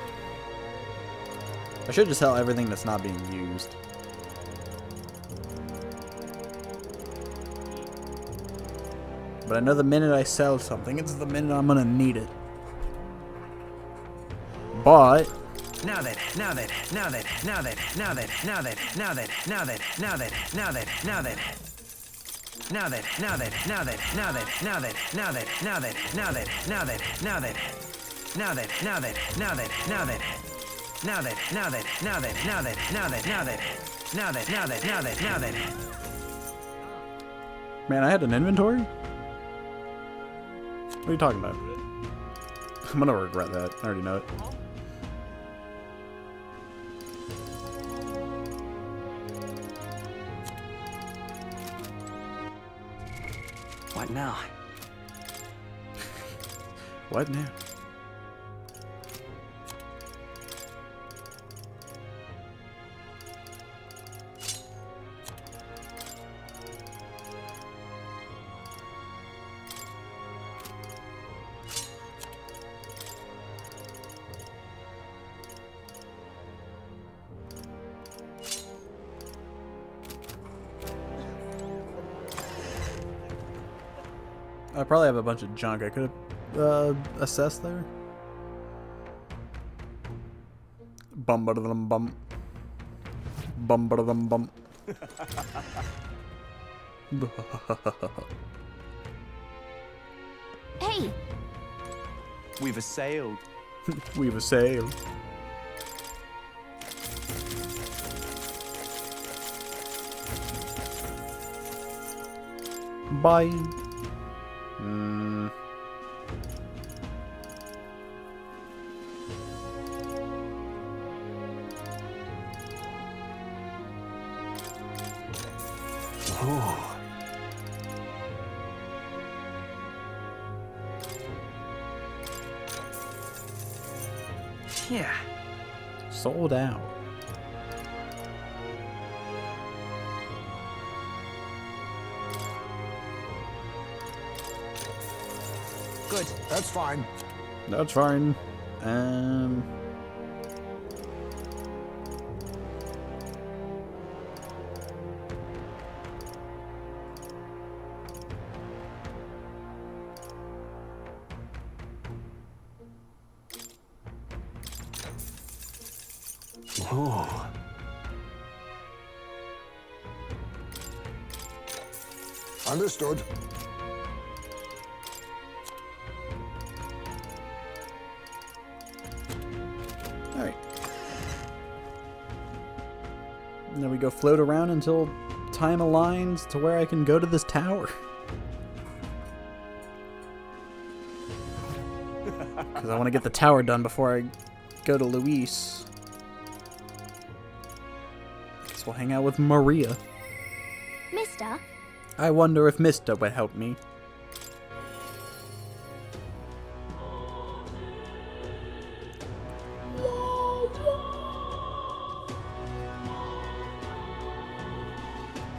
I should just sell everything that's not being used. But I know the minute I sell something, it's the minute I'm gonna need it. But Now then, now then, now then, now then, now then, now then, now then, now then, now then, now then, now then. Now then, now then, now then, now then, now then, now then, now then, now then, now then, now then. Now then, now then, now then, now then. Now then, now then, now then, now then, now then, now then. Now then, now then, now then, now then. man, I had an inventory? What are you talking about? I'm gonna regret that. I already know it. What now? What now? I probably have a bunch of junk I could have assessed there. Bum ba dum bum. Bum ba dum bum. Hey! We've assailed. We've assailed. Bye. Oh. Yeah. Sold out. Good. That's fine. That's fine. Oh. Understood. Alright. And then we go float around until time aligns to where I can go to this tower. Because I want to get the tower done before I go to Louis. Guess we'll hang out with Maria. Mister? I wonder if Mista would help me.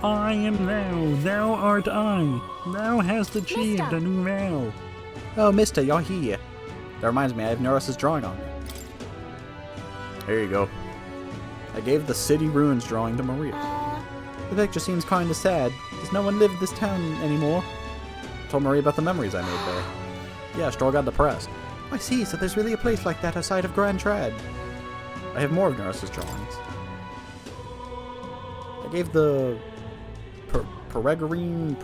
I am thou, thou art I. Thou hast achieved Mister. a new vow. Oh, Mista, you're here. That reminds me, I have Neuros's drawing on me. There you go. I gave the city ruins drawing to Maria. The picture seems kinda sad. Does no one live in this town anymore? I told Maria about the memories I made there. Yeah, Stroll got depressed. I see, so there's really a place like that outside of Grand Trad. I have more of Neuros's drawings. I gave the Peregrine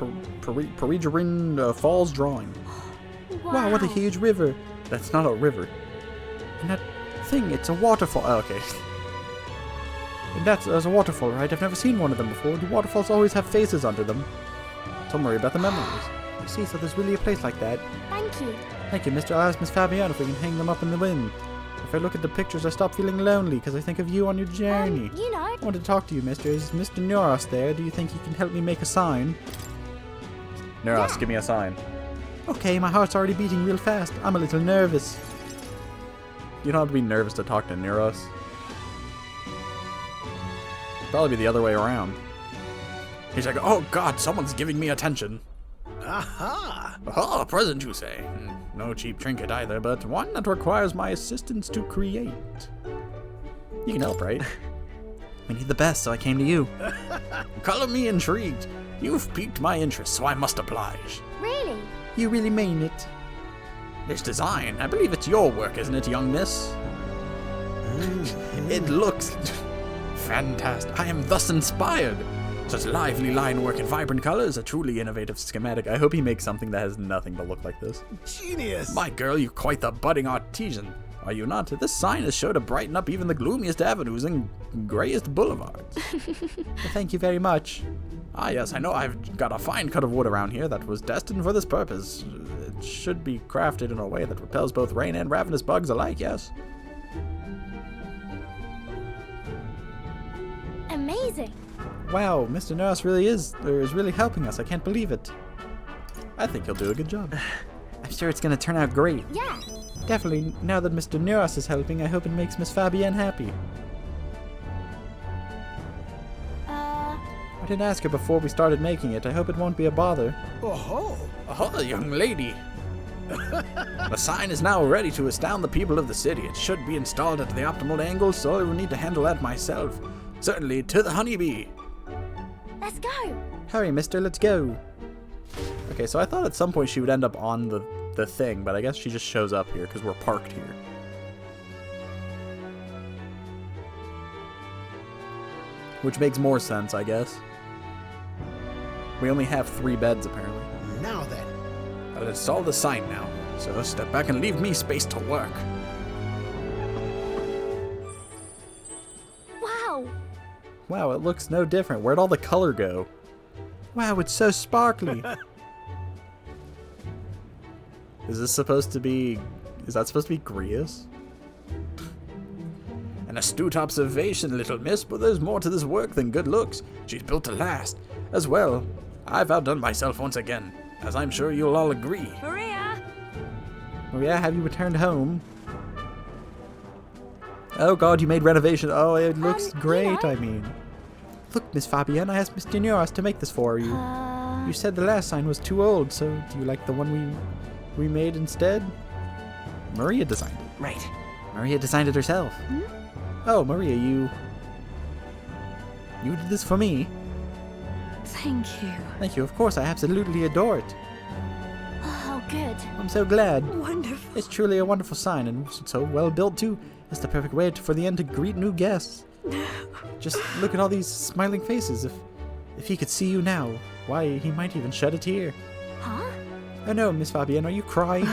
Falls drawing. Wow, what a huge river. That's not a river. And that thing, it's a waterfall. Oh, okay. And that's a waterfall, right? I've never seen one of them before. Do waterfalls always have faces under them? Don't worry about the memories. You see, so there's really a place like that. Thank you. Thank you, Mr. I'll ask Miss Fabian if we can hang them up in the wind. If I look at the pictures, I stop feeling lonely because I think of you on your journey. You know. I want to talk to you, mister. Is Mr. Neuros there? Do you think he can help me make a sign? Neuros, Yeah. give me a sign. Okay, my heart's already beating real fast. I'm a little nervous. You don't have to be nervous to talk to Neuros. Probably be the other way around. He's like, oh god, someone's giving me attention. Aha! Oh, a present, you say? No cheap trinket either, but one that requires my assistance to create. You can help, right? We need the best, so I came to you. Color me intrigued. You've piqued my interest, so I must oblige. Really? You really mean it? This design, I believe it's your work, isn't it, young miss? It looks fantastic. I am thus inspired. Such lively line work and vibrant colors, a truly innovative schematic. I hope he makes something that has nothing to look like this. Genius! My girl, you're quite the budding artisan, are you not? This sign is sure to brighten up even the gloomiest avenues and grayest boulevards. Thank you very much. Ah yes, I know I've got a fine cut of wood around here that was destined for this purpose. It should be crafted in a way that repels both rain and ravenous bugs alike, yes? Amazing. Wow, Mr. Nurse really is really helping us. I can't believe it. I think he'll do a good job. I'm sure it's gonna turn out great. Yeah. Definitely, now that Mr. Neuros is helping, I hope it makes Miss Fabienne happy. I didn't ask her before we started making it. I hope it won't be a bother. Oh-ho! Oh, young lady. The sign is now ready to astound the people of the city. It should be installed at the optimal angle, so I will need to handle that myself. Certainly, to the honeybee. Let's go. Hurry, mister, let's go. Okay, so I thought at some point she would end up on the thing, but I guess she just shows up here because we're parked here. Which makes more sense, I guess. We only have 3 beds, apparently. Now then. I'll install the sign now, so step back and leave me space to work. Wow. Wow, it looks no different. Where'd all the color go? Wow, it's so sparkly. Is this supposed to be... Is that supposed to be Grius? An astute observation, little miss, but there's more to this work than good looks. She's built to last. As well, I've outdone myself once again, as I'm sure you'll all agree. Maria! Maria, have you returned home? Oh god, you made renovation. Oh, it looks great, I mean. Look, Miss Fabienne, I asked Mr. Neuros to make this for you. You said the last sign was too old, so do you like the one we made instead? Maria designed it. Right. Maria designed it herself. Oh, Maria, you did this for me? Thank you. Thank you, of course, I absolutely adore it. Oh, good. I'm so glad. Wonderful. It's truly a wonderful sign, and so well built too. It's the perfect way for the end to greet new guests. Just look at all these smiling faces. If he could see you now, why, he might even shed a tear. Huh? Oh no, Miss Fabienne, are you crying?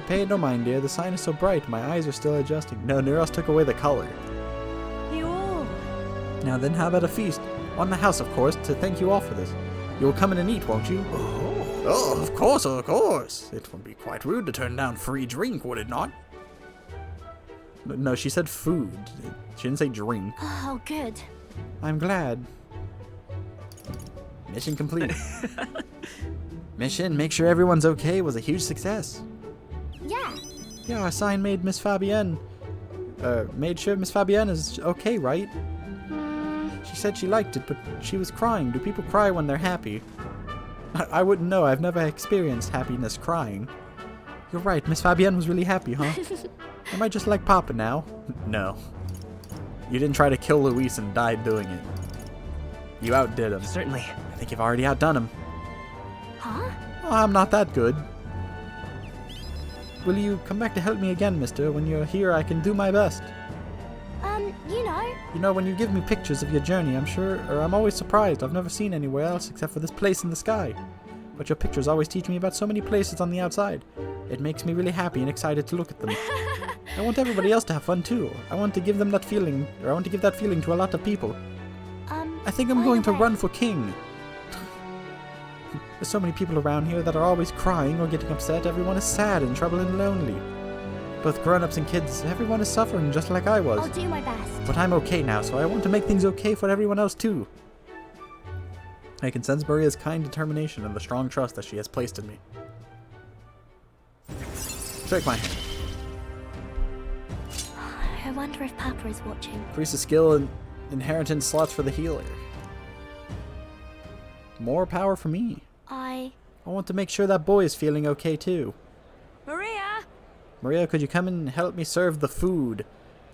Pay no mind, dear. The sign is so bright, my eyes are still adjusting. No, Neuros took away the color. You all. Now then, how about a feast? On the house, of course, to thank you all for this. You'll come in and eat, won't you? Oh, of course, of course. It would be quite rude to turn down free drink, would it not? No, she said food. She didn't say drink. Oh, good. I'm glad. Mission complete. Mission, make sure everyone's okay, was a huge success. Yeah. Yeah, our sign made Miss Fabienne. Made sure Miss Fabienne is okay, right? She said she liked it, but she was crying. Do people cry when they're happy? I wouldn't know. I've never experienced happiness crying. You're right, Miss Fabienne was really happy, huh? Am I just like Papa now? No. You didn't try to kill Louis and died doing it. You outdid him. Certainly. I think you've already outdone him. Huh? Oh, I'm not that good. Will you come back to help me again, mister? When you're here, I can do my best. You know. You know, when you give me pictures of your journey, I'm always surprised. I've never seen anywhere else except for this place in the sky. But your pictures always teach me about so many places on the outside. It makes me really happy and excited to look at them. I want everybody else to have fun too. I want to give them that feeling, or I want to give that feeling to a lot of people. I think I'm going to run for king. There's so many people around here that are always crying or getting upset. Everyone is sad and troubled and lonely. Both grown-ups and kids, everyone is suffering just like I was. I'll do my best. But I'm okay now, so I want to make things okay for everyone else too. I can sense Maria's kind determination and the strong trust that she has placed in me. Shake my hand. I wonder if Papa is watching. Increase the skill and inheritance slots for the healer. More power for me. I want to make sure that boy is feeling okay too. Maria! Maria, could you come and help me serve the food?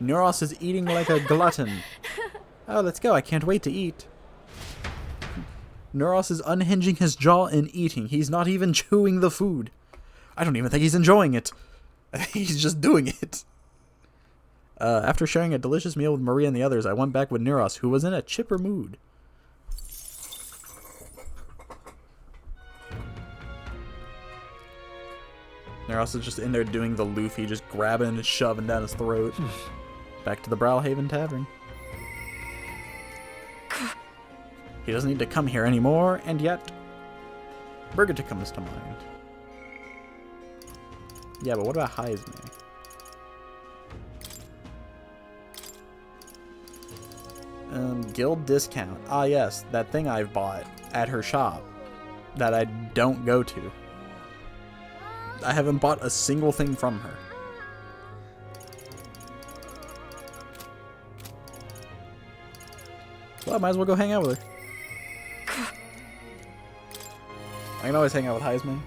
Neuros is eating like a glutton. Oh, let's go. I can't wait to eat. Neuros is unhinging his jaw and eating. He's not even chewing the food. I don't even think he's enjoying it. He's just doing it. After sharing a delicious meal with Maria and the others, I went back with Neuros, who was in a chipper mood. Neuros is just in there doing the Luffy, just grabbing and shoving down his throat. Back to the Brawlhaven Tavern. He doesn't need to come here anymore, and yet Brigitte comes to mind. Yeah, but what about Heisme? Guild discount. Ah yes, that thing I've bought at her shop. that I don't go to. I haven't bought a single thing from her. Well, I might as well go hang out with her. I can always hang out with Heisman.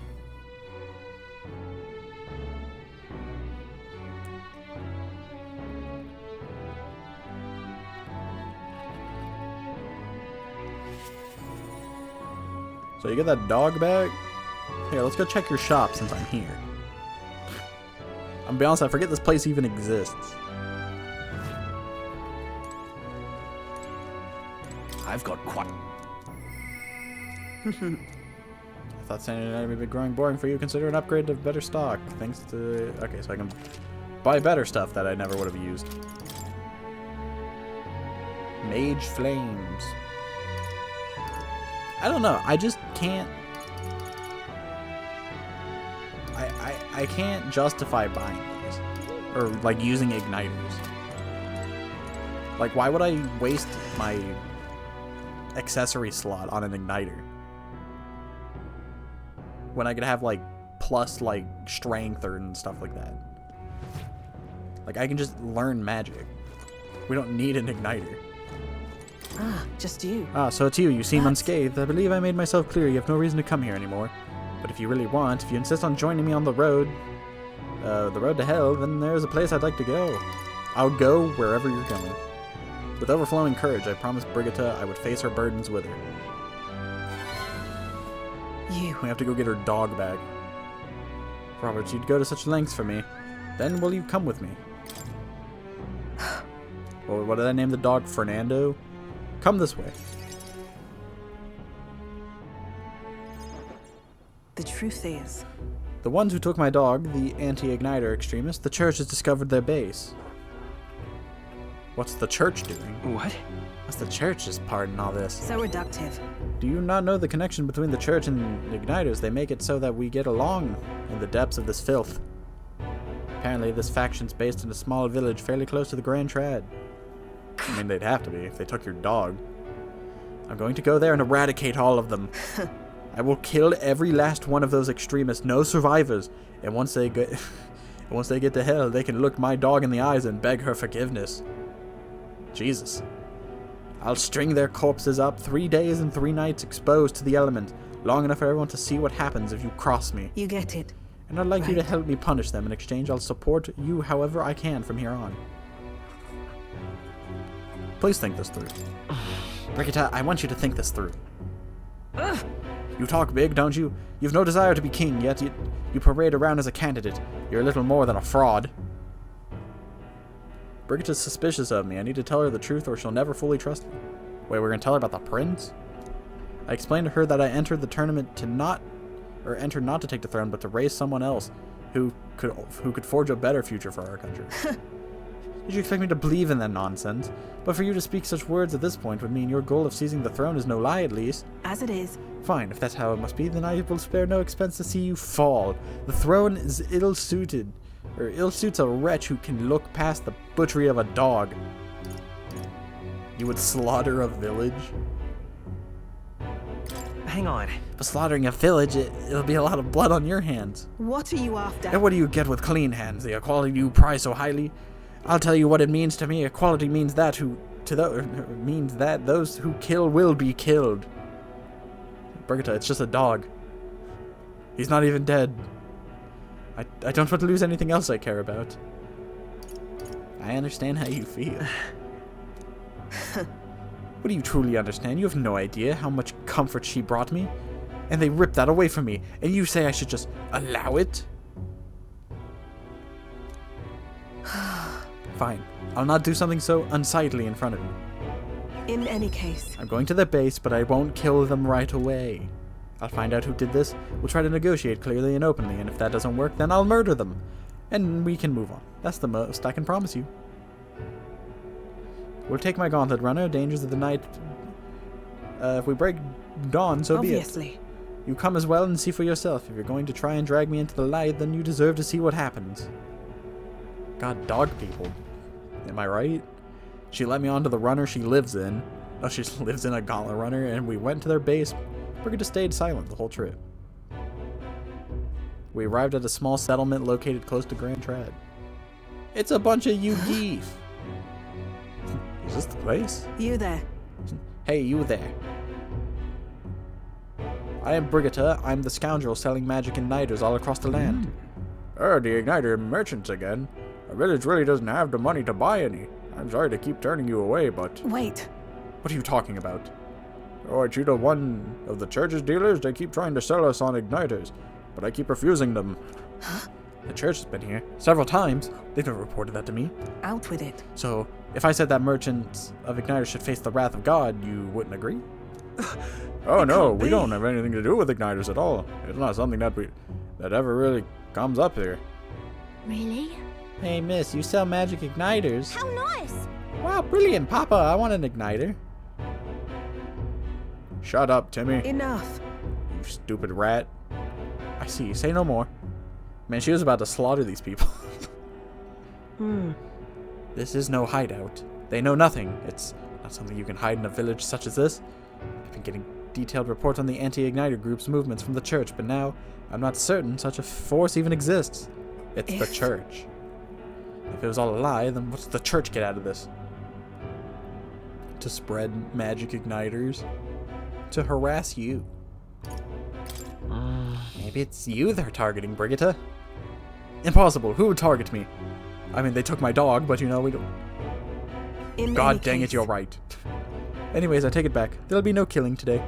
So you get that dog back? Here, let's go check your shop since I'm here. I'm gonna be honest, I forget this place even exists. I've got quite... I thought standing enemy would be growing boring for you. Consider an upgrade to better stock. Thanks to... Okay, so I can buy better stuff that I never would have used. Mage Flames. I don't know. I just can't... I can't justify buying these. Or, like, using igniters. Like, why would I waste my accessory slot on an igniter when I could have, like, plus, like, strength or and stuff like that? Like, I can just learn magic. We don't need an igniter. Ah, just you. Ah, so it's you. You seem unscathed. I believe I made myself clear. You have no reason to come here anymore. But if you really want, if you insist on joining me on the road to hell, then there's a place I'd like to go. I'll go wherever you're going. With overflowing courage, I promised Brigitta I would face her burdens with her. We have to go get her dog back. Robert, you'd go to such lengths for me. Then will you come with me? Well, what did I name the dog? Fernando? Come this way. The truth is... The ones who took my dog, the anti-igniter extremists, the church has discovered their base. What's the church doing? What? What's the church's part in all this? So reductive. Do you not know the connection between the church and igniters? They make it so that we get along in the depths of this filth. Apparently, this faction's based in a small village fairly close to the Grand Trad. I mean, they'd have to be if they took your dog. I'm going to go there and eradicate all of them. I will kill every last one of those extremists, no survivors. And once they get to hell, they can look my dog in the eyes and beg her forgiveness. Jesus. I'll string their corpses up 3 days and 3 nights exposed to the elements, long enough for everyone to see what happens if you cross me. You get it. And I'd like you to help me punish them. In exchange, I'll support you however I can from here on. Please think this through. Brigitta, I want you to think this through. You talk big, don't you? You've no desire to be king, yet you parade around as a candidate. You're a little more than a fraud. Brigitta's suspicious of me. I need to tell her the truth or she'll never fully trust me. Wait, we're gonna tell her about the prince? I explained to her that I entered the tournament to not to take the throne, but to raise someone else who could forge a better future for our country. Did you expect me to believe in that nonsense? But for you to speak such words at this point would mean your goal of seizing the throne is no lie, at least. As it is. Fine, if that's how it must be, then I will spare no expense to see you fall. The throne is ill-suited, or ill-suits a wretch who can look past the butchery of a dog. You would slaughter a village? Hang on. For slaughtering a village, it'll be a lot of blood on your hands. What are you after? And what do you get with clean hands? The equality you prize so highly? I'll tell you what it means to me. Equality means that those who kill will be killed. Brigitta, it's just a dog. He's not even dead. I don't want to lose anything else I care about. I understand how you feel. What do you truly understand? You have no idea how much comfort she brought me. And they ripped that away from me. And you say I should just allow it? Fine. I'll not do something so unsightly in front of you. In any case. I'm going to their base, but I won't kill them right away. I'll find out who did this. We'll try to negotiate clearly and openly, and if that doesn't work, then I'll murder them. And we can move on. That's the most I can promise you. We'll take my gauntlet runner. Dangers of the night. If we break dawn, so be it. Obviously. You come as well and see for yourself. If you're going to try and drag me into the light, then you deserve to see what happens. God, dog people. Am I right? She let me onto the runner she lives in. Oh, she lives in a gauntlet runner, and we went to their base. Brigida stayed silent the whole trip. We arrived at a small settlement located close to Grand Trad. It's a bunch of you geef. Is this the place? You there. Hey, you there. I am Brigida. I'm the scoundrel selling magic igniters all across the land. Oh, the igniter merchants again. Our village really doesn't have the money to buy any. I'm sorry to keep turning you away, but... Wait. What are you talking about? Oh, aren't you the one of the church's dealers? They keep trying to sell us on igniters, but I keep refusing them. Huh? The church has been here several times. They've never reported that to me. Out with it. So, if I said that merchants of igniters should face the wrath of God, you wouldn't agree? Oh no, we don't have anything to do with igniters at all. It's not something that ever really comes up here. Really? Hey miss, you sell magic igniters? How nice! Wow, brilliant, Papa. I want an igniter. Shut up, Timmy. Enough. You stupid rat. I see. Say no more. Man, she was about to slaughter these people. This is no hideout. They know nothing. It's not something you can hide in a village such as this. I've been getting detailed reports on the anti-igniter group's movements from the church, but now I'm not certain such a force even exists. It's the church. If it was all a lie, then what's the church get out of this? To spread magic igniters? To harass you? Maybe it's you they're targeting, Brigida? Impossible. Who would target me? I mean, they took my dog, but you know, we don't... God dang it, you're right. Anyways, I take it back. There'll be no killing today.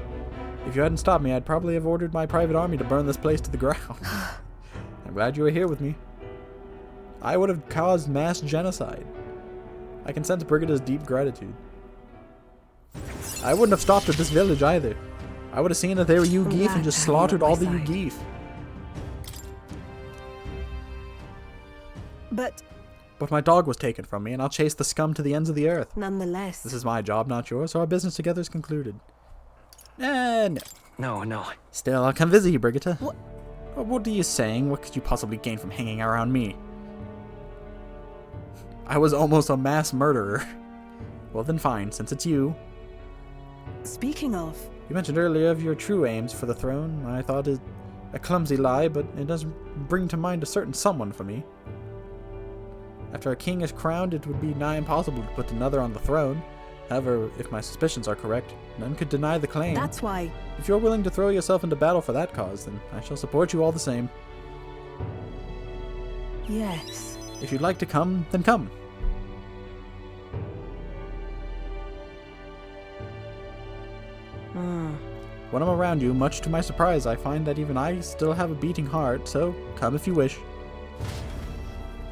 If you hadn't stopped me, I'd probably have ordered my private army to burn this place to the ground. I'm glad you were here with me. I would have caused mass genocide. I can sense Brigida's deep gratitude. I wouldn't have stopped at this village either. I would have seen that they were you geef and just slaughtered all the you geef. But my dog was taken from me, and I'll chase the scum to the ends of the earth. Nonetheless. This is my job, not yours, so our business together is concluded. No. No. Still, I'll come visit you, Brigida. What are you saying? What could you possibly gain from hanging around me? I was almost a mass murderer. Well then fine, since it's you. Speaking of... You mentioned earlier of your true aims for the throne. I thought it a clumsy lie, but it does bring to mind a certain someone for me. After a king is crowned, it would be nigh impossible to put another on the throne. However, if my suspicions are correct, none could deny the claim. That's why... If you're willing to throw yourself into battle for that cause, then I shall support you all the same. Yes. If you'd like to come, then come. When I'm around you, much to my surprise, I find that even I still have a beating heart, so come if you wish.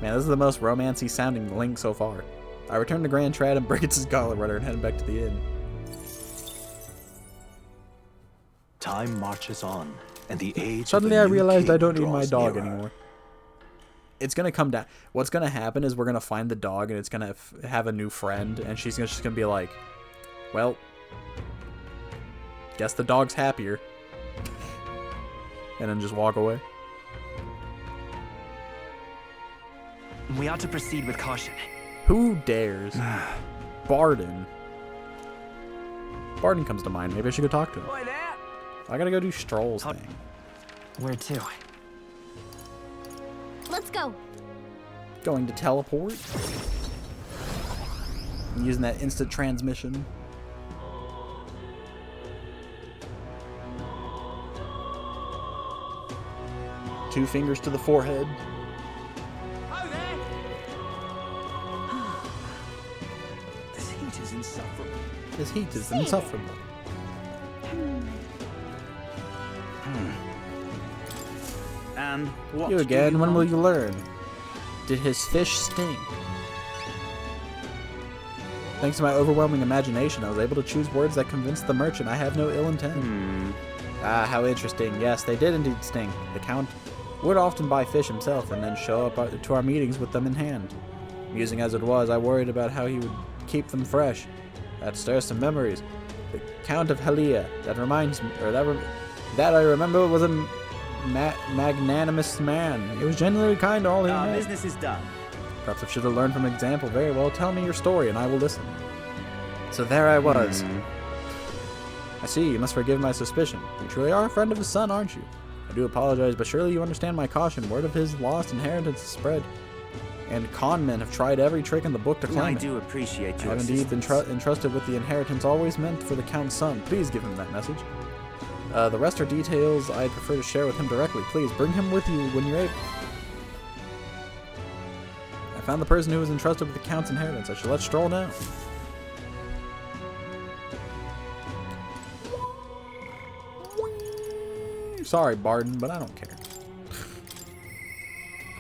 Man, this is the most romancy sounding link so far. I return to Grand Trad and Brigida's Gauntlet Runner and head back to the inn. Time marches on, and the age Suddenly of I the new realized king I don't need my draws dog nearer. anymore. It's gonna come down. What's gonna happen is we're gonna find the dog and it's gonna have a new friend, and she's just gonna be like, well, guess the dog's happier. And then just walk away. We ought to proceed with caution. Who dares? Barden. Barden comes to mind. Maybe I should go talk to him. Boy, there. I gotta go do Stroll's thing. Where to? Let's go. Going to teleport. I'm using that instant transmission. Two fingers to the forehead. This heat is insufferable. This heat is insufferable. And what You again, when will you learn? Did his fish sting? Thanks to my overwhelming imagination, I was able to choose words that convinced the merchant I have no ill intent. Ah, how interesting. Yes, they did indeed sting. The Count would often buy fish himself and then show up to our meetings with them in hand. Amusing as it was, I worried about how he would keep them fresh. That stirs some memories. The Count of Helia, that reminds me, or that I remember was a magnanimous man. He was genuinely kind to all he met. business is done. Perhaps I should have learned from example. Very well, tell me your story and I will listen. So there I was. I see, you must forgive my suspicion. You truly are a friend of his son, aren't you? I do apologize, but surely you understand my caution. Word of his lost inheritance is spread, and con men have tried every trick in the book to claim it. I do appreciate your I have indeed been entrusted with the inheritance always meant for the Count's son. Please give him that message. The rest are details I'd prefer to share with him directly. Please, bring him with you when you're able. I found the person who was entrusted with the Count's inheritance. I shall let Stroll know. Sorry, Barden, but I don't care.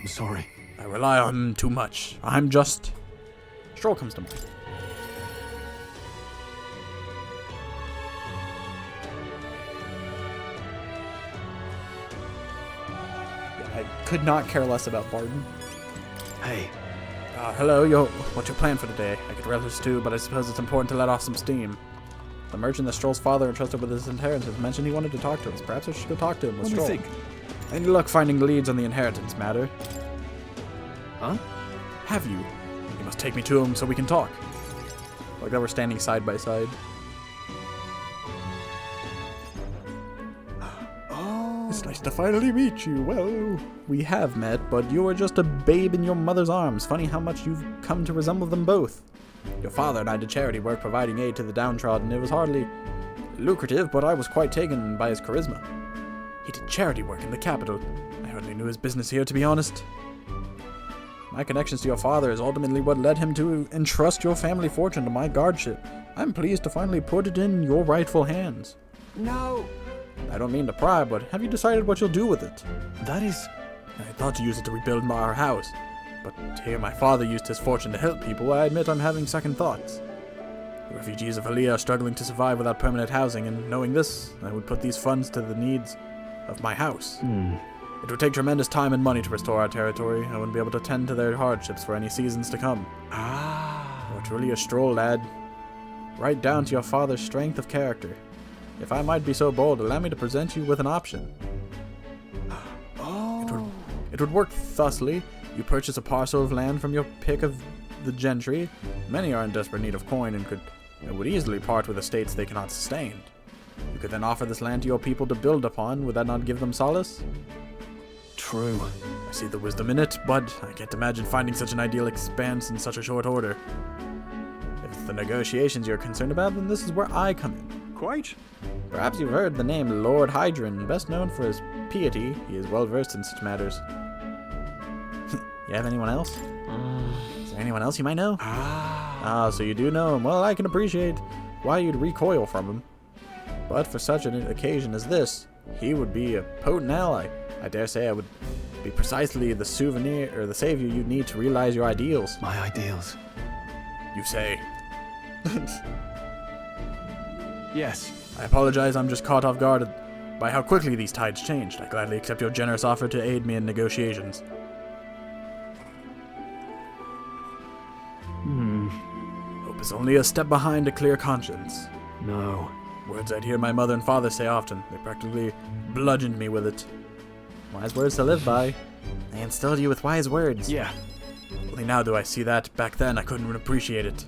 I'm sorry. I rely on him too much. I'm just... Stroll comes to mind. Yeah, I could not care less about Barden. Hey. Hello, what's your plan for today? I could relish too, but I suppose it's important to let off some steam. The merchant that Stroll's father entrusted with his inheritance mentioned he wanted to talk to us. Perhaps I should go talk to him with Stroll. What do you think? Any luck finding leads on the inheritance matter? Huh? Have you? You must take me to him so we can talk. Like that we're standing side by side. Oh. It's nice to finally meet you. Well, we have met, but you were just a babe in your mother's arms. Funny how much you've come to resemble them both. Your father and I did charity work providing aid to the downtrodden. It was hardly lucrative, but I was quite taken by his charisma. He did charity work in the capital. I hardly knew his business here, to be honest. My connections to your father is ultimately what led him to entrust your family fortune to my guardship. I'm pleased to finally put it in your rightful hands. No! I don't mean to pry, but have you decided what you'll do with it? That is... I thought to use it to rebuild our house. But to hear my father used his fortune to help people, I admit I'm having second thoughts. The refugees of Halia are struggling to survive without permanent housing, and knowing this, I would put these funds to the needs of my house. It would take tremendous time and money to restore our territory. I wouldn't be able to tend to their hardships for any seasons to come. You're truly a Stroll, lad. Right down to your father's strength of character. If I might be so bold, allow me to present you with an option. It would work thusly. You purchase a parcel of land from your pick of the gentry. Many are in desperate need of coin and would easily part with estates they cannot sustain. You could then offer this land to your people to build upon. Would that not give them solace? True. I see the wisdom in it, but I can't imagine finding such an ideal expanse in such a short order. If it's the negotiations you're concerned about, then this is where I come in. Quite. Perhaps you've heard the name Lord Hydron, best known for his piety. He is well versed in such matters. You have anyone else? Is there anyone else you might know? So you do know him. Well, I can appreciate why you'd recoil from him. But for such an occasion as this, he would be a potent ally. I dare say I would be precisely the souvenir or the savior you need to realize your ideals. My ideals? You say. Yes. I apologize, I'm just caught off guard by how quickly these tides changed. I gladly accept your generous offer to aid me in negotiations. Hope is only a step behind a clear conscience. No. Words I'd hear my mother and father say often. They practically bludgeoned me with it. Wise words to live by. They instilled you with wise words. Yeah. Only now do I see that. Back then, I couldn't appreciate it.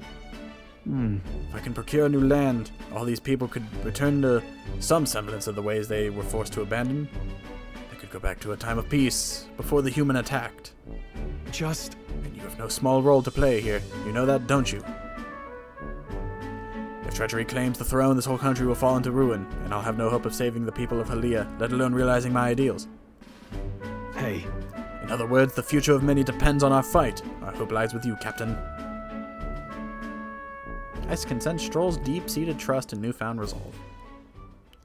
If I can procure new land, all these people could return to some semblance of the ways they were forced to abandon. They could go back to a time of peace, before the human attacked. And you have no small role to play here. You know that, don't you? If treachery claims the throne, this whole country will fall into ruin, and I'll have no hope of saving the people of Halia, let alone realizing my ideals. Hey. In other words, the future of many depends on our fight. Our hope lies with you, Captain. I can sense Stroll's deep-seated trust and newfound resolve.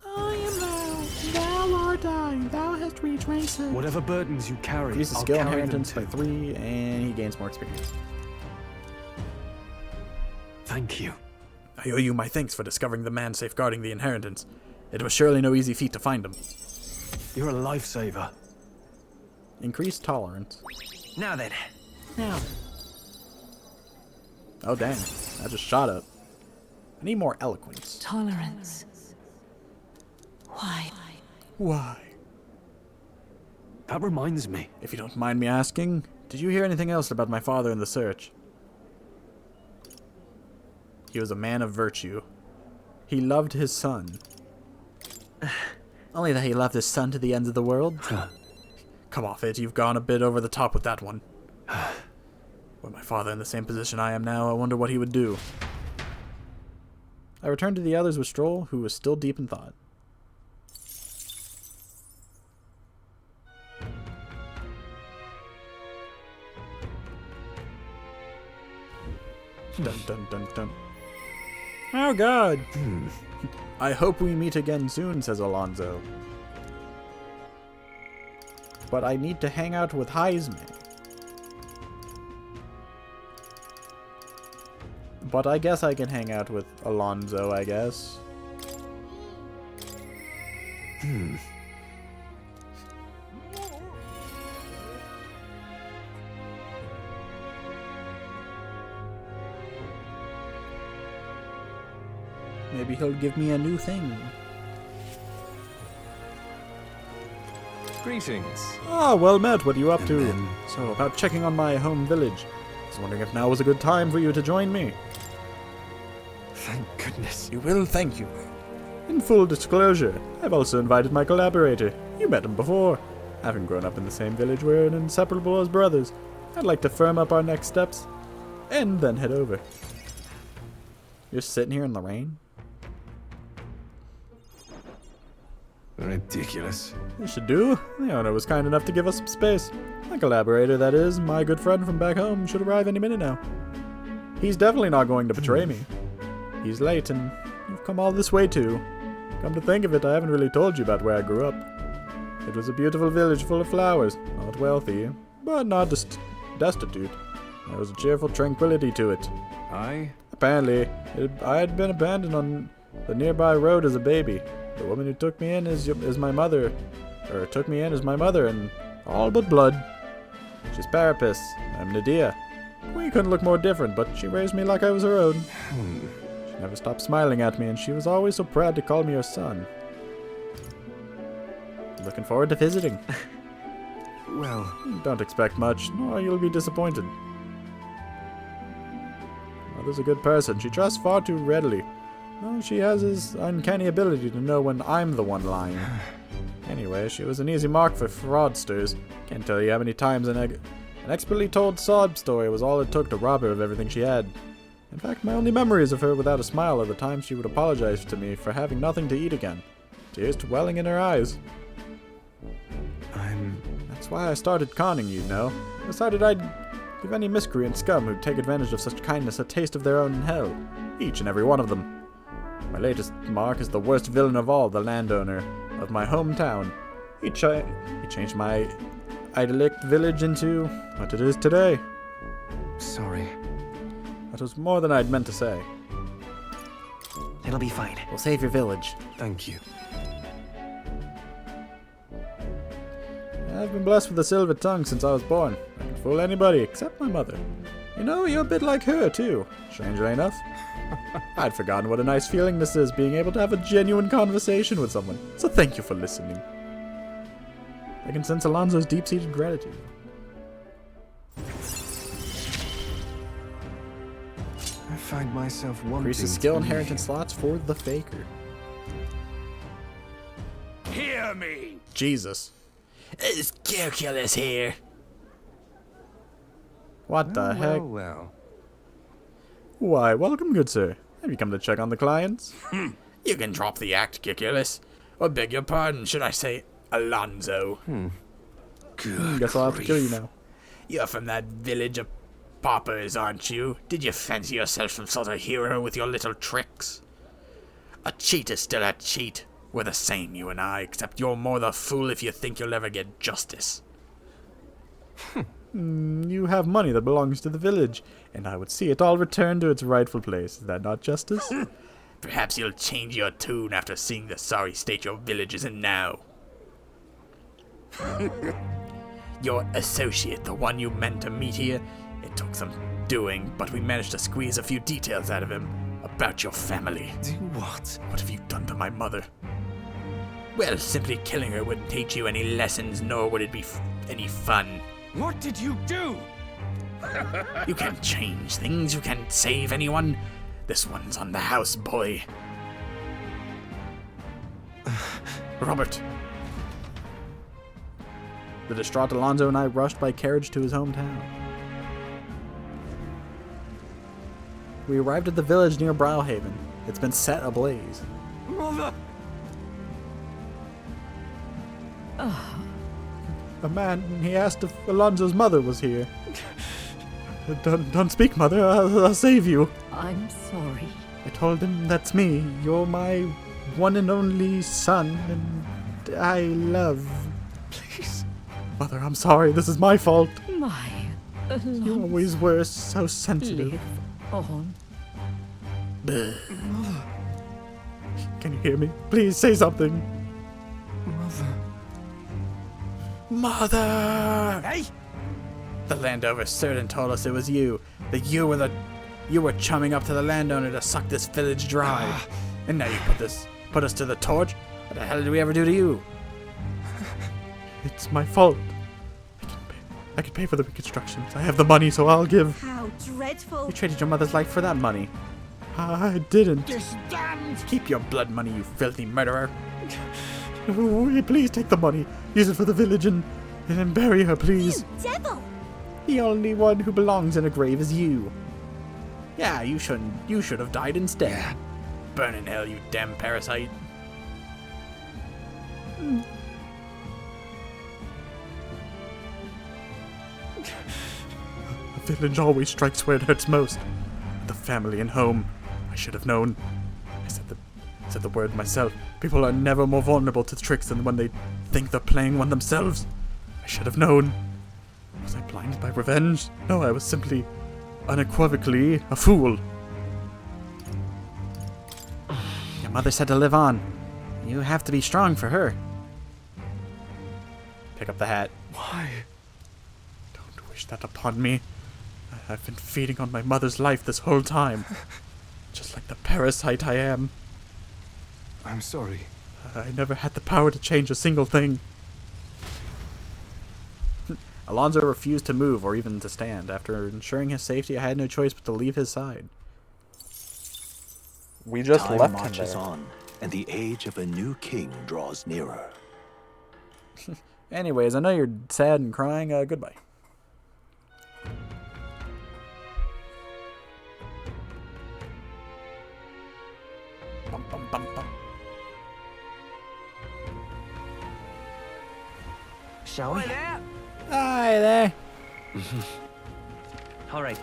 I am thou art I, thou hast reached my soul. Whatever burdens you carry, Increase the skill inheritance by 3, and he gains more experience. Thank you. I owe you my thanks for discovering the man safeguarding the inheritance. It was surely no easy feat to find him. You're a lifesaver. Increased tolerance. Now then. Now. Oh dang, that just shot up. I need more eloquence. Tolerance. Why? Why? That reminds me. If you don't mind me asking, did you hear anything else about my father in the search? He was a man of virtue. He loved his son. Only that he left his son to the ends of the world. Come off it, you've gone a bit over the top with that one. Were my father in the same position I am now, I wonder what he would do. I returned to the others with Stroll, who was still deep in thought. Dun dun dun dun. Oh God! I hope we meet again soon, says Alonso. But I need to hang out with Heisman. But I guess I can hang out with Alonso, I guess. Maybe he'll give me a new thing. Greetings. Ah, well met. What are you up to? So, about checking on my home village. I was wondering if now was a good time for you to join me. Thank goodness. You will, thank you. In full disclosure, I've also invited my collaborator. You met him before. Having grown up in the same village, we're inseparable as brothers. I'd like to firm up our next steps, and then head over. You're sitting here in the rain? Ridiculous. You should do. The owner was kind enough to give us some space. My collaborator, that is, my good friend from back home, should arrive any minute now. He's definitely not going to betray me. He's late, and you've come all this way too. Come to think of it, I haven't really told you about where I grew up. It was a beautiful village full of flowers, not wealthy, but not destitute. There was a cheerful tranquility to it. Apparently, I had been abandoned on the nearby road as a baby. The woman who took me in is my mother, or took me in as my mother, and all but blood. She's Parapis. I'm Nadia. We couldn't look more different, but she raised me like I was her own. She never stopped smiling at me, and she was always so proud to call me her son. Looking forward to visiting. Well, don't expect much, or you'll be disappointed. Mother's a good person. She trusts far too readily. Well, she has this uncanny ability to know when I'm the one lying. Anyway, she was an easy mark for fraudsters. Can't tell you how many times an expertly told sob story was all it took to rob her of everything she had. In fact, my only memories of her without a smile are the times she would apologize to me for having nothing to eat again. Tears welling in her eyes. That's why I started conning, you know. I decided I'd give any miscreant scum who'd take advantage of such kindness a taste of their own hell. Each and every one of them. My latest mark is the worst villain of all, the landowner of my hometown. He changed my idyllic village into what it is today. Sorry. That was more than I'd meant to say. It'll be fine. We'll save your village. Thank you. I've been blessed with a silver tongue since I was born. I can fool anybody except my mother. You know, you're a bit like her, too. Strangely enough. I'd forgotten what a nice feeling this is, being able to have a genuine conversation with someone. So thank you for listening. I can sense Alonso's deep-seated gratitude. I find myself wanting Increases skill inheritance slots for the Faker. Hear me! Jesus. Is calculus here? What the heck? Well. Why, welcome, good sir. Have you come to check on the clients? You can drop the act, Calculus. Or beg your pardon, should I say Alonso? Good. Guess I'll have to kill you now. You're from that village of paupers, aren't you? Did you fancy yourself some sort of hero with your little tricks? A cheat is still a cheat. We're the same, you and I, except you're more the fool if you think you'll ever get justice. You have money that belongs to the village, and I would see it all returned to its rightful place. Is that not justice? Perhaps you'll change your tune after seeing the sorry state your village is in now. Your associate, the one you meant to meet here, it took some doing, but we managed to squeeze a few details out of him about your family. Do what? What have you done to my mother? Well, simply killing her wouldn't teach you any lessons, nor would it be any fun. What did you do? You can't change things, you can't save anyone. This one's on the house, boy. Robert! The distraught Alonso and I rushed by carriage to his hometown. We arrived at the village near Browhaven. It's been set ablaze. Mother! A man, he asked if Alonso's mother was here. Don't speak, Mother. I'll save you. I'm sorry. I told him that's me. You're my one and only son, and I love. Please. Mother, I'm sorry. This is my fault. My You always were so sensitive. live on. Can you hear me? Please say something. Mother. Mother! Hey! The Landover certain told us it was you. That you were chumming up to the landowner to suck this village dry. And now you put us to the torch? What the hell did we ever do to you? It's my fault. I can pay for the reconstructions. I have the money, so I'll give. How dreadful. You traded your mother's life for that money. I didn't. Keep your blood money, you filthy murderer. Please take the money. Use it for the village and bury her, please. You devil! The only one who belongs in a grave is you. Yeah, you should have died instead. Burn in hell, you damn parasite. The village always strikes where it hurts most. The family and home. I should have known. I said the word myself. People are never more vulnerable to tricks than when they think they're playing one themselves. I should have known. Was I blinded by revenge? No, I was simply, unequivocally, a fool. Your mother said to live on. You have to be strong for her. Pick up the hat. Why? Don't wish that upon me. I've been feeding on my mother's life this whole time. Just like the parasite I am. I'm sorry. I never had the power to change a single thing. Alonso refused to move or even to stand. After ensuring his safety, I had no choice but to leave his side. We just Time left him marches there. on, and the age of a new king draws nearer. Anyways, I know you're sad and crying. Goodbye. Bum, bum, bum, bum. Shall we? Hi there. All right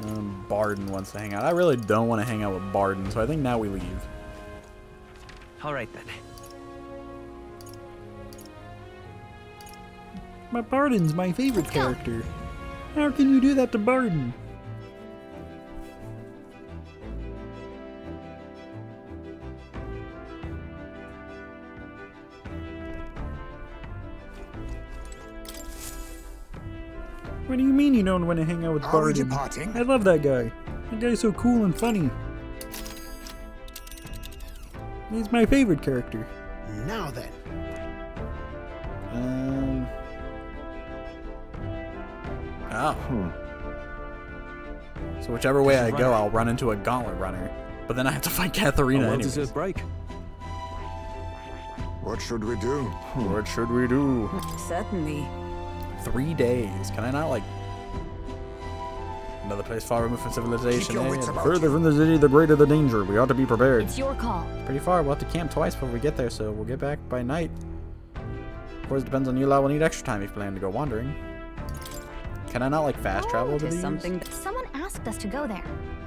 then. Barden wants to hang out. I really don't want to hang out with Barden, so I think now we leave. All right then. But Barden's my favorite character. How can you do that to Barden? What do you mean you don't want to hang out with Are we Barden? departing? I love that guy. That guy's so cool and funny. He's my favorite character. Now then. Oh. So whichever way I go, I'll run into a gauntlet runner. But then I have to fight Katharina A anyways. well-deserved break. What should we do? What should we do? Certainly. 3 days. Can I not, like... Another place far removed from civilization, Keep your wits eh? The about further you. from the city, the greater the danger. We ought to be prepared. It's your call. Pretty far. We'll have to camp twice before we get there, so we'll get back by night. Of course, it depends on you lot. We'll need extra time if you plan to go wandering. Can I not, like, fast travel to these? Someone asked us to go there,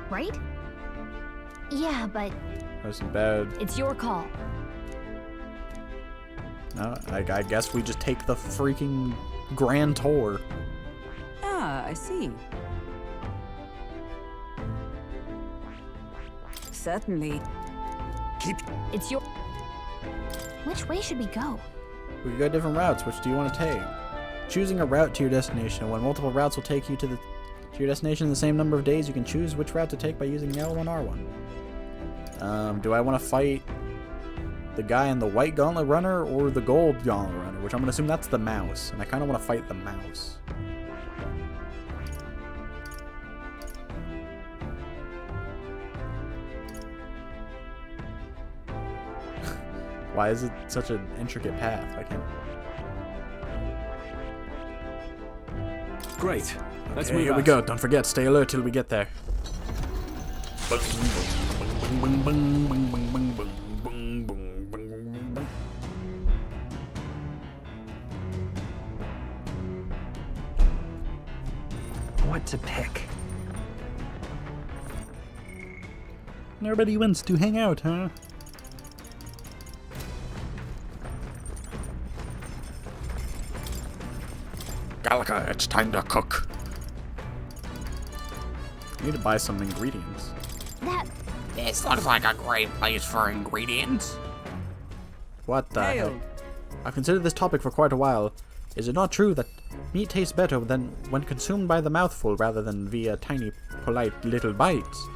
right? Yeah, but There's some bad... it's your call. No, I guess we just take the freaking grand tour. Ah, I see. Certainly. It's your... Which way should we go? We got different routes. Which do you want to take? Choosing a route to your destination. When multiple routes will take you to your destination in the same number of days, you can choose which route to take by using L1, R1. Do I want to fight the guy in the white gauntlet runner or the gold gauntlet runner? Which I'm going to assume that's the mouse. And I kind of want to fight the mouse. Why is it such an intricate path? I can't. Great. Let's Okay, move here we out. go. Don't forget, stay alert till we get there. What to pick? Nobody wants to hang out, huh? Galaga, it's time to cook. I need to buy some ingredients. This looks like a great place for ingredients. What the heck? I've considered this topic for quite a while. Is it not true that meat tastes better than when consumed by the mouthful rather than via tiny, polite little bites?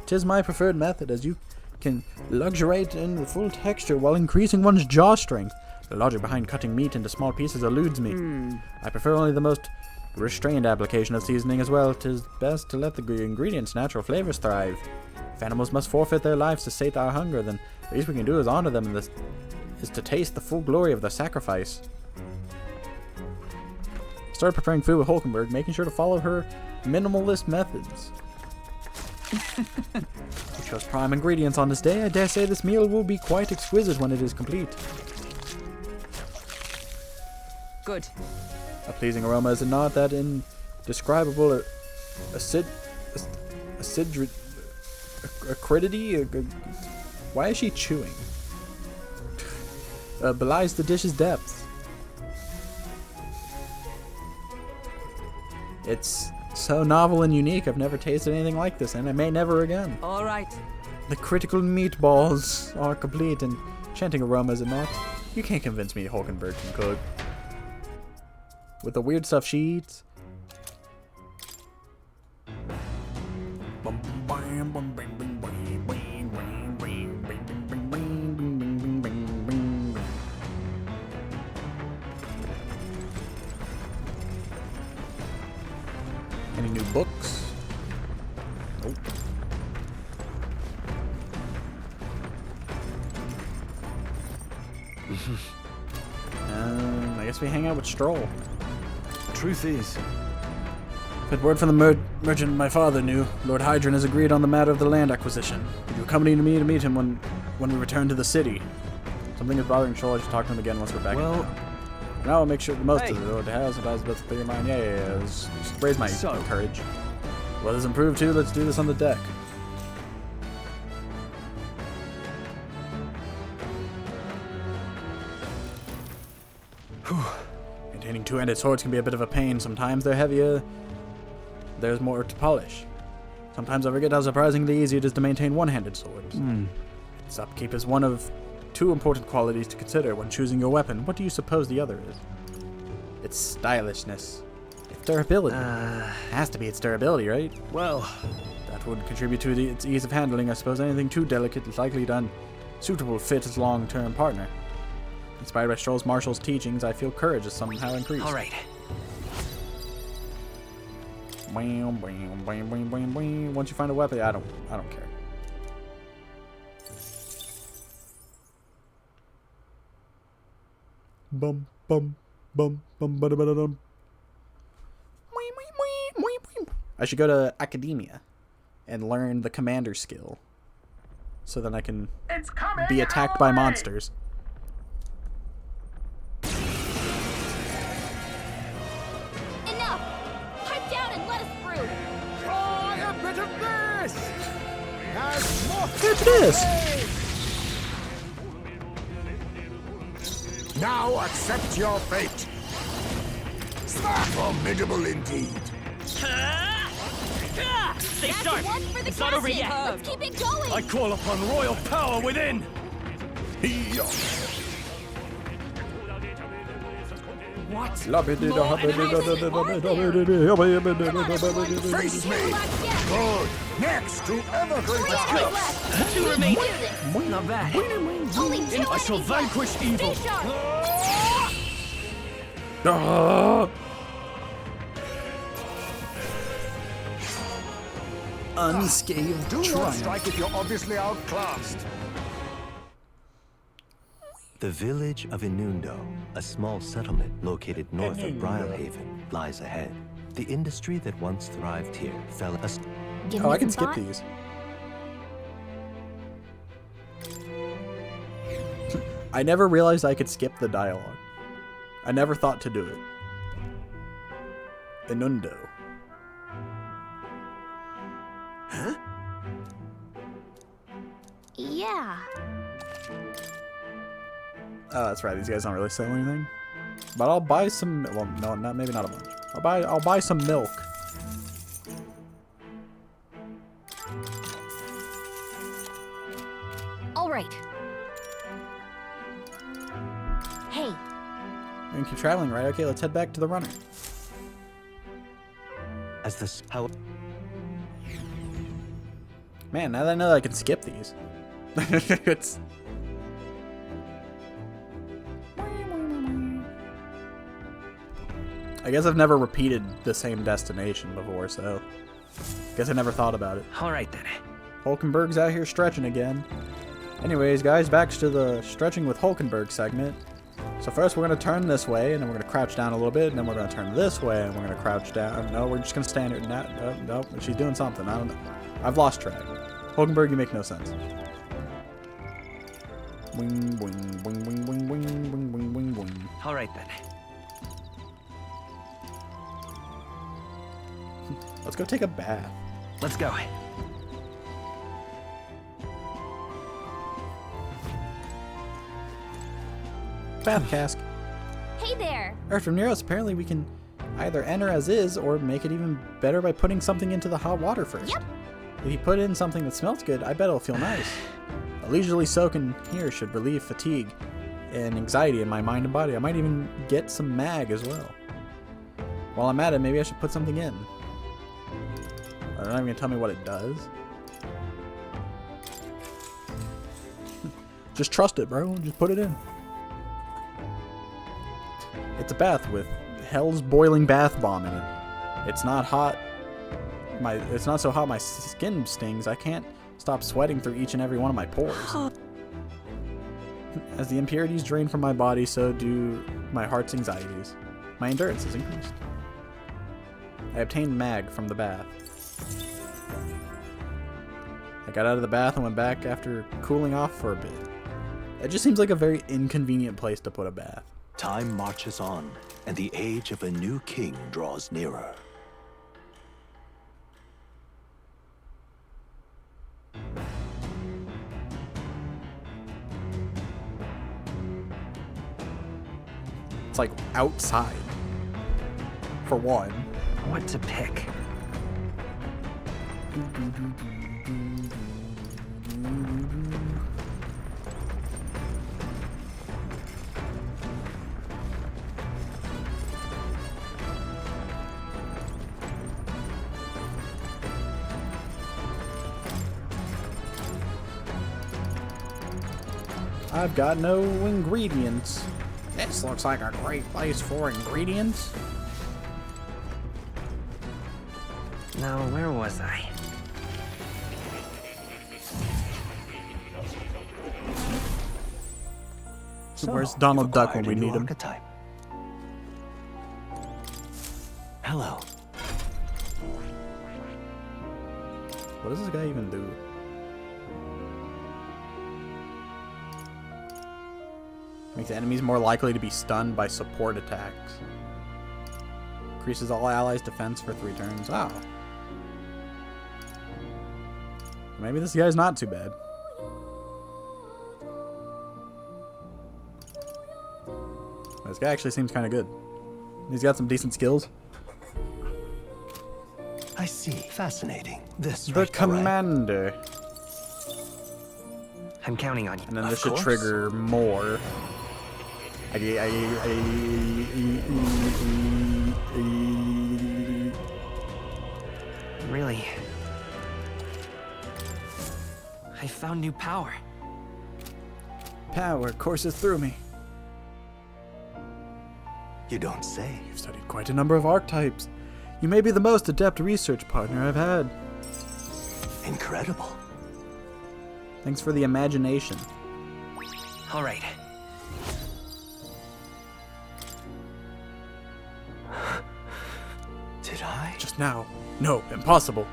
'Tis my preferred method, as you can luxuriate in the full texture while increasing one's jaw strength. The logic behind cutting meat into small pieces eludes me. I prefer only the most restrained application of seasoning as well. 'Tis best to let the ingredients' natural flavors thrive. If animals must forfeit their lives to sate our hunger, then the least we can do is honor them, and this is to taste the full glory of the sacrifice. Start preparing food with Hulkenberg, making sure to follow her minimalist methods. We chose prime ingredients on this day. I dare say this meal will be quite exquisite when it is complete. Good. A pleasing aroma, is it not? That indescribable acridity? Why is she chewing? Belies the dish's depth. It's so novel and unique. I've never tasted anything like this, and I may never again. All right. The critical meatballs are complete and enchanting aroma, is it not? You can't convince me Hulkenberg can cook. With the weird stuff she eats. Any new books? Nope. I guess we hang out with Stroll. Truth is, But word from the merchant my father knew. Lord Hydron has agreed on the matter of the land acquisition. Would you accompany me to meet him when we return to the city? Something is bothering Stroll. I should talk to him again once we're back in town. Now I'll make sure the most of the Lord has. Sometimes let's clear your mind. Yeah. Just raise my courage. Weather's improved too. Let's do this on the deck. Maintaining two-handed swords can be a bit of a pain. Sometimes they're heavier. There's more to polish. Sometimes I forget how surprisingly easy it is to maintain one-handed swords. Its upkeep is one of two important qualities to consider when choosing your weapon. What do you suppose the other is? Its stylishness. Its durability. Has to be its durability, right? Well, that would contribute to its ease of handling. I suppose anything too delicate is likely to unsuitable fit as long-term partner. Inspired by Stroll's Marshall's teachings, I feel courage is somehow increased. All right. Once you find a weapon, I don't care. Bum bum bum bum ba da ba da dum. I should go to Academia and learn the commander skill, so then I can be attacked by monsters. Enough! Pipe down and let us through! Try a bit of this! Has more What's this? Now accept your fate. Formidable indeed. stay sharp. It's not over yet. Let's keep it going! I call upon royal power within. What? Face me! Good. Next to evergreen Go. Two remain. Not bad. Only two I shall vanquish evil. Stay sharp! Unscathed Do not triumph. strike if you're obviously outclassed. The village of Inundo, a small settlement located north of Brialhaven, lies ahead. The industry that once thrived here fell as... Oh, I can skip these. I never realized I could skip the dialogue. I never thought to do it. Inundo. Huh? Yeah. Oh, that's right. These guys don't really sell anything. But I'll buy some. Well, no, not maybe not a bunch. I'll buy some milk. All right. Hey. We can keep traveling, right? Okay, let's head back to the runner. As this, how? Man, now that I know that I can skip these, it's. I guess I've never repeated the same destination before, so guess I never thought about it. All right then. Hulkenberg's out here stretching again. Anyways, guys, back to the stretching with Hulkenberg segment. So first we're going to turn this way, and then we're going to crouch down a little bit, and then we're going to turn this way, and we're going to crouch down. No, we're just going to stand here. No, she's doing something. I don't know. I've lost track. Hulkenberg, you make no sense. Wing, wing, wing, wing, wing, wing, wing, wing, wing, wing. All right then. Let's go take a bath. Let's go. Bath cask. Hey there. Earth from Neros, apparently we can either enter as is or make it even better by putting something into the hot water first. Yep. If you put in something that smells good, I bet it'll feel nice. A leisurely soak in here should relieve fatigue and anxiety in my mind and body. I might even get some mag as well. While I'm at it, maybe I should put something in. They're not even gonna tell me what it does. Just trust it, bro. Just put it in. It's a bath with hell's boiling bath bomb in it. It's not hot. It's not so hot my skin stings. I can't stop sweating through each and every one of my pores. As the impurities drain from my body, so do my heart's anxieties. My endurance is increased. I obtained mag from the bath. I got out of the bath and went back after cooling off for a bit. It just seems like a very inconvenient place to put a bath. Time marches on, and the age of a new king draws nearer. It's like outside. For one. What to pick? I've got no ingredients. This looks like a great place for ingredients. Now, where was I? So where's Donald Duck when we need him? Archetype. Hello. What does this guy even do? Makes enemies more likely to be stunned by support attacks. Increases all allies' defense for 3 turns. Oh. Maybe this guy's not too bad. This guy actually seems kind of good. He's got some decent skills. I see. Fascinating. This The commander. I'm counting on you. And then this should trigger more. Really? I found new power. Power courses through me. You don't say. You've studied quite a number of archetypes. You may be the most adept research partner I've had. Incredible. Thanks for the imagination. All right. Did I? Just now. No, impossible.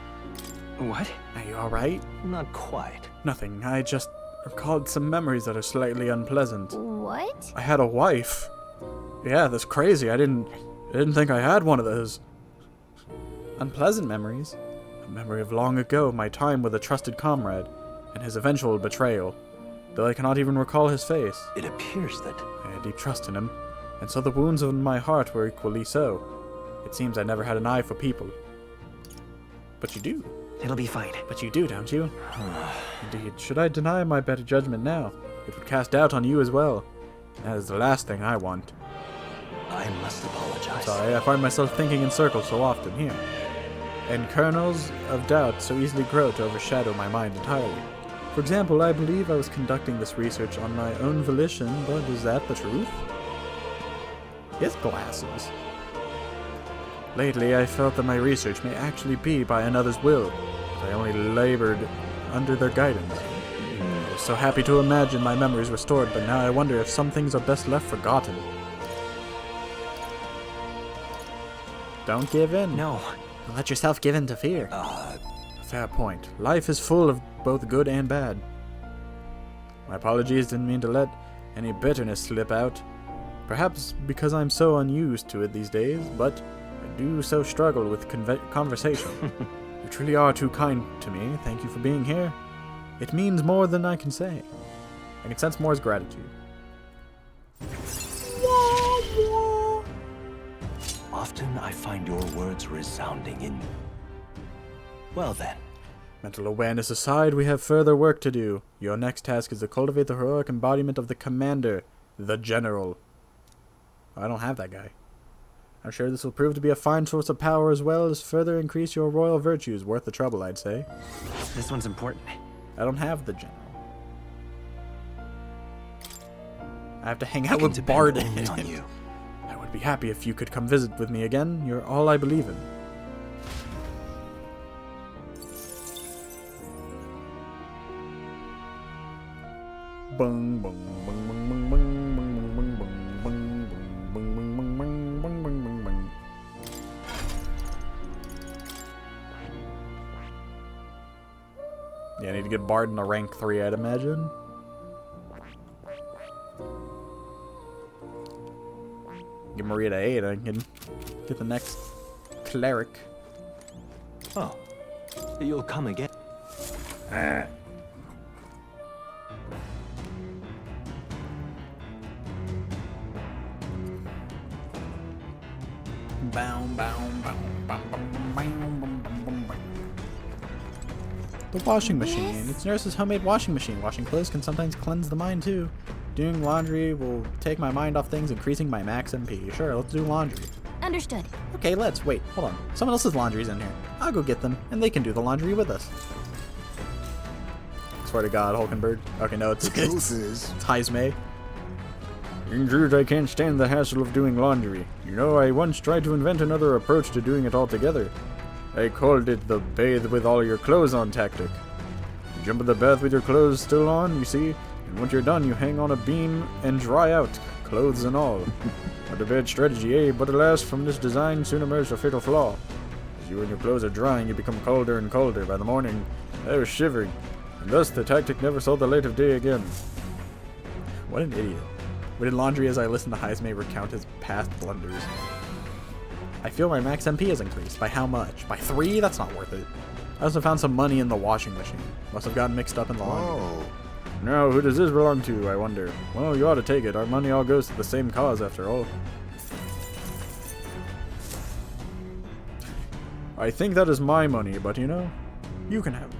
What? Are you alright? Not quite. Nothing. I just recalled some memories that are slightly unpleasant. What? I had a wife. Yeah, that's crazy. I didn't think I had one of those. Unpleasant memories. A memory of long ago, my time with a trusted comrade, and his eventual betrayal. Though I cannot even recall his face. It appears that I had deep trust in him, and so the wounds in my heart were equally so. It seems I never had an eye for people. But you do. It'll be fine. But you do, don't you? Indeed. Should I deny my better judgment now? It would cast doubt on you as well. That is the last thing I want. I must apologize. Sorry, I find myself thinking in circles so often here. And kernels of doubt so easily grow to overshadow my mind entirely. For example, I believe I was conducting this research on my own volition, but is that the truth? He has glasses. Lately, I felt that my research may actually be by another's will, but I only labored under their guidance. I was so happy to imagine my memories restored, but now I wonder if some things are best left forgotten. Don't give in. No. Don't let yourself give in to fear. Fair point. Life is full of both good and bad. My apologies, didn't mean to let any bitterness slip out. Perhaps because I'm so unused to it these days, but I do so struggle with conversation. You truly are too kind to me. Thank you for being here. It means more than I can say. I can sense Moore's gratitude. Often I find your words resounding in... Well then. Mental awareness aside, we have further work to do. Your next task is to cultivate the heroic embodiment of the commander, the general. I don't have that guy. I'm sure this will prove to be a fine source of power as well as further increase your royal virtues. Worth the trouble, I'd say. This one's important. I don't have the general. I have to hang out with Bard. On you. I would be happy if you could come visit with me again. You're all I believe in. Bung bung bung bung bung bung bung bung bung bung bung bung bung bung bung bung bung. Yeah, I need to get Bard in a rank 3, I'd imagine. Get Maria to 8, I can get the next cleric. Oh, you'll come again. The washing machine. It's Nurse's homemade washing machine. Washing clothes can sometimes cleanse the mind too. Doing laundry will take my mind off things, increasing my max MP. Sure, let's do laundry. Understood. Okay, let's. Wait, hold on. Someone else's laundry's in here. I'll go get them, and they can do the laundry with us. Swear to God, Hulkenberg. Okay, no, it's Heismay. In truth, I can't stand the hassle of doing laundry. You know, I once tried to invent another approach to doing it altogether. I called it the bathe with all your clothes on tactic. You jump in the bath with your clothes still on, you see, and once you're done, you hang on a beam and dry out, clothes and all. Not a bad strategy, eh? But alas, from this design soon emerged a fatal flaw. As you and your clothes are drying, you become colder and colder. By the morning, I was shivering, and thus the tactic never saw the light of day again. What an idiot. We did laundry as I listened to Heismay recount his past blunders. I feel my max MP has increased. By how much? By 3? That's not worth it. I also found some money in the washing machine. Must have gotten mixed up in the laundry. Now, who does this belong to, I wonder? Well, you ought to take it. Our money all goes to the same cause, after all. I think that is my money, but you know, you can have it.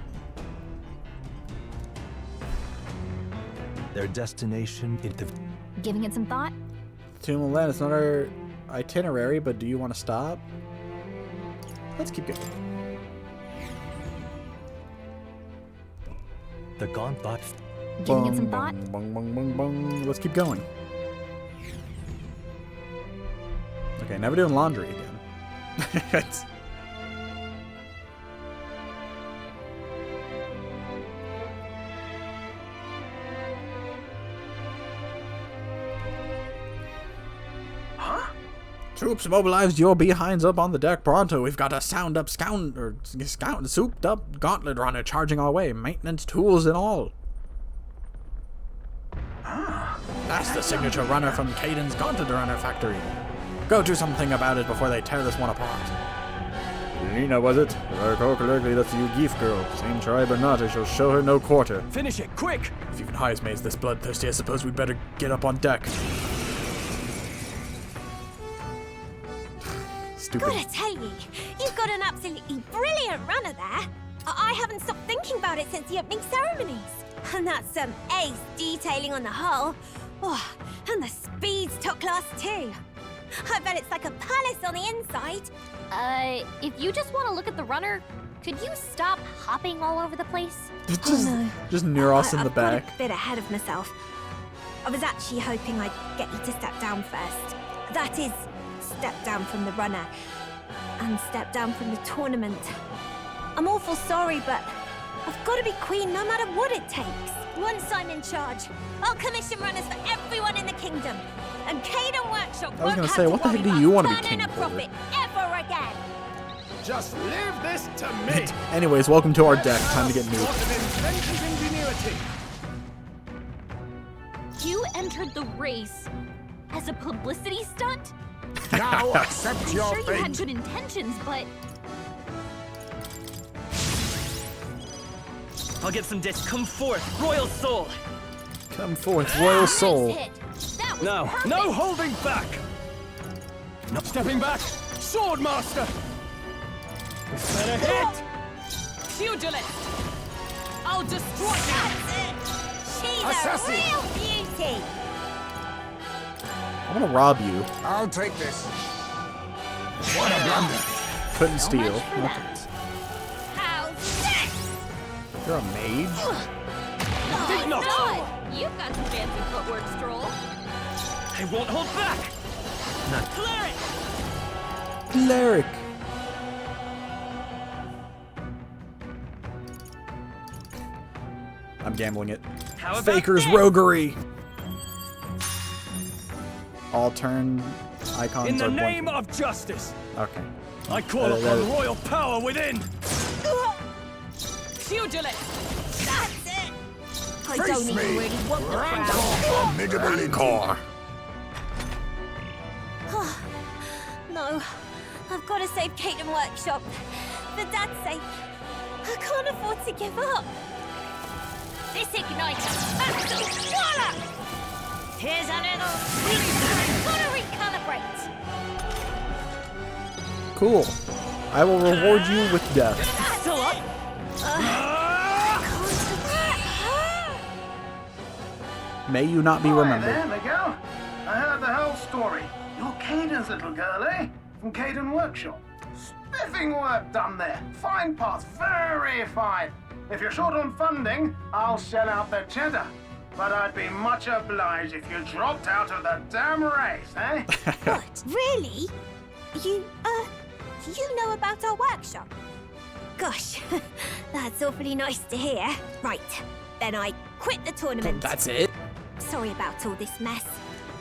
Their destination is the... Giving it some thought? Tomb of Land, it's not our itinerary, but do you want to stop? Let's keep going. The Gauntlet. Giving it some thought? Bung, bung, bung, bung. Let's keep going. Okay, never doing laundry again. Troops mobilized, your behinds up on the deck pronto. We've got a souped up gauntlet runner charging our way. Maintenance tools and all. That's the signature runner from Caden's Gauntlet Runner factory. Go do something about it before they tear this one apart. Lena, was it? Likely that's you geef girl. Same tribe or not, I shall show her no quarter. Finish it, quick! If even Highsmaid's this bloodthirsty, I suppose we'd better get up on deck. Stupid. Gotta tell you, you've got an absolutely brilliant runner there. I haven't stopped thinking about it since the opening ceremonies. And that's some ace detailing on the hull. Oh, and the speed's top class too. I bet it's like a palace on the inside. If you just want to look at the runner, could you stop hopping all over the place? Just near us in the back. Got a bit ahead of myself. I was actually hoping I'd get you to step down first. That is, step down from the runner and step down from the tournament. I'm awful sorry, but I've got to be queen no matter what it takes. Once I'm in charge, I'll commission runners for everyone in the kingdom. And Caden Workshop I was gonna say, what the heck do you want to be king a for? profit ever again. Just leave this to me. Anyways, welcome to our deck. Time to get new. You entered the race as a publicity stunt? Now accept I'm your sure you had fate. good intentions, but I'll get some dish. Come forth, royal soul. Come forth, royal soul. Nice hit. That was No, perfect. no holding back! No stepping back! Swordmaster! Better hit! Pugilist! I'll destroy you! That's it. She's Assassin. a real beauty. I'm gonna rob you. I'll take this. What a blunder. Couldn't steal. much for that. How's this? You're a mage? Oh, not. God. You've got some fancy footwork, Stroll. I won't hold back. Cleric. I'm gambling it. How about Faker's this? roguery. All turn icons In the are name blinking. of justice, Okay. I call upon royal power within! Pugilist! That's it. I Face don't even me. really want the Rancor crown. formidable indeed. No, I've got to save Caden Workshop. For Dad's sake, I can't afford to give up. This igniter has to swallow. Here's a little gotta recalibrate. Cool. I will reward you with death. Still up? May you not be remembered. There we go. I heard the whole story. You're Caden's little girl, eh? From Caden Workshop. Spiffing work done there. Fine parts, very fine. If you're short on funding, I'll shell out the cheddar. But I'd be much obliged if you dropped out of the damn race, eh? What? Really? You know about our workshop? Gosh, that's awfully nice to hear. Right, then I quit the tournament. That's it? Sorry about all this mess.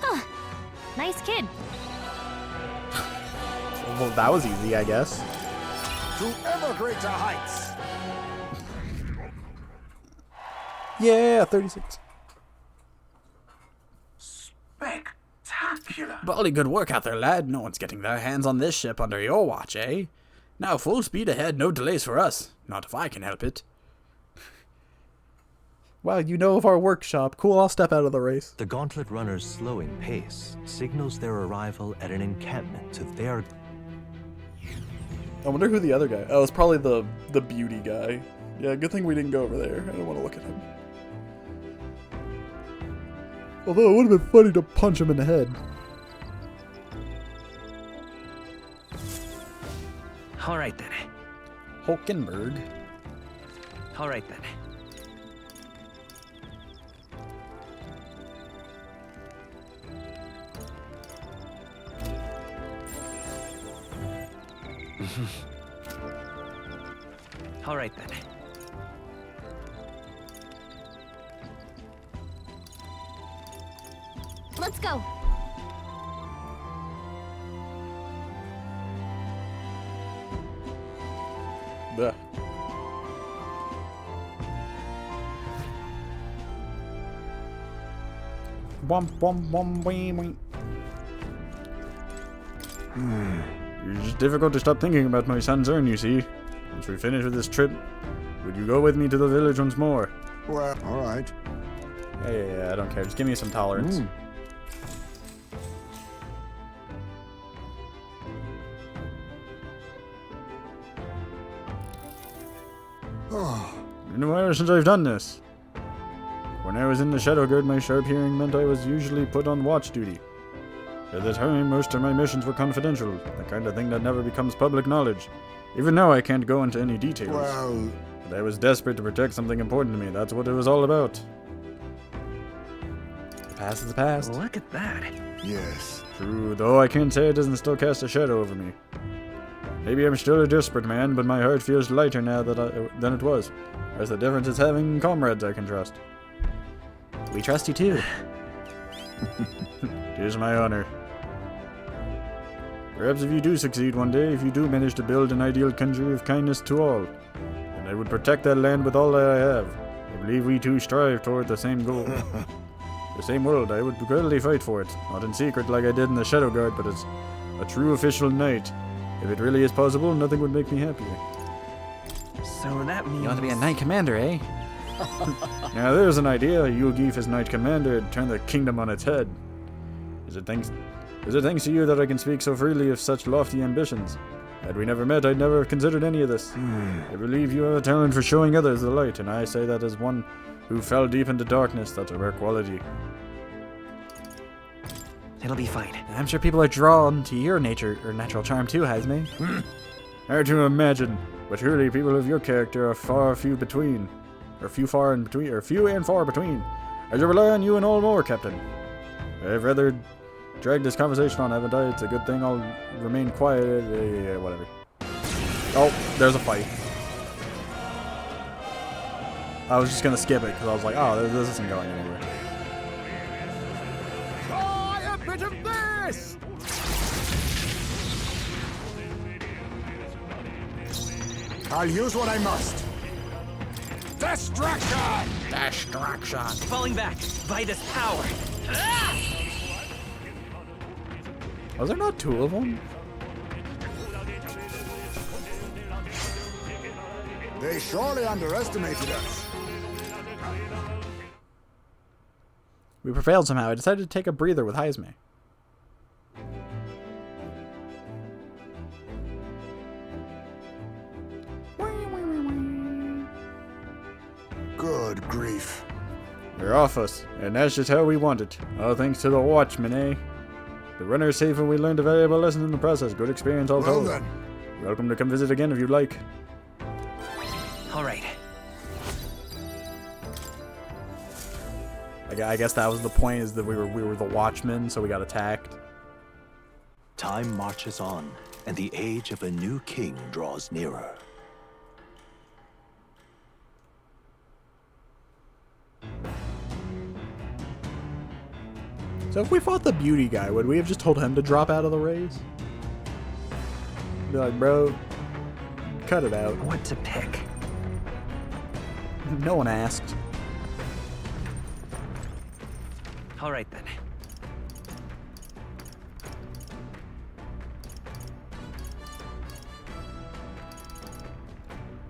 Huh. Nice kid. Well, that was easy, I guess. To ever greater heights. Yeah, 36. Spectacular. Bloody good work out there, lad. No one's getting their hands on this ship under your watch, eh? Now full speed ahead, no delays for us. Not if I can help it. Wow, you know of our workshop. Cool, I'll step out of the race. The gauntlet runner's slowing pace signals their arrival at an encampment to their... I wonder who the other guy... Oh, it's probably the beauty guy. Yeah, good thing we didn't go over there. I don't want to look at him. Although it would have been funny to punch him in the head. All right then. Hulkenberg. All right then. All right then. Let's go. Blech. Womp womp womp wee. It's just difficult to stop thinking about my son's urn, you see. Once we finish with this trip, would you go with me to the village once more? Well, alright. Yeah, I don't care. Just give me some tolerance. It's been a while since I've done this. When I was in the Shadow Guard, my sharp hearing meant I was usually put on watch duty. At the time, most of my missions were confidential, the kind of thing that never becomes public knowledge. Even now, I can't go into any details. Well... But I was desperate to protect something important to me. That's what it was all about. The past is the past. Look at that. Yes. True, though I can't say it doesn't still cast a shadow over me. Maybe I'm still a desperate man, but my heart feels lighter now than it was. As the difference is having comrades I can trust. We trust you too. It is my honor. Perhaps if you do succeed one day, if you do manage to build an ideal country of kindness to all, then I would protect that land with all that I have. I believe we two strive toward the same goal. The same world. I would gladly fight for it. Not in secret like I did in the Shadow Guard, but as a true official knight. If it really is possible, nothing would make me happier. So that means... You want to be a knight commander, eh? Now there's an idea. You Geef as knight commander and turn the kingdom on its head. Is it thanks to you that I can speak so freely of such lofty ambitions? Had we never met, I'd never have considered any of this. I believe you have a talent for showing others the light, and I say that as one who fell deep into darkness. That's a rare quality. It'll be fine. I'm sure people are drawn to your nature or natural charm too, Hazme. Hard to imagine, but surely people of your character are few and far between. I shall rely on you and all more, Captain. I've rather dragged this conversation on, haven't I? It's a good thing I'll remain quiet. Whatever. Oh, there's a fight. I was just gonna skip it because I was like, oh, this isn't going anywhere. Try a bit of this! I'll use what I must. Destruction! Destruction. Falling back by this power. Was there not two of them? They surely underestimated us. We prevailed somehow. I decided to take a breather with Hazme. Good grief. We're off us, and that's just how we want it. All thanks to the Watchmen, eh? The runner is safe and we learned a valuable lesson in the process. Good experience all told. Well then. You're welcome to come visit again if you'd like. All right. I guess that was the point, is that we were the Watchmen, so we got attacked. Time marches on, and the age of a new king draws nearer. So if we fought the beauty guy, would we have just told him to drop out of the race? Be like, bro, cut it out. What to pick? No one asked. All right then.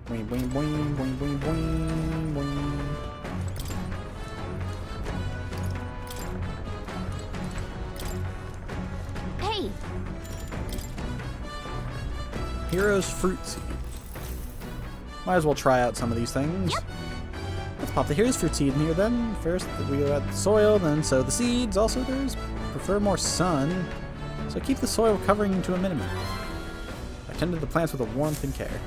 Boing, boing, boing, boing, boing, boing, boing. Hey! Hero's Fruit Seed. Might as well try out some of these things. Yep. Let's pop the Hero's Fruit Seed in here then. First, we go at the soil, then sow the seeds. Also, there's prefer more sun, so keep the soil covering to a minimum. I tended the plants with a warmth and care.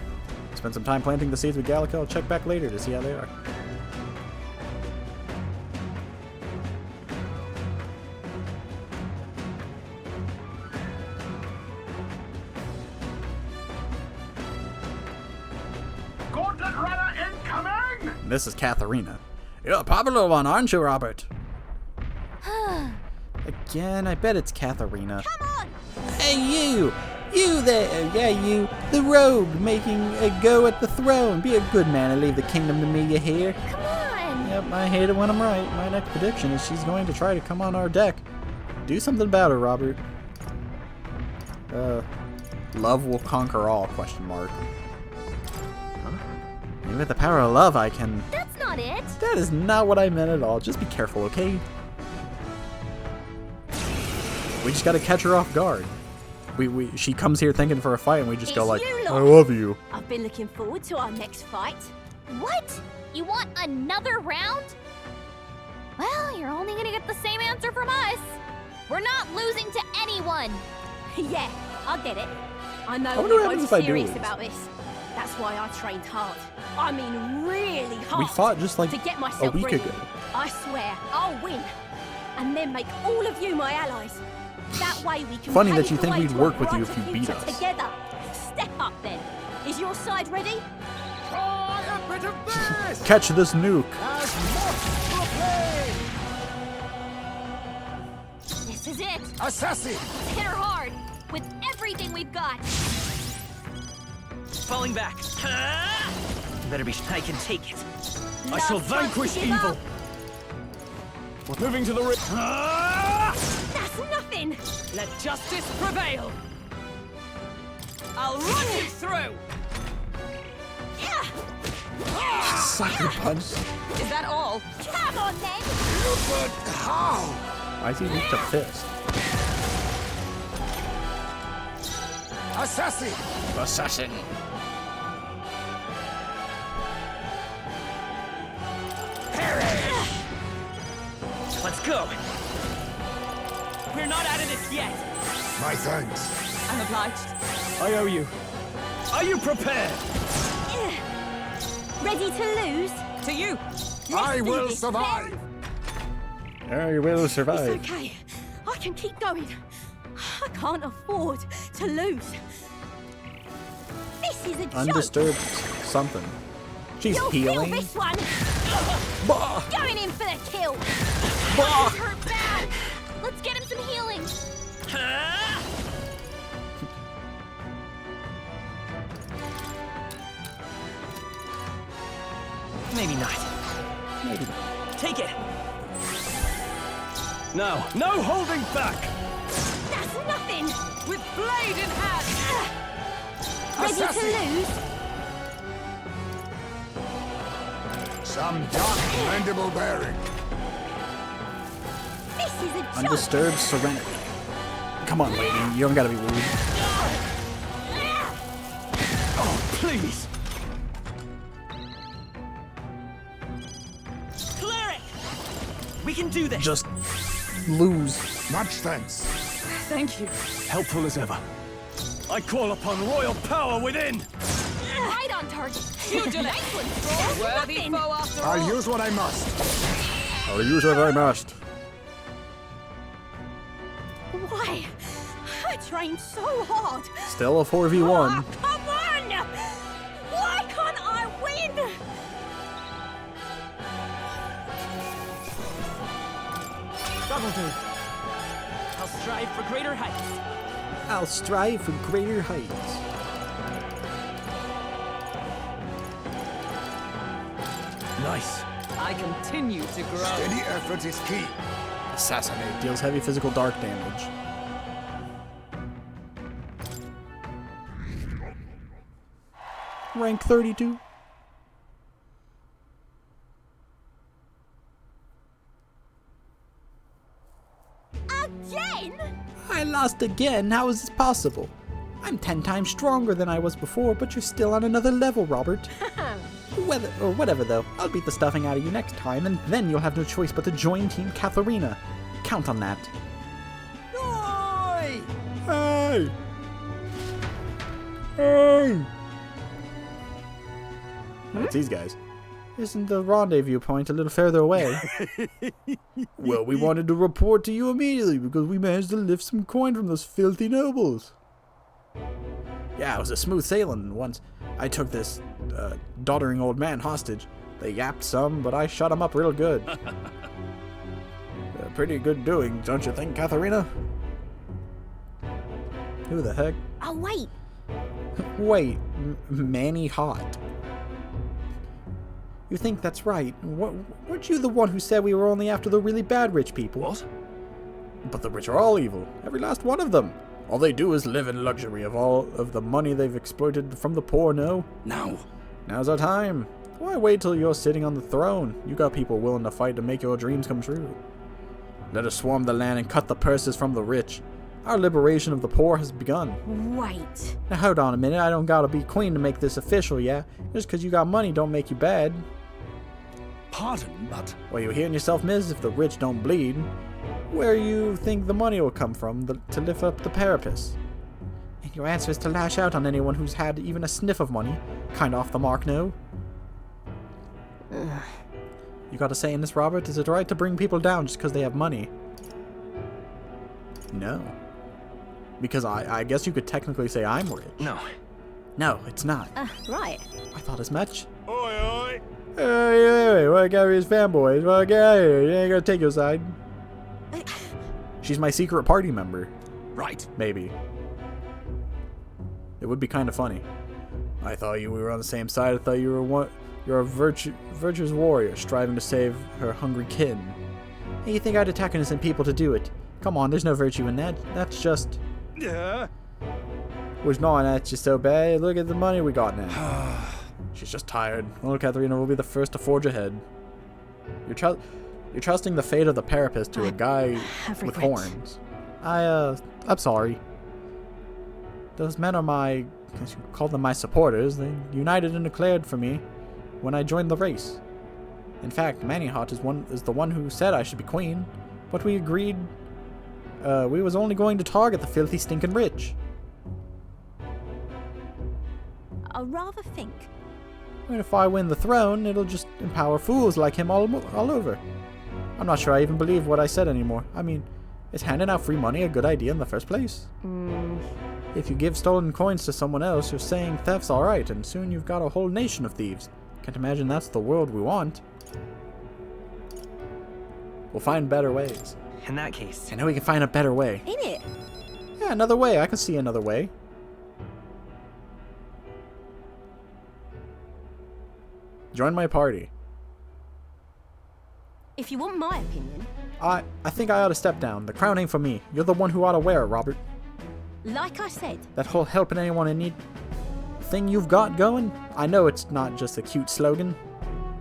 Spend some time planting the seeds with Gallica. I'll check back later to see how they are. Gauntlet runner incoming! This is Katharina. You're a popular one, aren't you, Robert? Again, I bet it's Katharina. Come on! Hey, you! You there, yeah, you, the rogue, making a go at the throne. Be a good man and leave the kingdom to me, you hear? Come on! Yep, I hate it when I'm right. My next prediction is she's going to try to come on our deck. Do something about her, Robert. Love will conquer all, question mark. Huh? Maybe with the power of love I can... That's not it! That is not what I meant at all. Just be careful, okay? We just gotta catch her off guard. She comes here thinking for a fight and we just go like, I love you. I've been looking forward to our next fight. What? You want another round? Well, you're only gonna get the same answer from us. We're not losing to anyone. Yeah, I'll get it. I know wonder what we're happens both if I do serious lose. about this. That's why I trained hard. I mean really hard. We fought just like to get a myself week ready. ago. I swear, I'll win. And then make all of you my allies. That way we can Funny pave that you the think way we'd to work a with you brighter if you beat future us. Together. Step up then. Is your side ready? Try a bit of this! Catch this nuke. This is it. Assassin! Let's hit her hard with everything we've got. Falling back. Better be. I can take it. I shall vanquish evil. Moving to the ring. That's nothing. Let justice prevail. I'll run you through. Sucker punch. Is that all? Come on then. But how? Why is he weak to fist? Assassin! Assassin. Let's go. We're not out of this yet. My thanks. I'm obliged. I owe you. Are you prepared? Ready to lose? To you. I will survive. I will It's survive. okay. I can keep going. I can't afford to lose. This is a joke. Undisturbed something. She's You'll healing. feel this one. Bah! Going in for the kill. Bah! He's hurt bad. Let's get him some healing. Maybe not. Maybe not. Take it. Now, no holding back. That's nothing. With blade in hand. Ready Assassin! to lose? Some dark mandible bearing. This is a joke. Undisturbed serenity. Come on, lady. You don't gotta be rude. Oh, please. Clear it. We can do this. Just lose. Much thanks. Thank you. Helpful as ever. I call upon royal power within. Right on target. Pugilist. Nice one, Stroll. Worthy foe after all. I'll use what I must. I'll use what I must. Why? I trained so hard. Still a 4v1. Oh, come on! Why can't I win? That'll do. I'll strive for greater heights. I'll strive for greater heights. Nice. I continue to grow. Steady effort is key. Assassinate. Deals heavy physical dark damage. Rank 32. Again? I lost again. How is this possible? I'm 10 times stronger than I was before, but you're still on another level, Robert. Whatever, though. I'll beat the stuffing out of you next time, and then you'll have no choice but to join Team Katharina. Count on that. Oi! Hey! Hey! It's these guys. Isn't the rendezvous point a little further away? Well, we wanted to report to you immediately because we managed to lift some coin from those filthy nobles. Yeah, it was a smooth sailing once. I took this doddering old man hostage. They yapped some, but I shut him up real good. Pretty good doing, don't you think, Katharina? Who the heck? Oh, wait. Wait, Manny Hot. You think that's right? Weren't you the one who said we were only after the really bad rich people? What? But the rich are all evil. Every last one of them. All they do is live in luxury of all of the money they've exploited from the poor, no? Now's our time. Why wait till you're sitting on the throne? You got people willing to fight to make your dreams come true. Let us swarm the land and cut the purses from the rich. Our liberation of the poor has begun. Wait. Now hold on a minute, I don't gotta be queen to make this official, yeah? Just cause you got money don't make you bad. Pardon, but... Well, you're hearing yourself, miss, if the rich don't bleed. Where you think the money will come from to lift up the parapets? And your answer is to lash out on anyone who's had even a sniff of money. Kinda off the mark, no? You got a say in this, Robert? Is it right to bring people down just because they have money? No. Because I guess you could technically say I'm rich. No. No, it's not. Right. I thought as much. Oi, oi! Hey, what Gary's fanboys? Well, get out of here. You ain't gonna take your side. She's my secret party member. Right. Maybe. It would be kind of funny. I thought we were on the same side. I thought you're a virtuous warrior striving to save her hungry kin. Hey, you think I'd attack innocent people to do it? Come on, there's no virtue in that. That's just... Yeah. Which no, that's just so bad. Look at the money we got now. She's just tired. Well, Katharina will be the first to forge ahead. You're trusting the fate of the parapet to a guy with horns. I'm sorry. Those men are my... call them my supporters. They united and declared for me when I joined the race. In fact, Manihot is the one who said I should be queen, but we agreed we was only going to target the filthy stinking rich. I rather think. And if I win the throne, it'll just empower fools like him all over. I'm not sure I even believe what I said anymore. I mean, is handing out free money a good idea in the first place? If you give stolen coins to someone else, you're saying theft's alright, and soon you've got a whole nation of thieves. Can't imagine that's the world we want. We'll find better ways. In that case... I know we can find a better way. Ain't it? Yeah, another way. I can see another way. Join my party. If you want my opinion... I think I ought to step down. The crown ain't for me. You're the one who ought to wear it, Robert. Like I said... That whole helping anyone in need thing you've got going, I know it's not just a cute slogan.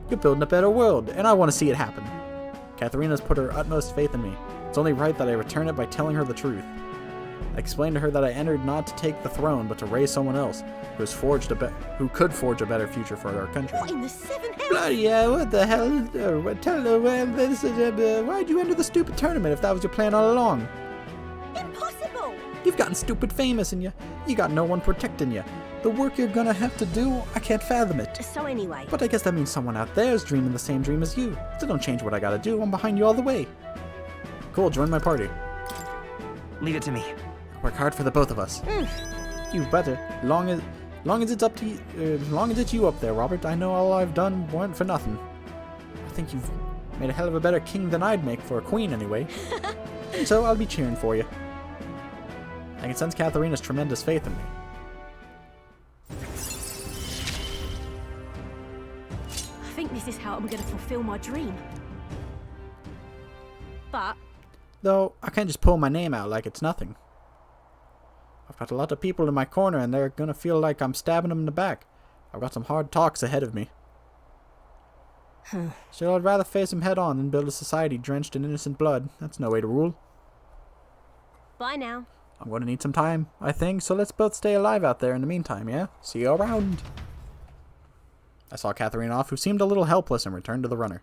You're building a better world, and I want to see it happen. Katharina's put her utmost faith in me. It's only right that I return it by telling her the truth. I explained to her that I entered not to take the throne, but to raise someone else who could forge a better future for our country. What in the seven hells? Bloody hell, what the hell? Why'd you enter the stupid tournament if that was your plan all along? Impossible! You've gotten stupid famous and you got no one protecting you. The work you're gonna have to do, I can't fathom it. So anyway... But I guess that means someone out there is dreaming the same dream as you. So don't change what I gotta do, I'm behind you all the way. Cool, join my party. Leave it to me. Work hard for the both of us. You better. Long as it's up to you, long as it's you up there, Robert. I know all I've done weren't for nothing. I think you've made a hell of a better king than I'd make for a queen anyway. And so I'll be cheering for you. I can sense Katharina's tremendous faith in me. I think this is how I'm going to fulfill my dream. But... Though, I can't just pull my name out like it's nothing. I've got a lot of people in my corner and they're gonna feel like I'm stabbing them in the back. I've got some hard talks ahead of me. Still, I'd rather face them head on than build a society drenched in innocent blood. That's no way to rule. Bye now. I'm gonna need some time, I think, so let's both stay alive out there in the meantime, yeah? See you around. I saw Katharina off, who seemed a little helpless, and returned to the runner.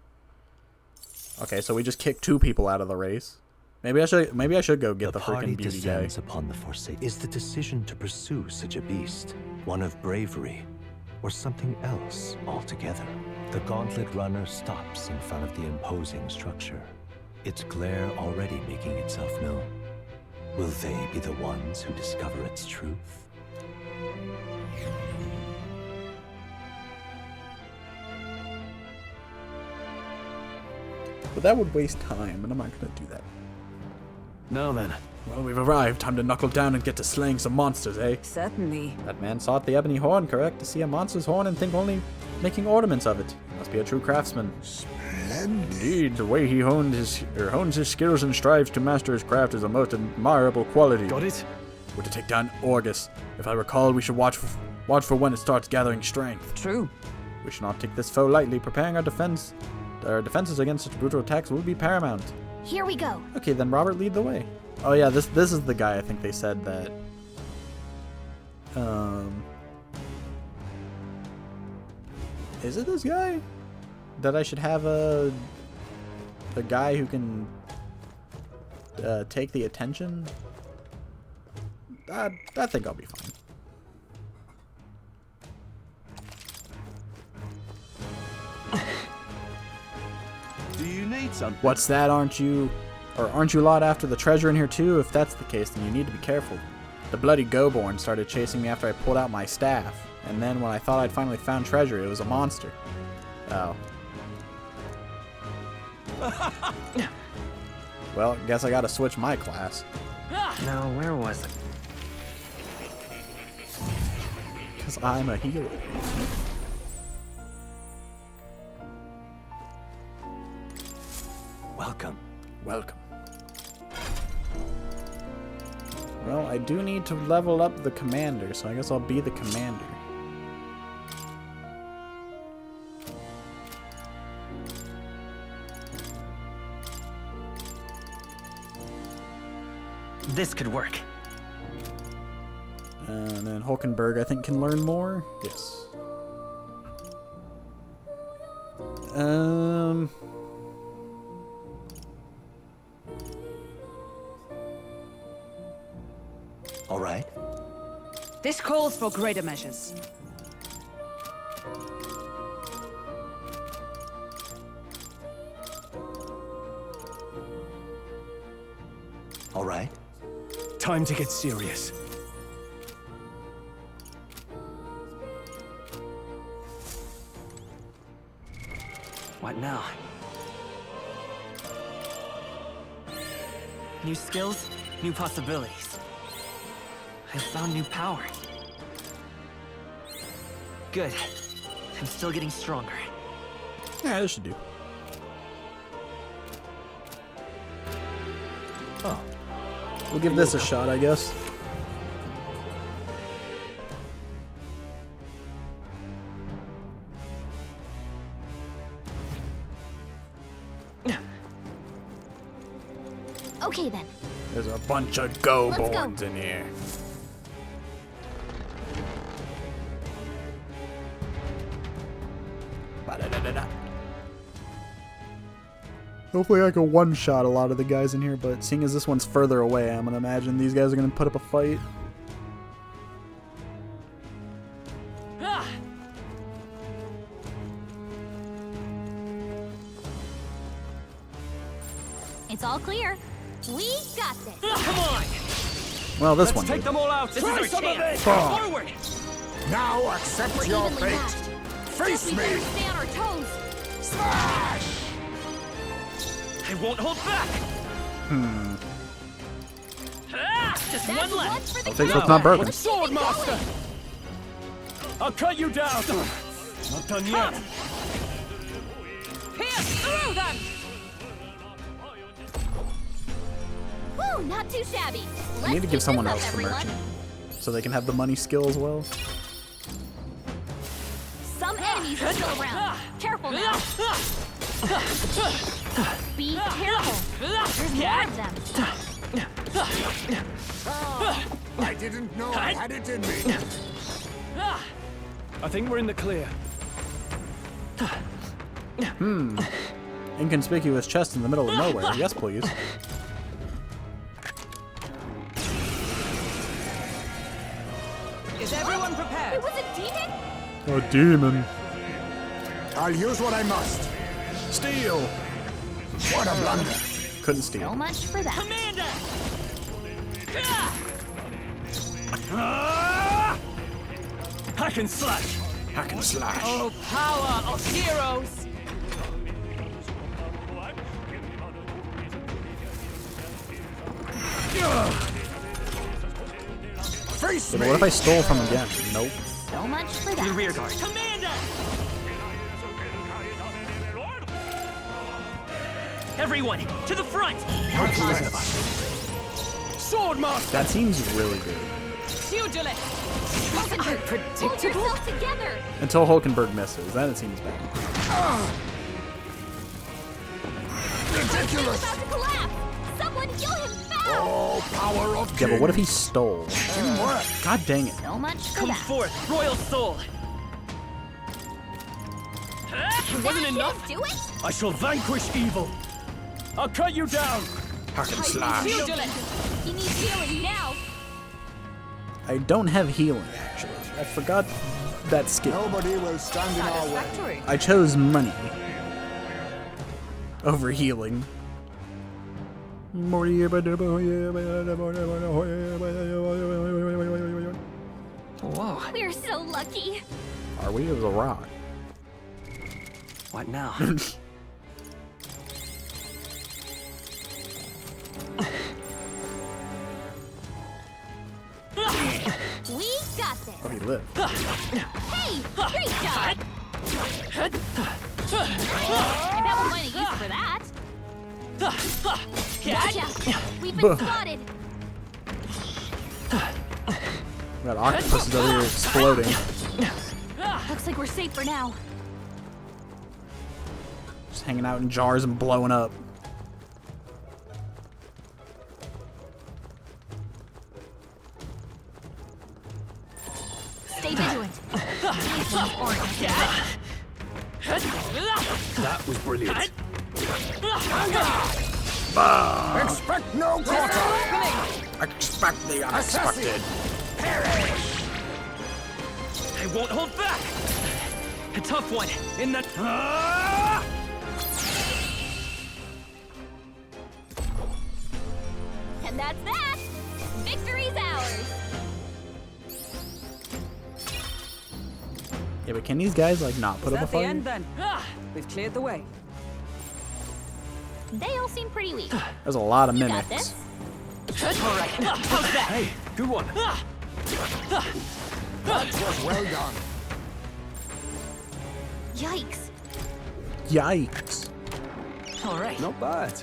Okay, so we just kicked 2 people out of the race. Maybe I should go get the freaking beauty guy. Upon the Forsaken. Is the decision to pursue such a beast one of bravery or something else altogether? The Gauntlet Runner stops in front of the imposing structure, its glare already making itself known. Will they be the ones who discover its truth? But that would waste time, and I'm not going to do that. Now then, Well, we've arrived. Time to knuckle down and get to slaying some monsters, eh? Certainly. That man sought the ebony horn, correct? To see a monster's horn and think only making ornaments of it. He must be a true craftsman. Indeed, the way he hones his skills and strives to master his craft is a most admirable quality. Got it? We're to take down Orgus. If I recall, we should watch for when it starts gathering strength. True. We should not take this foe lightly. Preparing our defenses against such brutal attacks will be paramount. Here we go. Okay, then Robert, lead the way. Oh yeah, this is the guy I think they said that. Is it this guy? That I should have a guy who can take the attention? I think I'll be fine. Do you need something? What's that? Aren't you lot after the treasure in here too? If that's the case, then you need to be careful. The bloody Goborn started chasing me after I pulled out my staff, and then when I thought I'd finally found treasure, it was a monster. Oh. Well, guess I gotta switch my class. No, where was it? Because I'm a healer. Welcome. Welcome. Well, I do need to level up the commander, so I guess I'll be the commander. This could work. And then Hulkenberg, I think, can learn more. Yes. All right. This calls for greater measures. All right. Time to get serious. What now? New skills, new possibilities. I've found new power. Good. I'm still getting stronger. Yeah, this should do. Oh. We'll give this a shot, I guess. Okay then. There's a bunch of Goborns in here. Ba-da-da-da-da. Hopefully I can one-shot a lot of the guys in here, but seeing as this one's further away, I'm gonna imagine these guys are gonna put up a fight. It's all clear. We got this. Come on! Well, this Let's one take did. them all out. This Try is our some of chance. it. Forward! Now accept We're your evenly fate. matched. Face We better me. stay on our toes. Smash! I won't hold back. Just That's one left. for the I'll fix count. what's not broken. Let's keep it Sword master! going. I'll cut you down. Not done yet. Pierce through them! Woo, not too shabby. I need to Let's give keep someone this else up, the everyone. merchant, so they can have the money skill as well. Some enemies are still around. Careful now. Be careful. There's more of them. I didn't know I had it in me. I think we're in the clear. Inconspicuous chest in the middle of nowhere. Yes, please. Is everyone prepared? It was a demon? A demon. I'll use what I must. Steal. What a blunder. Couldn't So steal. much for that. Commander! Hack and slash. Hack and slash. Oh, power of heroes! Face Yeah, me! but what if I stole from him again? Nope. So much for that. In rear guard. Commander! Everyone, to the front! Sword master! That seems really good. Pugilist! Hold yourself together! Until Hulkenberg misses. Then it seems bad. Ridiculous! About to collapse! Someone heal him fast! Oh, power of Yeah, but what if he kings. stole? Teamwork. God dang it. So much for Come that. forth, royal soul! It wasn't enough? Do it? I shall vanquish evil. I'll cut you down. Hack and slash. Pugilist! He needs healing now! I don't have healing, actually. I forgot that skill. Nobody will stand in our way. Satisfactory. I chose money over healing. Whoa. We're so lucky. Are we? It was a rock. What now? We got this. Oh, he lived. Hey, great job! I bet we'll find a use for that. Gotcha! We've been spotted. That octopus is over here exploding. Looks like we're safe for now. Just hanging out in jars and blowing up. Stay vigilant. That was brilliant. Expect no quarter! Expect the unexpected. Perish! I won't hold back! A tough one, in the... And that's that! Victory's ours! Yeah, but can these guys like not put up a Is that the fight? end then? We've cleared the way. They all seem pretty weak. There's a lot of You got mimics. this. All right, how's that? Hey, good one. That was well done. Yikes. Yikes. All right. Not bad.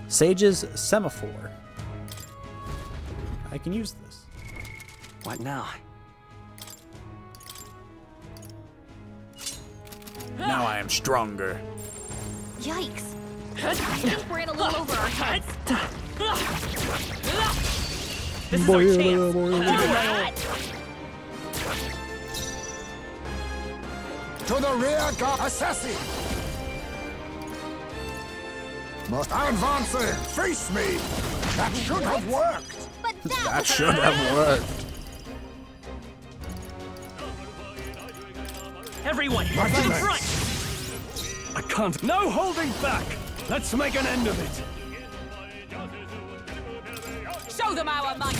Sage's semaphore. I can use this. What now? Now I am stronger. Yikes. I think we're in a little over our heads. This is our chance. To the rear guard, assassin! Must advance it! Face me! That should have worked! But That should have worked. Everyone, to Nothing the less. front! I can't. No holding back. Let's make an end of it. Show them our might!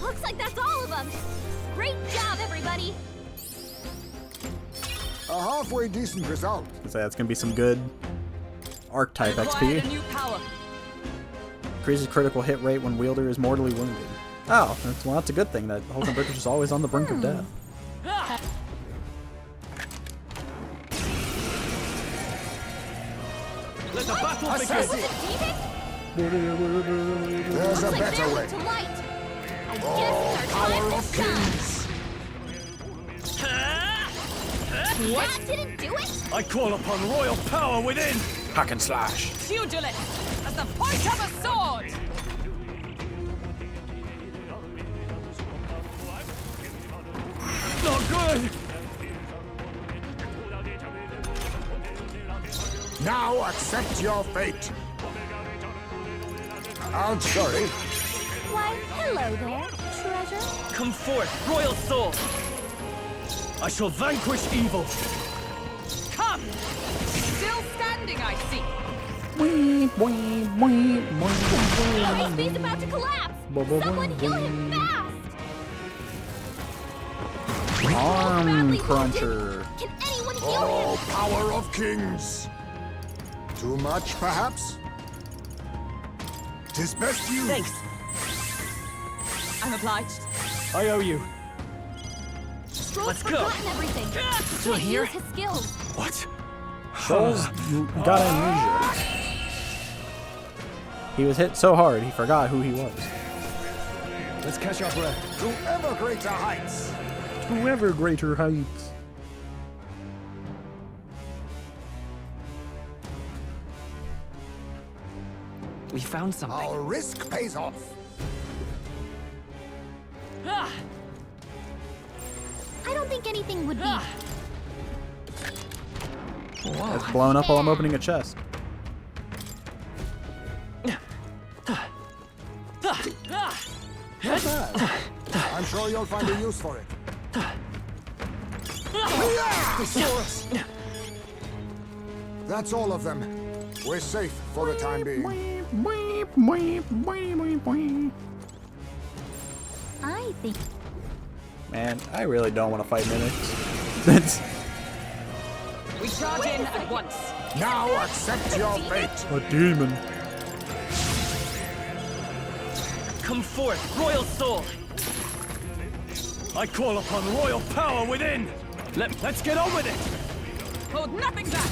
looks like that's all of them. Great job, everybody. A halfway decent result. So that's gonna be some good archetype Acquired a XP. new power. Increases critical hit rate when wielder is mortally wounded. Oh, that's a good thing that Hulkenberg is always on the brink of death. Let the battle Assassin! There's a better way. To light. I Oh, guess it's our power time of to shine. kings! That didn't do it? I call upon royal power within. Hack and slash. Pugilist, as the point of a sword. Not good. Now accept your fate. I'm sorry. Why, hello there, treasure. Come forth, royal soul. I shall vanquish evil. Come! Still standing, I see. HP's about to collapse. Someone heal him fast. Arm cruncher. Can anyone heal Oh, him? power of kings. Too much, perhaps? 'Tis best you. Thanks. I'm obliged. I owe you. Stroll's Let's go. forgotten everything. Still Can't here? use his skills. What? Stroll's got amnesia. He was hit so hard he forgot who he was. Let's catch our breath. To ever greater heights. To ever greater heights. We found something. Our risk pays off. I don't think anything would be. It's blown up while I'm opening a chest. I'm sure you'll find a use for it. That's all of them. We're safe for the time being. I think. Man, I really don't want to fight mimics. We charge in at once. Now accept your fate. A demon. Come forth, royal soul. I call upon royal power within. Let's get on with it. Hold nothing back.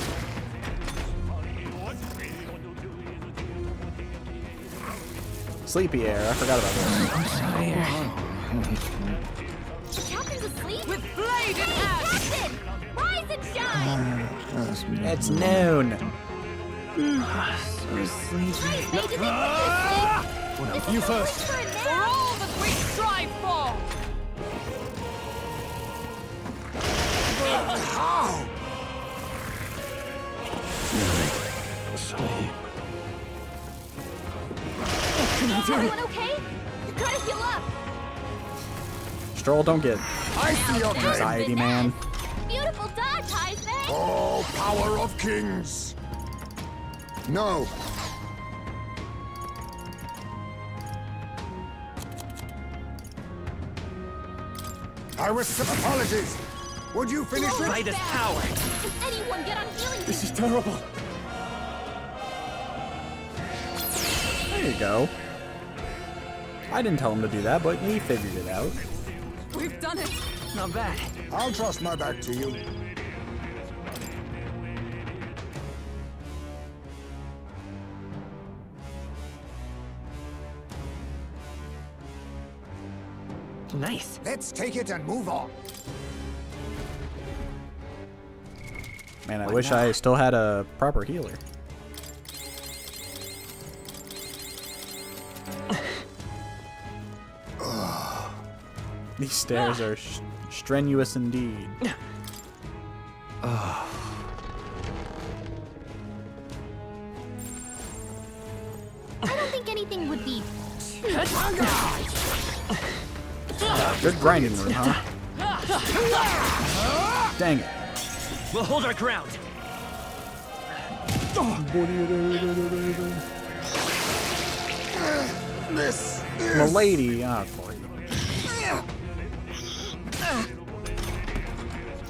Sleepy air, I forgot about that. The captain's asleep? With blade in hand. Captain! Rise and shine! It's noon. So sleepy. They didn't You first. For all that we strive for. How? Everyone okay? You gotta heal up. Stroll, don't get I see your game. anxiety, man. Beautiful dodge, Heisman. Oh, power of kings. No. I receive apologies. Would you finish it? Midas power. Does anyone get on healing? This is terrible. There you go. I didn't tell him to do that, but he figured it out. We've done it. Not bad. I'll trust my back to you. Nice. Let's take it and move on. Man, I wish I still had a proper healer. These stairs are strenuous indeed. I don't think anything would be too. Good grinding room, huh? Dang it. We'll hold our ground. This is... Milady, for you.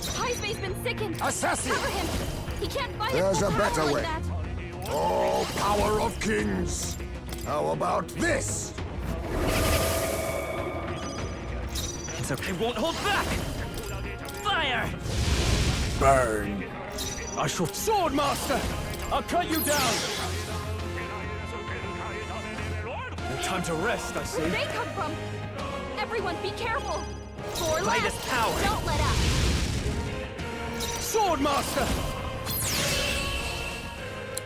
Heisman's been sickened. Assassin! Cover him. He can't fight There's it. a better like way. that. Oh, power of kings! How about this? It's okay. I won't hold back. Fire! Burn. I shall... Sword Master! I'll cut you down! No time to rest, I see. Where'd they come from? Everyone, be careful. For Midas left. power. Don't let up. Sword Master!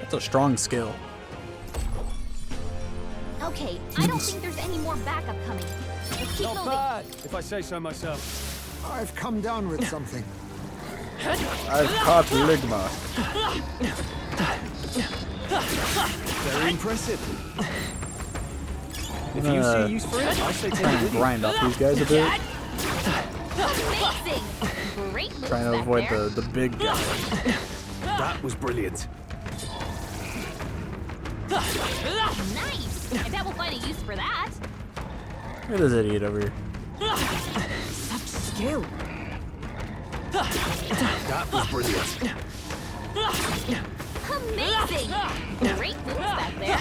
That's a strong skill. Okay, I don't think there's any more backup coming. Let's keep Not moving. bad, if I say so myself. I've come down with something. I've caught Ligma. Very impressive. If I'm you see gonna use for it, I say take try it and with you. grind off these guys a bit. Amazing. Great moves Trying to back avoid there. the big guy. That was brilliant. Nice. I bet we'll find a use for that. Look at this idiot over here. Such skill. That was brilliant. Amazing. Great moves back there.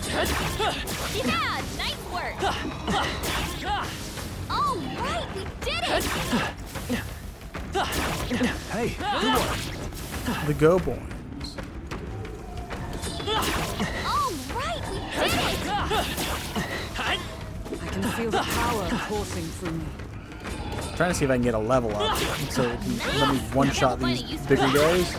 Yeah, nice work. All right, we did it. Hey, good one. The Go Boys. All right, we did it. I can feel the power coursing through me. I'm trying to see if I can get a level up so it can let me one-shot these bigger guys.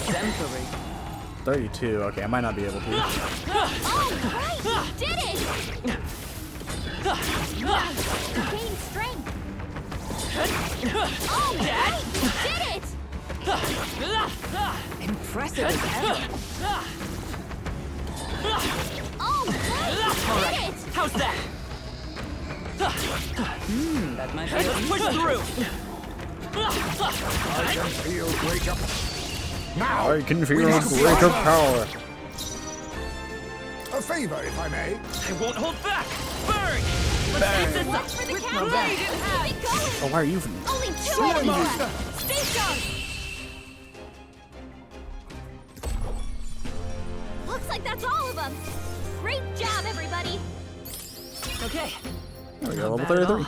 Exemplary. 32. Okay, I might not be able to. All right, we did it. Gain strength. All right, we did it. Impressive as ever. All right, we did it. How's that? That might be Let's push through. I can feel greater. Now, I can feel we a must greater rise up. power. A favor, if I may. I won't hold back. Burn! Let's get this up. For the With count. no back. Keep it going. Oh, why are you from here? Only 2 enemies left. Stay strong. Looks like that's all of them. Great job, everybody. Okay. There we go, level 33.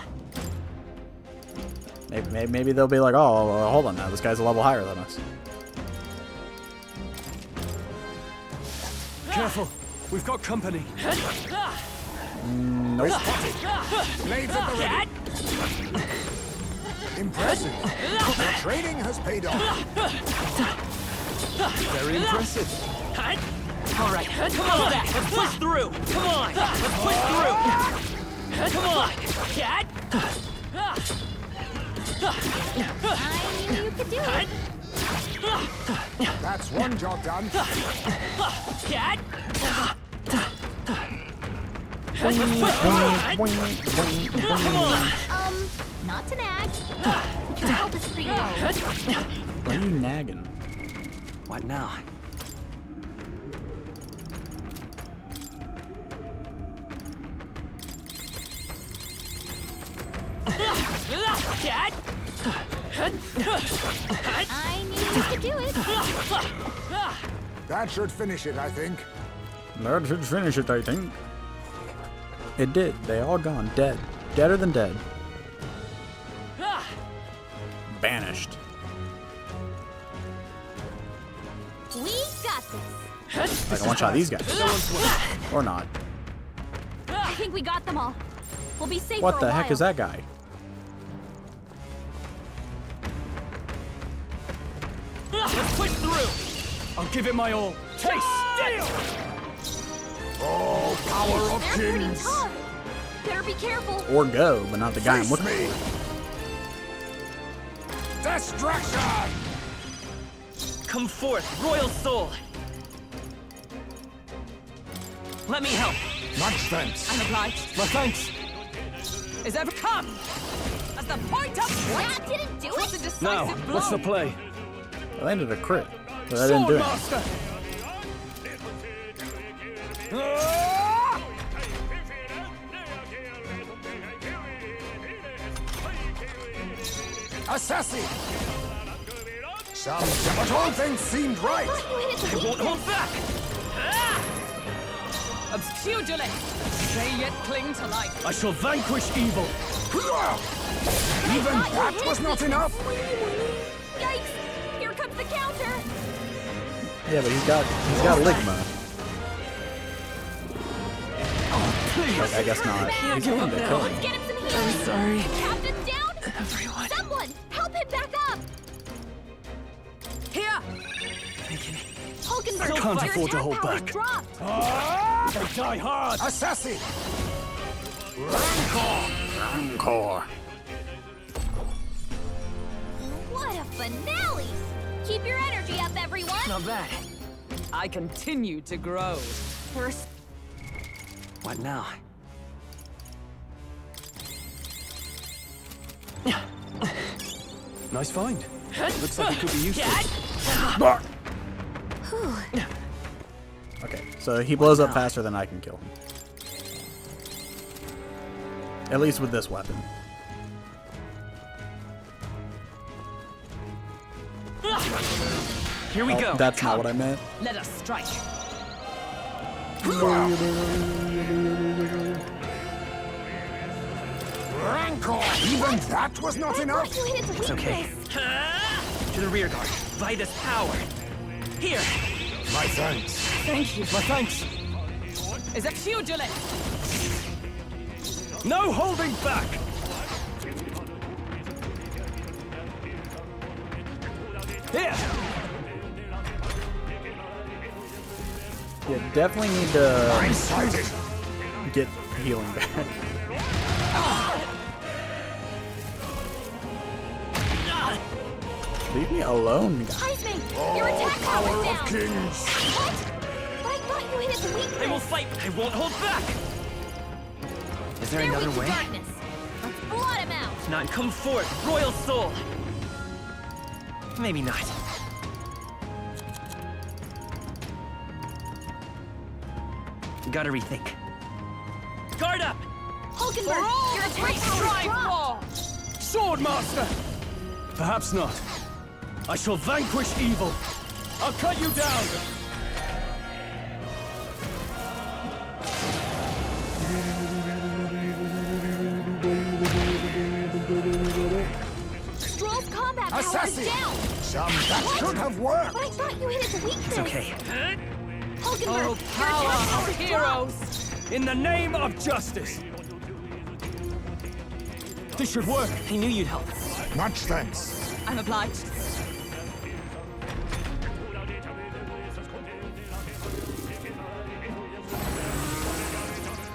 Maybe they'll be like, oh, well, hold on now, this guy's a level higher than us. Careful, we've got company. Nope. Blades at the ready. Impressive. Your training has paid off. Very impressive. All right, come on. Let's push through. Come on. Let's push through. Come on. Cat. I knew you could do it. That's one job done. Cat. Come on. Not to nag. Just help us free go. Why are you nagging? What now? Cat. I knew you could do it. That should finish it, I think. That should finish it, I think. It did. They all gone. Dead. Deader than dead. Banished. We got this. I can one-shot these guys. Or not. I think we got them all. We'll be safe What for a the heck while. is that guy? Let's push through. I'll give it my all. Taste steel. Oh, power of They're pretty kings. tough. Better be careful. Or go, but not the guy I'm Face looking me. for. Destruction. Come forth, royal soul. Let me help. Much thanks. I'm obliged. My thanks. Is ever come? As the point of That didn't do What's a it. decisive Now, blow? what's the play? I landed a crit, but I didn't do it. Swordmaster. Assassin. But all things seemed right. You hit it I won't hold back. Obscurulate. They yet cling to life. I shall vanquish evil. Even that was not enough. Yikes! Here comes the counter. Yeah, but he's got Ligma. Like, I guess not. He's going to kill Let's him. get him some healing. I'm sorry. Captain's down. Everyone. Someone help him back up. Here! Hulkenberg, Can't your afford to attack hold power's back. dropped. They die hard. Assassin. Rancor. Rancor. What a finale! Keep your energy up, everyone. Now that, I continue to grow. First, What now? Nice find. Looks like it could be useful. Okay, so he blows up faster than I can kill him. At least with this weapon. Here we go. That's Come. not what I meant. Let us strike. Rancor! Even that was not enough? It's okay. To the rear guard. By this power. Here. My thanks. Thank you. My thanks. Is it pugilist? No holding back. Here. Yeah, definitely need to get healing back. Leave me alone, guys. Heisman, your attack power's down. Kings. What? But I thought you hit its weakness. I will fight. I won't hold back. Is there They're another weak to way? darkness. Let's blot him out. None, come forth, royal soul. Maybe not. Gotta rethink. Guard up! Hulkenberg, your attack power's dropped. Swordmaster! Perhaps not. I shall vanquish evil. I'll cut you down. Stroll's combat power is Assassin! down. Some that should have worked. But I thought you hit its weakness. It's okay. Hulkenberg, Oh, your attack power of power's heroes! dropped. In the name of justice! This should work. I knew you'd help. Much thanks. I'm obliged.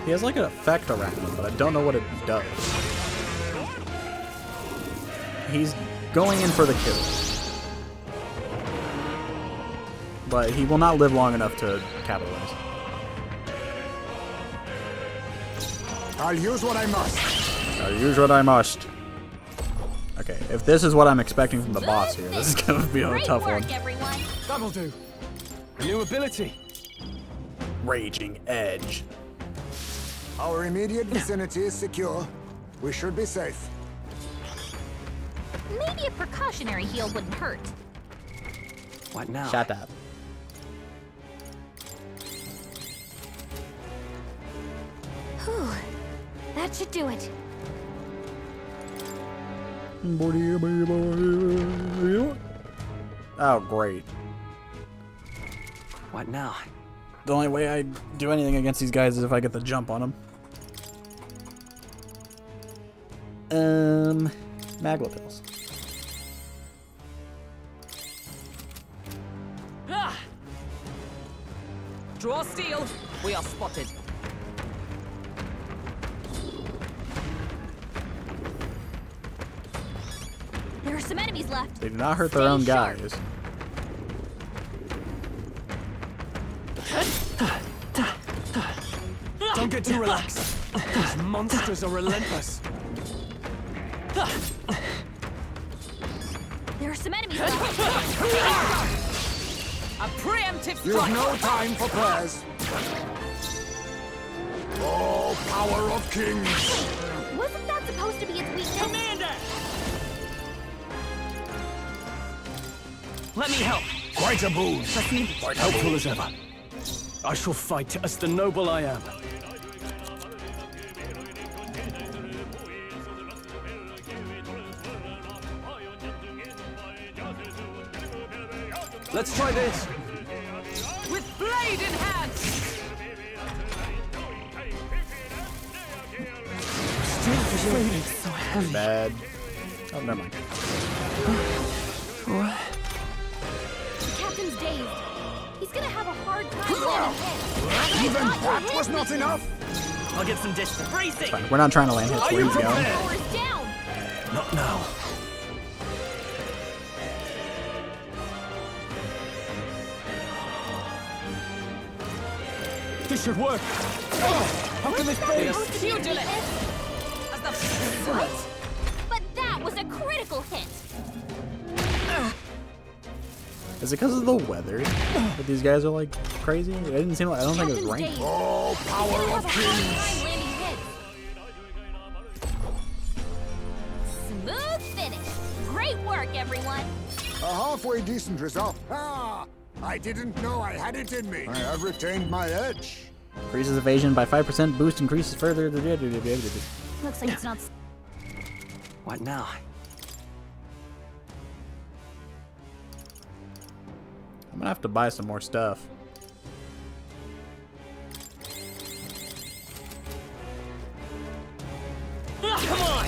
He has like an effect around him, but I don't know what it does. He's going in for the kill. But he will not live long enough to capitalize. I'll use what I must. I'll use what I must. Okay, if this is what I'm expecting from the boss here, this is gonna be a tough one. Everyone. That'll do. A new ability. Raging Edge. Our immediate vicinity is secure. We should be safe. Maybe a precautionary heal wouldn't hurt. What now? Shut up. Whew. That should do it. Oh, great. What now? The only way I do anything against these guys is if I get the jump on them. Magla pills. Ah! Draw steel. We are spotted. There are some enemies left. They do not hurt their own guys. Don't get too relaxed. These monsters are relentless. There are some enemies left. A preemptive You've strike. no time for prayers. Oh, power of kings! Wasn't that supposed to be its weakness? Commander! Let me help. Quite a boon. Helpful as ever. I shall fight as the noble I am. Let's try this. With blade in hand. Strength is fading. So heavy. Bad. Oh, never mind. What? The captain's dazed. He's gonna have a hard time landing hits. Even that was not enough. I'll get some distance. Bracing. Fine. We're not trying to land hits where he's going. Power is down. Not now. This should work. Oh, how can this be? Pugilist. As the what? But that was a critical hit. Is it because of the weather that these guys are like crazy? It didn't seem like, I don't think it was raining. Oh, power of kings! Smooth finish. Great work, everyone. A halfway decent result. Ah! I didn't know I had it in me. I have retained my edge. Increases evasion by 5%. Boost increases further. Looks like it's not. What now? I'm gonna have to buy some more stuff. Come on!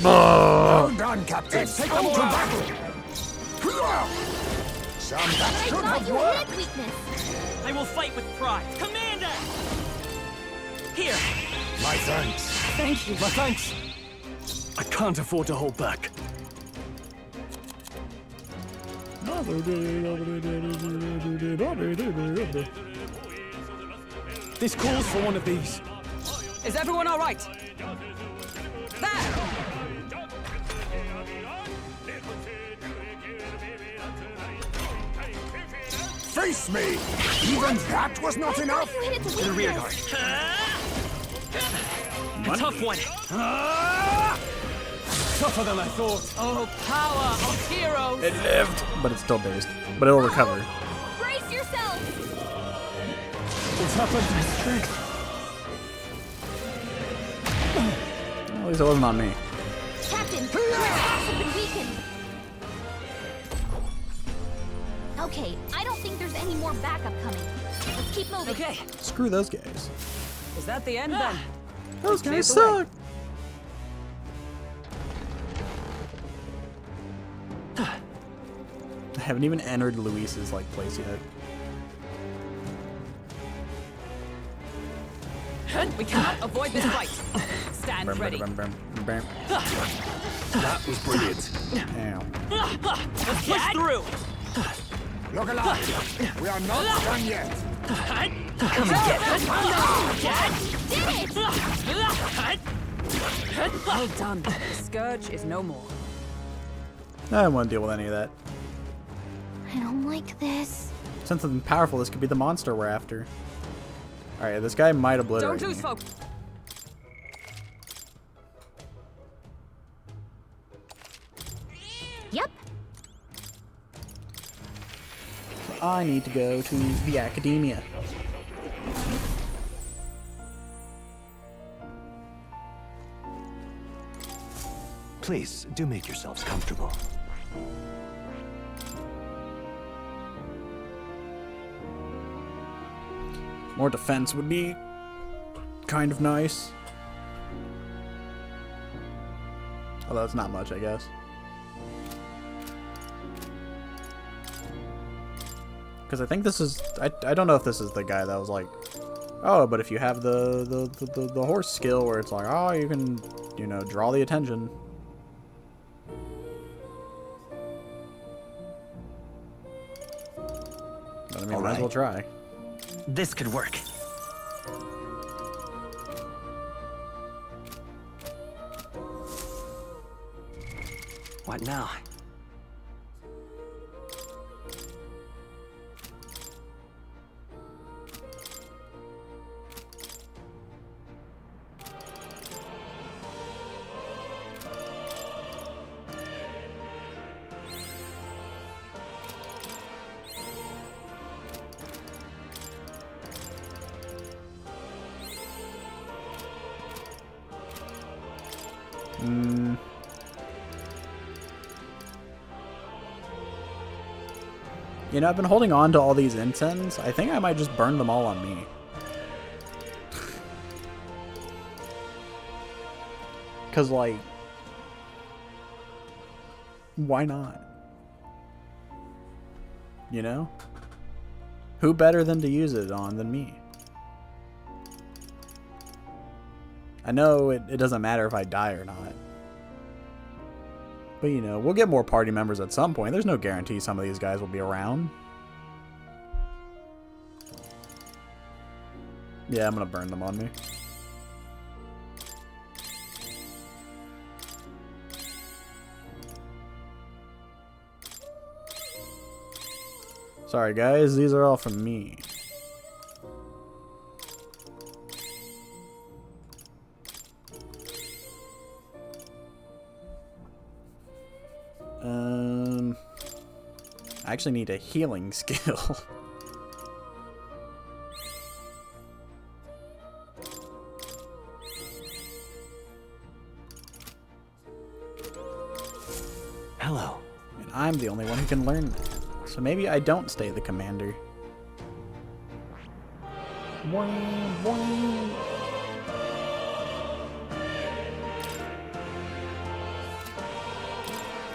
Well done, Captain. Let's take Out them to all out. battle. Some that I should thought have you worked. had weakness. I will fight with pride. Commander! Here. My thanks. Thank you. My thanks. I can't afford to hold back. This calls for one of these. Is everyone all right? There! Face me! Even that was not enough? You hit it To to the rear weakness. guard. A tough one. Tougher than I thought. Oh, power of heroes! It lived, but it's still dazed. But it'll recover. Brace yourself. What's happened to my strength? At least it wasn't on me. Captain, your attacks have been weakened. Okay, I don't think there's any more backup coming. Let's keep moving. Okay, Screw those guys. is that the end then? Those Clear guys the way. suck. I haven't even entered Luis's like place yet. We cannot avoid this fight. Stand ready. That was brilliant. Ow. Let's push through. Look alive! We are not done yet. Come and get it. Well done. The scourge is no more. I don't want to deal with any of that. I don't like this. Since something powerful, this could be the monster we're after. Alright, this guy might obliterate Don't lose me. focus. Yep. I need to go to the academia. Please, do make yourselves comfortable. More defense would be kind of nice. Although it's not much, I guess. Because I think this is... I don't know if this is the guy that was like, oh, but if you have the horse skill where it's like, oh, you can, you know, draw the attention. But I mean, might as well try. This could work. What now? You know, I've been holding on to all these incense. I think I might just burn them all on me. Because, like, why not? You know? Who better than to use it on than me? I know it doesn't matter if I die or not. But, you know, we'll get more party members at some point. There's no guarantee some of these guys will be around. Yeah, I'm gonna burn them on me. Sorry, guys. These are all from me. I actually need a healing skill. Hello. And I'm the only one who can learn that. So maybe I don't stay the commander. Boing, boing.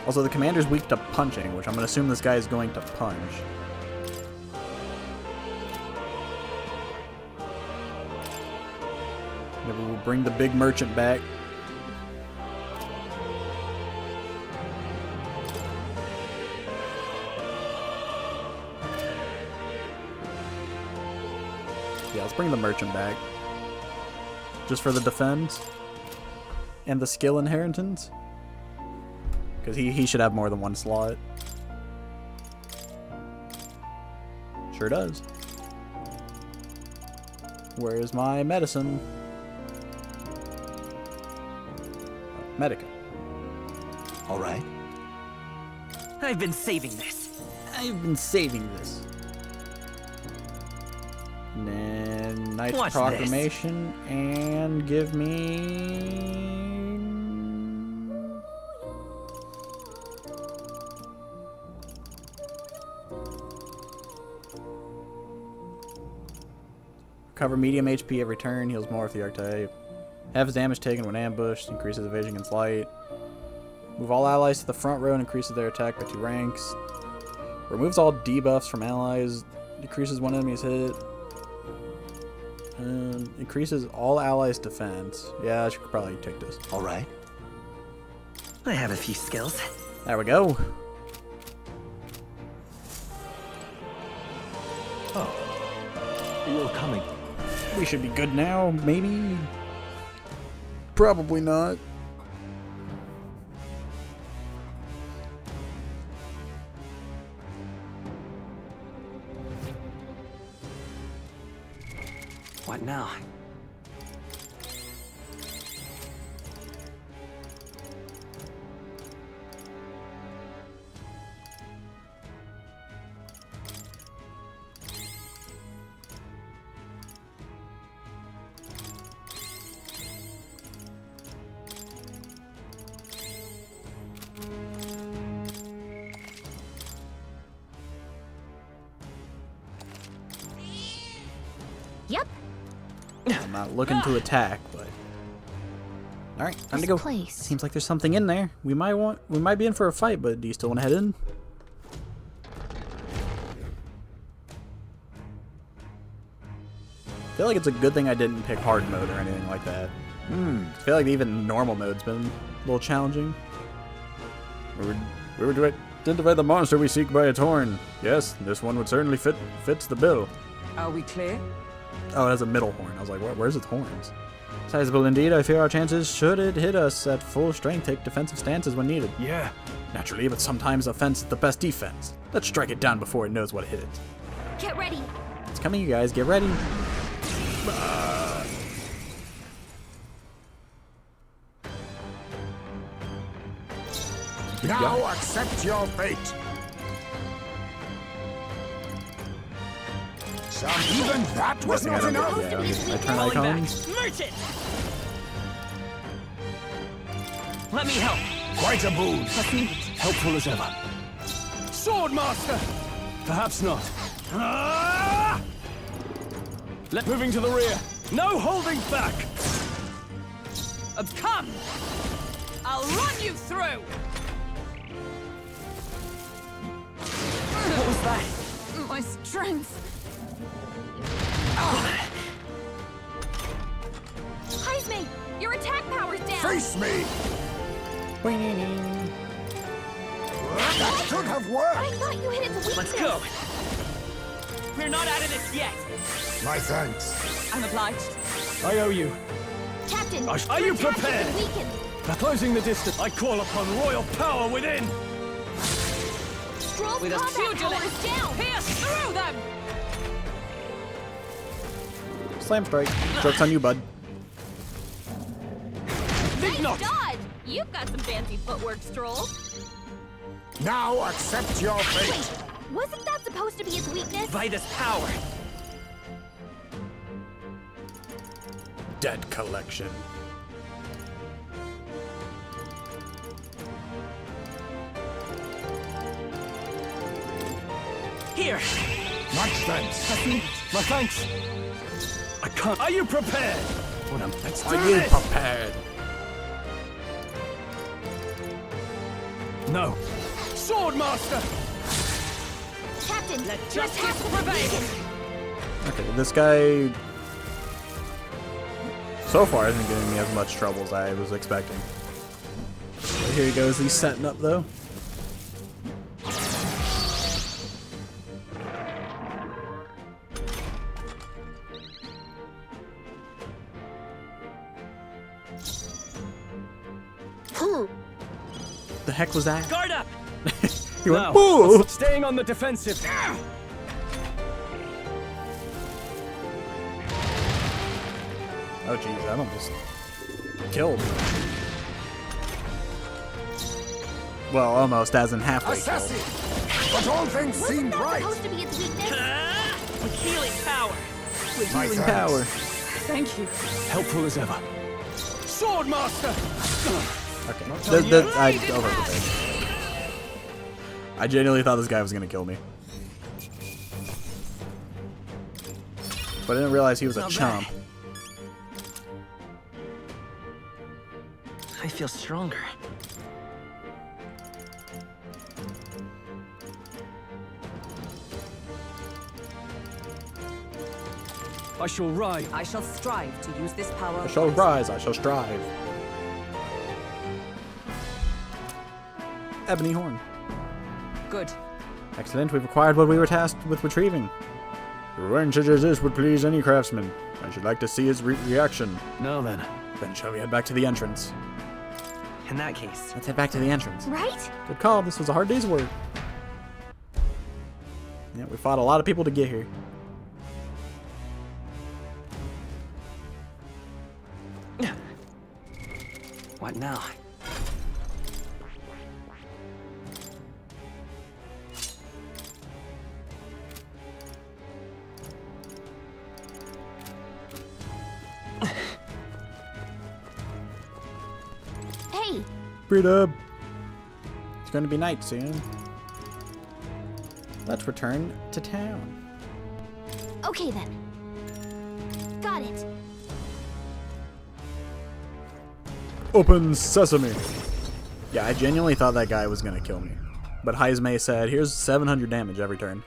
Also, the commander's weak to punching, which I'm going to assume this guy is going to punch. Maybe we'll bring the big merchant back. Yeah, let's bring the merchant back. Just for the defense. And the skill inheritance. Because he should have more than one slot. Sure does. Where is my medicine? Oh, Medica. Alright. I've been saving this. I've been saving this. And then Knight's What's Proclamation. And give me... Cover medium HP every turn, heals more with the archetype. Half his damage taken when ambushed, increases evasion against light. Move all allies to the front row and increases their attack by 2 ranks. Removes all debuffs from allies, decreases one enemy's hit. Increases all allies' defense. Yeah, I should probably take this. Alright. I have a few skills. There we go. Oh. You're coming. We should be good now, maybe? Probably not. What now? Yep. I'm not looking to attack, but all right, time to go. Place. Seems like there's something in there. We might be in for a fight, but do you still want to head in? I feel like it's a good thing I didn't pick hard mode or anything like that. I feel like even normal mode's been a little challenging. We were to identify the monster we seek by its horn. Yes, this one would certainly fits the bill. Are we clear? Oh, it has a middle horn. I was like, where's its horns? Sizable indeed. I fear our chances, should it hit us at full strength, take defensive stances when needed. Yeah, naturally, but sometimes offense is the best defense. Let's strike it down before it knows what hit it. Get ready. It's coming, you guys. Get ready. Now accept your fate. Even that was not enough. Yeah, I turn icons. Merchant! Let me help. Quite a boon. Helpful as ever. Swordmaster! Perhaps not. Moving to the rear. No holding back! Come! I'll run you through! What was that? My strength. Heisme, your attack power's down. Face me! That should have worked! I thought you hit its weakness. Let's go! We're not out of this yet! My thanks. I'm obliged. I owe you. Captain, Are you prepared? weakened. Closing the distance, I call upon royal power within! Stroll's With a combat shield power is down. Pierce through them! Slam strike. Joke's on you, bud. Nice dodge. You've got some fancy footwork, Stroll. Now accept your fate. Wasn't that supposed to be his weakness? Vitus power. Debt collection. Here. Much thanks. My thanks. I can't. Are you prepared? Let's do Are you this. prepared? No. Swordmaster. Captain, Let your justice attack will be prevail. weakened. Okay, this guy so far isn't giving me as much trouble as I was expecting. So here he goes, he's setting up though. The heck was that? Guard up. He went, No. "Whoa!" Staying on the defensive. Oh jeez, that almost killed. Well, almost, as in halfway killed. Assassin! But all things seemed right. Supposed to be his weakness. With healing power. With My healing thanks. power. Thank you. Helpful as ever. Swordmaster. Okay, I overlooked. I genuinely thought this guy was gonna kill me, but I didn't realize he was a Not chump. bad. I feel stronger. I shall ride. I shall strive to use this power. I shall rise, I shall strive. Ebony horn. Good. Excellent, we've acquired what we were tasked with retrieving. Revenge such as this would please any craftsman. I should like to see his reaction. Now then. Then shall we head back to the entrance? In that case. Let's head back to the entrance. Right? Good call, this was a hard day's work. Yeah, we fought a lot of people to get here. What now? Hey, Breed up. It's going to be night soon. Let's return to town. okay then. Got it. Open sesame. Yeah, I genuinely thought that guy was going to kill me. But Heismay said, here's 700 damage every turn.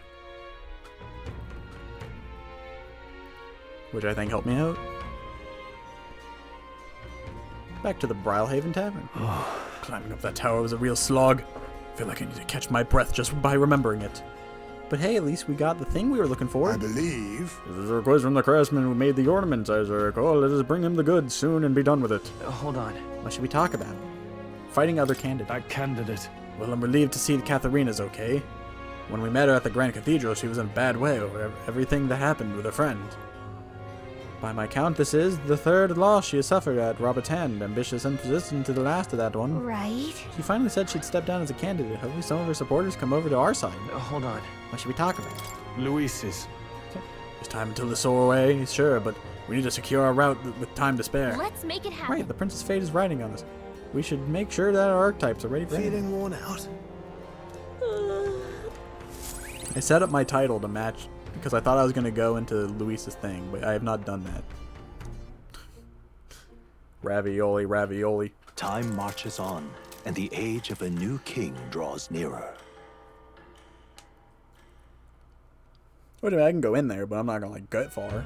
Which I think helped me out. Back to the Brylehaven Tavern. Climbing up that tower was a real slog. I feel like I need to catch my breath just by remembering it. But hey, at least we got the thing we were looking for. I believe. This is a request from the craftsman who made the ornaments, as I recall. Let us bring him the goods soon and be done with it. Hold on. What should we talk about? Fighting other candidates. That candidate. Well, I'm relieved to see that Katharina's okay. When we met her at the Grand Cathedral, she was in a bad way over everything that happened with her friend. By my count, this is the third loss she has suffered at Robert's hand, ambitious and persistent to the last of that one. Right. She finally said she'd step down as a candidate. Hopefully some of her supporters come over to our side. Hold on. What should we talk about? Luis's. There's time until the soar away, sure, but we need to secure our route with time to spare. Let's make it happen. Right, the Princess Fate is riding on us. We should make sure that our archetypes are ready for Feeling worn out? I set up my title to match because I thought I was going to go into Luis's thing, but I have not done that. Ravioli, ravioli. Time marches on, and the age of a new king draws nearer. Wait a minute, I can go in there, but I'm not going to like get far.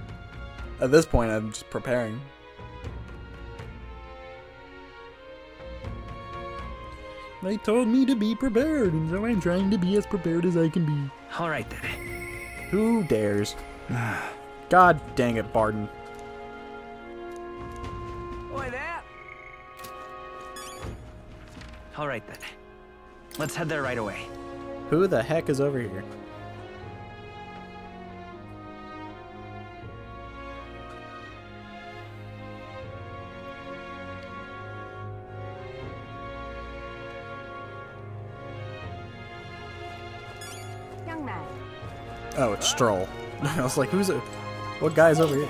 At this point, I'm just preparing. They told me to be prepared, and so I'm trying to be as prepared as I can be. All right then. Who dares? God dang it, Barden. Oi there. All right then. Let's head there right away. Who the heck is over here? Young man, Oh, it's Stroll. I was like, who's it? What guy's over here?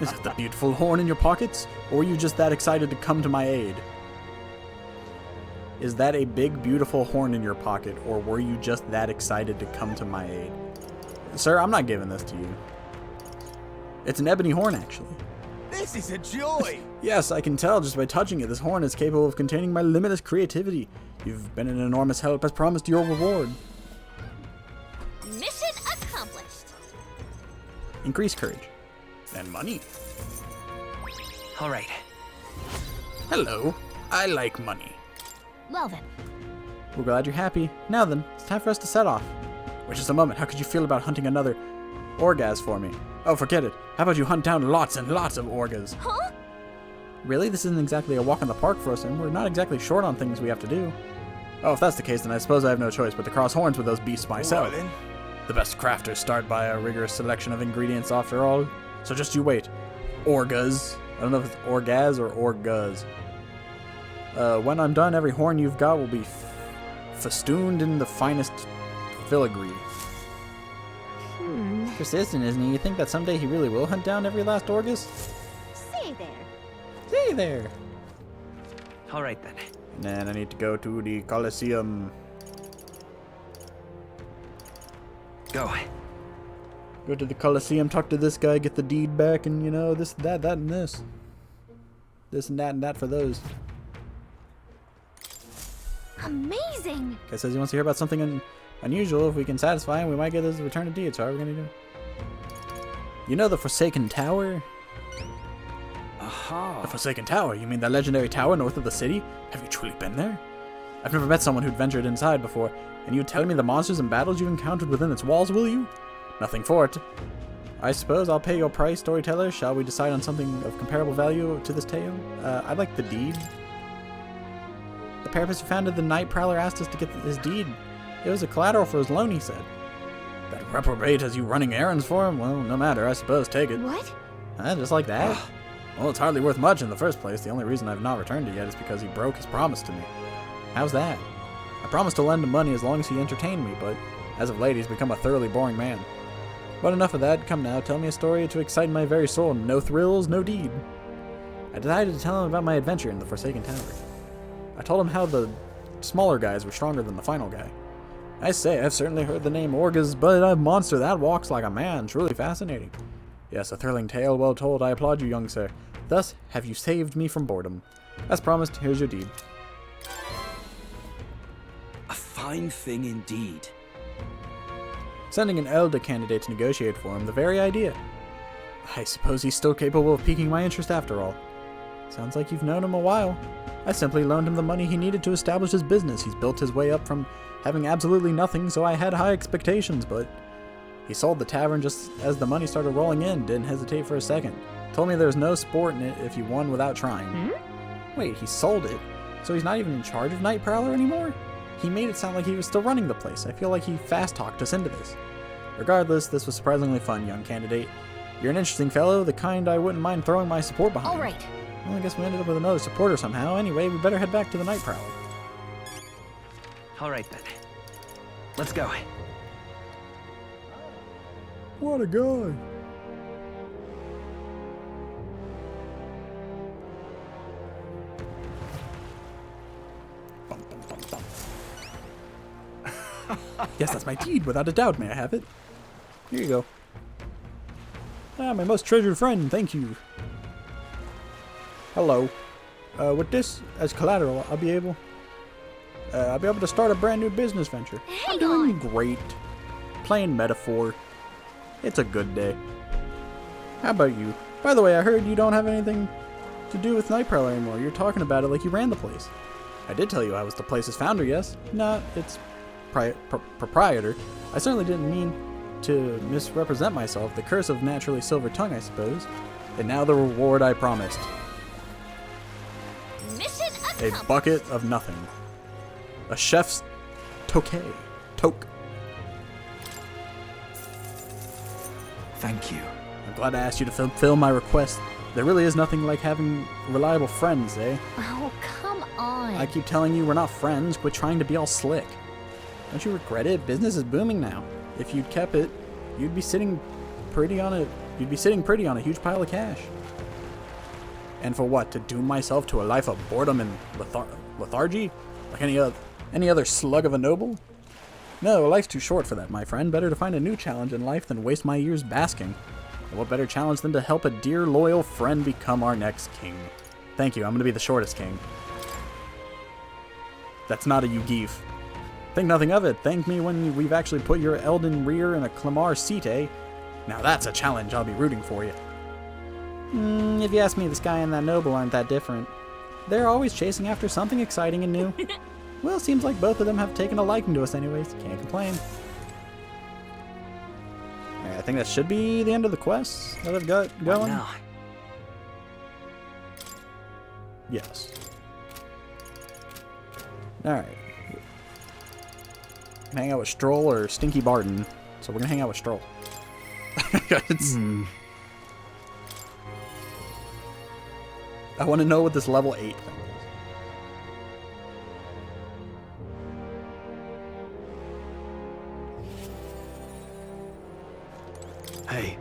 Is it the beautiful horn in your pockets? Or were you just that excited to come to my aid? Is that a big, beautiful horn in your pocket? Or were you just that excited to come to my aid? Sir, I'm not giving this to you. It's an ebony horn, actually. This is a joy! Yes, I can tell just by touching it. This horn is capable of containing my limitless creativity. You've been an enormous help as promised your reward. Mission accomplished. Increase courage. And money. All right. Hello. I like money. Well then. We're glad you're happy. Now then, it's time for us to set off. Wait just a moment. How could you feel about hunting another Orgaz for me? Oh, forget it. How about you hunt down lots and lots of Orgas? Huh? Really? This isn't exactly a walk in the park for us, and we're not exactly short on things we have to do. Oh, if that's the case, then I suppose I have no choice but to cross horns with those beasts myself. Well, The best crafters start by a rigorous selection of ingredients after all. So just you wait. Orgas. I don't know if it's Orgaz or Orguz. When I'm done, every horn you've got will be festooned in the finest filigree. Persistent, isn't he? You think that someday he really will hunt down every last Orgus? Say there. Say there. All right then. And then I need to go to the Colosseum. Go. Go to the Colosseum, talk to this guy, get the deed back, and you know, this, that, and this. This and that for those. Amazing. Guy says he wants to hear about something unusual. If we can satisfy him, we might get his return of deed. So how are we gonna do? You know the Forsaken Tower? Aha. The Forsaken Tower? You mean the legendary tower north of the city? Have you truly been there? I've never met someone who'd ventured inside before, and you'd tell me the monsters and battles you encountered within its walls, will you? Nothing for it. I suppose I'll pay your price, storyteller. Shall we decide on something of comparable value to this tale? I'd like the deed. The parapets who founded the Night Prowler asked us to get his deed. It was a collateral for his loan, he said. That reprobate has you running errands for him? Well, no matter, I suppose. Take it. What? Just like that? Well, it's hardly worth much in the first place. The only reason I've not returned it yet is because he broke his promise to me. How's that? I promised to lend him money as long as he entertained me, but as of late, he's become a thoroughly boring man. But enough of that. Come now, tell me a story to excite my very soul. No thrills, no deed. I decided to tell him about my adventure in the Forsaken Tower. I told him how the smaller guys were stronger than the final guy. I say, I've certainly heard the name Orgaz, but a monster that walks like a man. Truly fascinating. Yes, a thrilling tale, well told. I applaud you, young sir. Thus have you saved me from boredom. As promised, here's your deed. A fine thing indeed. Sending an elder candidate to negotiate for him, the very idea. I suppose he's still capable of piquing my interest after all. Sounds like you've known him a while. I simply loaned him the money he needed to establish his business. He's built his way up from having absolutely nothing, so I had high expectations, but he sold the tavern just as the money started rolling in, didn't hesitate for a second. Told me there's no sport in it if you won without trying. Wait, he sold it? So he's not even in charge of Night Prowler anymore? He made it sound like he was still running the place. I feel like he fast-talked us into this. Regardless, this was surprisingly fun, young candidate. You're an interesting fellow, the kind I wouldn't mind throwing my support behind. All right. Well, I guess we ended up with another supporter somehow. Anyway, we better head back to the Night Prowler. All right then. Let's go. What a guy. Yes, that's my deed, without a doubt. May I have it? Here you go. Ah, my most treasured friend, thank you. Hello. With this as collateral, I'll be able to start a brand new business venture. I'm doing great. Plain metaphor. It's a good day. How about you? By the way, I heard you don't have anything to do with Night Prowler anymore. You're talking about it like you ran the place. I did tell you I was the place's founder, yes? Not its proprietor. I certainly didn't mean to misrepresent myself. The curse of naturally silver tongue, I suppose. And now the reward I promised. Mission accomplished. A bucket of nothing. A chef's toque. Thank you. I'm glad I asked you to fulfill my request. There really is nothing like having reliable friends, eh? Oh, come on. I keep telling you we're not friends. Quit trying to be all slick. Don't you regret it? Business is booming now. If you'd kept it, you'd be sitting pretty on a huge pile of cash. And for what? To doom myself to a life of boredom and lethargy? Like any other slug of a noble? No, life's too short for that, my friend. Better to find a new challenge in life than waste my years basking. And what better challenge than to help a dear, loyal friend become our next king? Thank you, I'm gonna be the shortest king. That's not a Yugief. Think nothing of it. Thank me when we've actually put your Elden rear in a Clamar seat, eh? Now that's a challenge I'll be rooting for you. If you ask me, this guy and that noble aren't that different. They're always chasing after something exciting and new. Well, seems like both of them have taken a liking to us anyways. Can't complain. Alright, I think that should be the end of the quests that I've got going. Now. Yes. Alright. Hang out with Stroll or Stinky Barton. So we're gonna hang out with Stroll. I want to know what this level 8 thing is. Hey.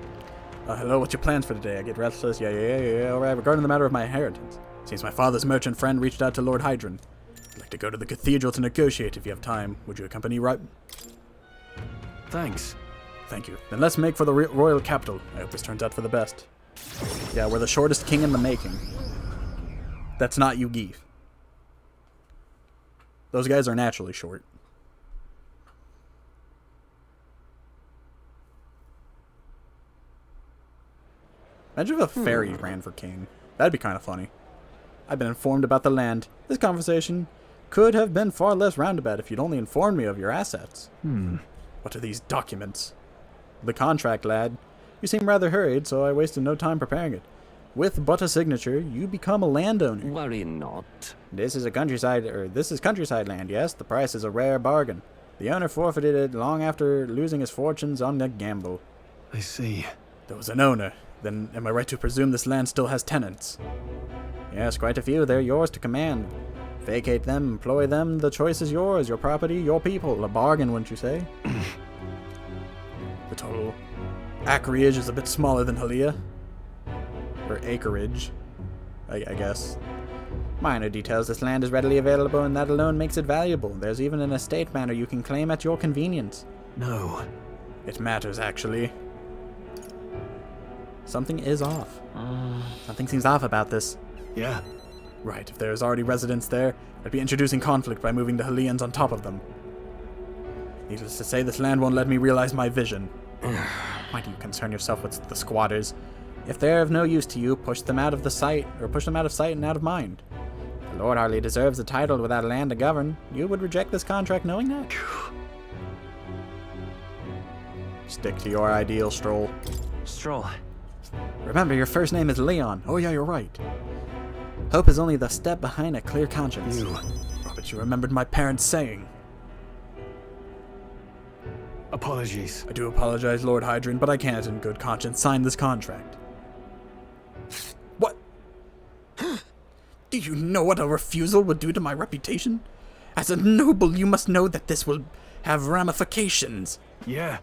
Hello, what's your plans for today? I get restless. Yeah. Alright, regarding the matter of my inheritance. Seems my father's merchant friend reached out to Lord Hydron. I'd like to go to the cathedral to negotiate if you have time. Would you accompany Thanks. Thank you. Then let's make for the royal capital. I hope this turns out for the best. Yeah, we're the shortest king in the making. That's not Yugi. Those guys are naturally short. Imagine if a fairy ran for king. That'd be kind of funny. I've been informed about the land. This conversation could have been far less roundabout if you'd only informed me of your assets. What are these documents? The contract, lad. You seem rather hurried, so I wasted no time preparing it. With but a signature, you become a landowner. Worry not. This is countryside land, yes. The price is a rare bargain. The owner forfeited it long after losing his fortunes on a gamble. I see. There was an owner. Then am I right to presume this land still has tenants? Yes, quite a few. They're yours to command. Vacate them, employ them, the choice is yours. Your property, your people. A bargain, wouldn't you say? The total acreage is a bit smaller than Halia. Or acreage, I guess. Minor details. This land is readily available, and that alone makes it valuable. There's even an estate manor you can claim at your convenience. No. It matters, actually. Something is off. Something seems off about this. Yeah. Right, if there is already residents there, I'd be introducing conflict by moving the Halians on top of them. Needless to say, this land won't let me realize my vision. Why do you concern yourself with the squatters? If they're of no use to you, push them out of sight and out of mind. The Lord hardly deserves a title without land to govern. You would reject this contract knowing that? Stick to your ideal, Stroll. Stroll. Remember, your first name is Leon. Oh yeah, you're right. Hope is only the step behind a clear conscience. But you remembered my parents' saying. Apologies. I do apologize, Lord Hydron, but I can't in good conscience sign this contract. What? Do you know what a refusal would do to my reputation? As a noble, you must know that this will have ramifications. Yeah.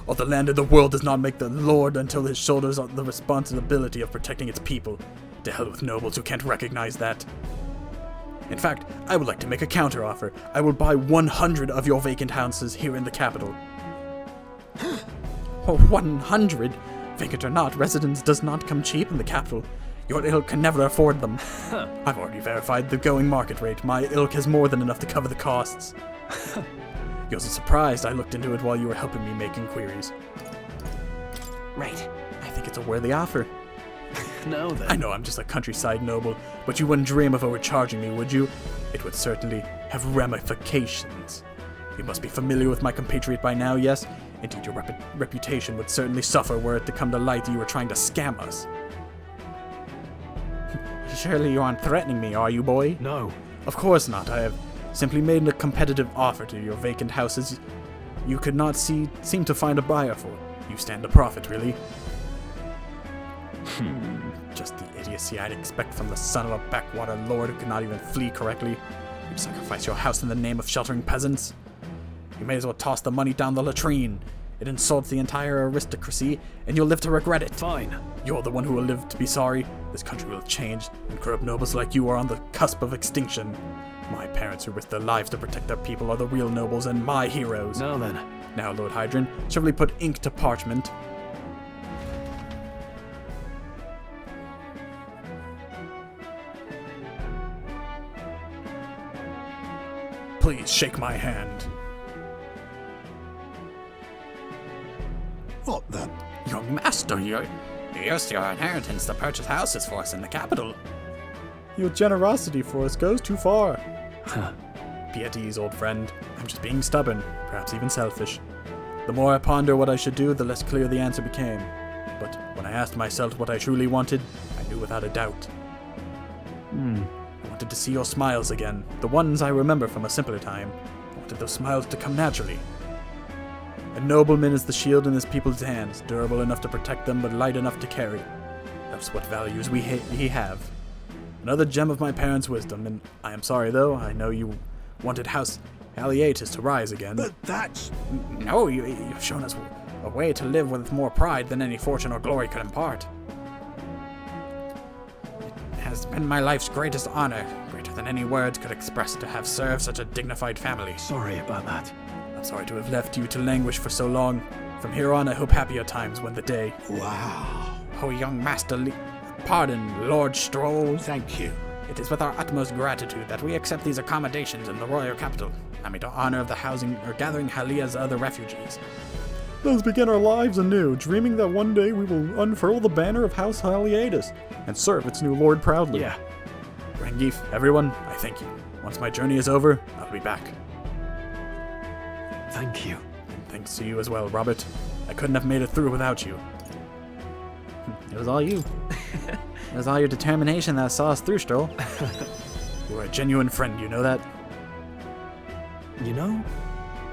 All the land of the world does not make the Lord until his shoulders the responsibility of protecting its people. To hell with nobles who can't recognize that. In fact, I would like to make a counteroffer. I will buy 100 of your vacant houses here in the capital. Oh, 100? Vacant or not, residence does not come cheap in the capital. Your ilk can never afford them. I've already verified the going market rate. My ilk has more than enough to cover the costs. You wasn't surprised I looked into it while you were helping me make inquiries. Right. I think it's a worthy offer. No, then. I know I'm just a countryside noble, but you wouldn't dream of overcharging me, would you? It would certainly have ramifications. You must be familiar with my compatriot by now, yes? Indeed, your reputation would certainly suffer were it to come to light that you were trying to scam us. Surely you aren't threatening me, are you, boy? No. Of course not. I have simply made a competitive offer to your vacant houses you could not seem to find a buyer for. You stand to profit, really. Just the idiocy I'd expect from the son of a backwater lord who could not even flee correctly. You'd sacrifice your house in the name of sheltering peasants. You may as well toss the money down the latrine. It insults the entire aristocracy, and you'll live to regret it. Fine. You're the one who will live to be sorry. This country will change, and corrupt nobles like you are on the cusp of extinction. My parents who risked their lives to protect their people are the real nobles and my heroes. Now then. Now, Lord Hydron, shall we put ink to parchment? Please shake my hand. What then? Young master, you used your inheritance to purchase houses for us in the capital. Your generosity for us goes too far. Be at ease, old friend. I'm just being stubborn, perhaps even selfish. The more I ponder what I should do, the less clear the answer became. But when I asked myself what I truly wanted, I knew without a doubt. I wanted to see your smiles again, the ones I remember from a simpler time. I wanted those smiles to come naturally. A nobleman is the shield in his people's hands, durable enough to protect them but light enough to carry. That's what values we have. Another gem of my parents' wisdom, and I am sorry though, I know you wanted House Haliatus to rise again. But that's... No, you've shown us a way to live with more pride than any fortune or glory could impart. It has been my life's greatest honor, greater than any words could express, to have served such a dignified family. Sorry about that. I'm sorry to have left you to languish for so long. From here on, I hope happier times when the day. Wow. Oh, young master Pardon, Lord Stroll. Thank you. It is with our utmost gratitude that we accept these accommodations in the royal capital, and to honor of the housing or gathering Halia's other refugees. Let us begin our lives anew, dreaming that one day we will unfurl the banner of House Haliatus and serve its new lord proudly. Yeah. Rangif, everyone, I thank you. Once my journey is over, I'll be back. Thank you. And thanks to you as well, Robert. I couldn't have made it through without you. It was all you. It was all your determination that saw us through, Stroll. You are a genuine friend, you know that? You know?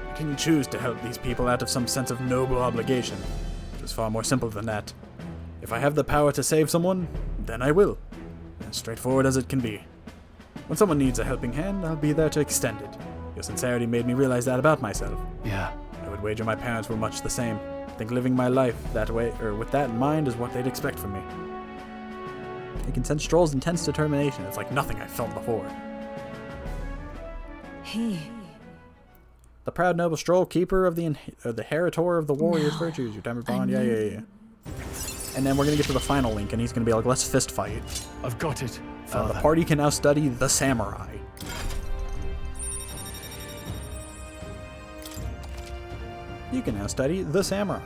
I didn't choose to help these people out of some sense of noble obligation. It was far more simple than that. If I have the power to save someone, then I will. As straightforward as it can be. When someone needs a helping hand, I'll be there to extend it. Your sincerity made me realize that about myself. Yeah. I would wager my parents were much the same. I think living my life that way, or with that in mind, is what they'd expect from me. I can sense Stroll's intense determination. It's like nothing I've felt before. The proud noble Stroll, keeper of the heritor of the warrior's virtues. Your diamond bond, yeah. And then we're gonna get to the final link, and he's gonna be like, "Let's fist fight." I've got it. The party can now study the samurai. You can now study the samurai.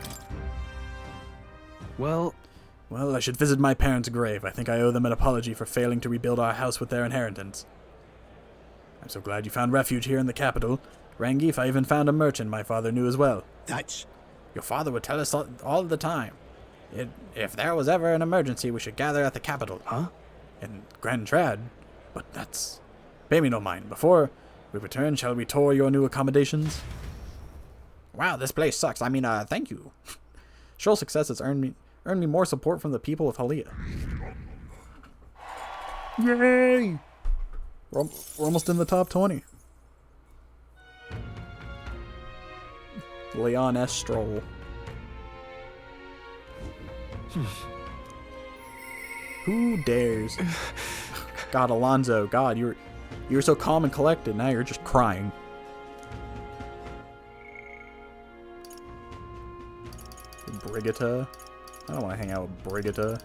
Well, I should visit my parents' grave. I think I owe them an apology for failing to rebuild our house with their inheritance. I'm so glad you found refuge here in the capital. Rangif, I even found a merchant my father knew as well. That's... Your father would tell us all the time. If there was ever an emergency, we should gather at the capital. Huh? In Grand Trad? But that's... Pay me no mind. Before we return, shall we tour your new accommodations? Wow, this place sucks. I mean, thank you. Stroll's success has earned me more support from the people of Halia. Yay! We're almost in the top 20. Leon S. Stroll. Who dares? God, Alonzo, God, you were so calm and collected. Now you're just crying. Brigita. I don't want to hang out with Brigita.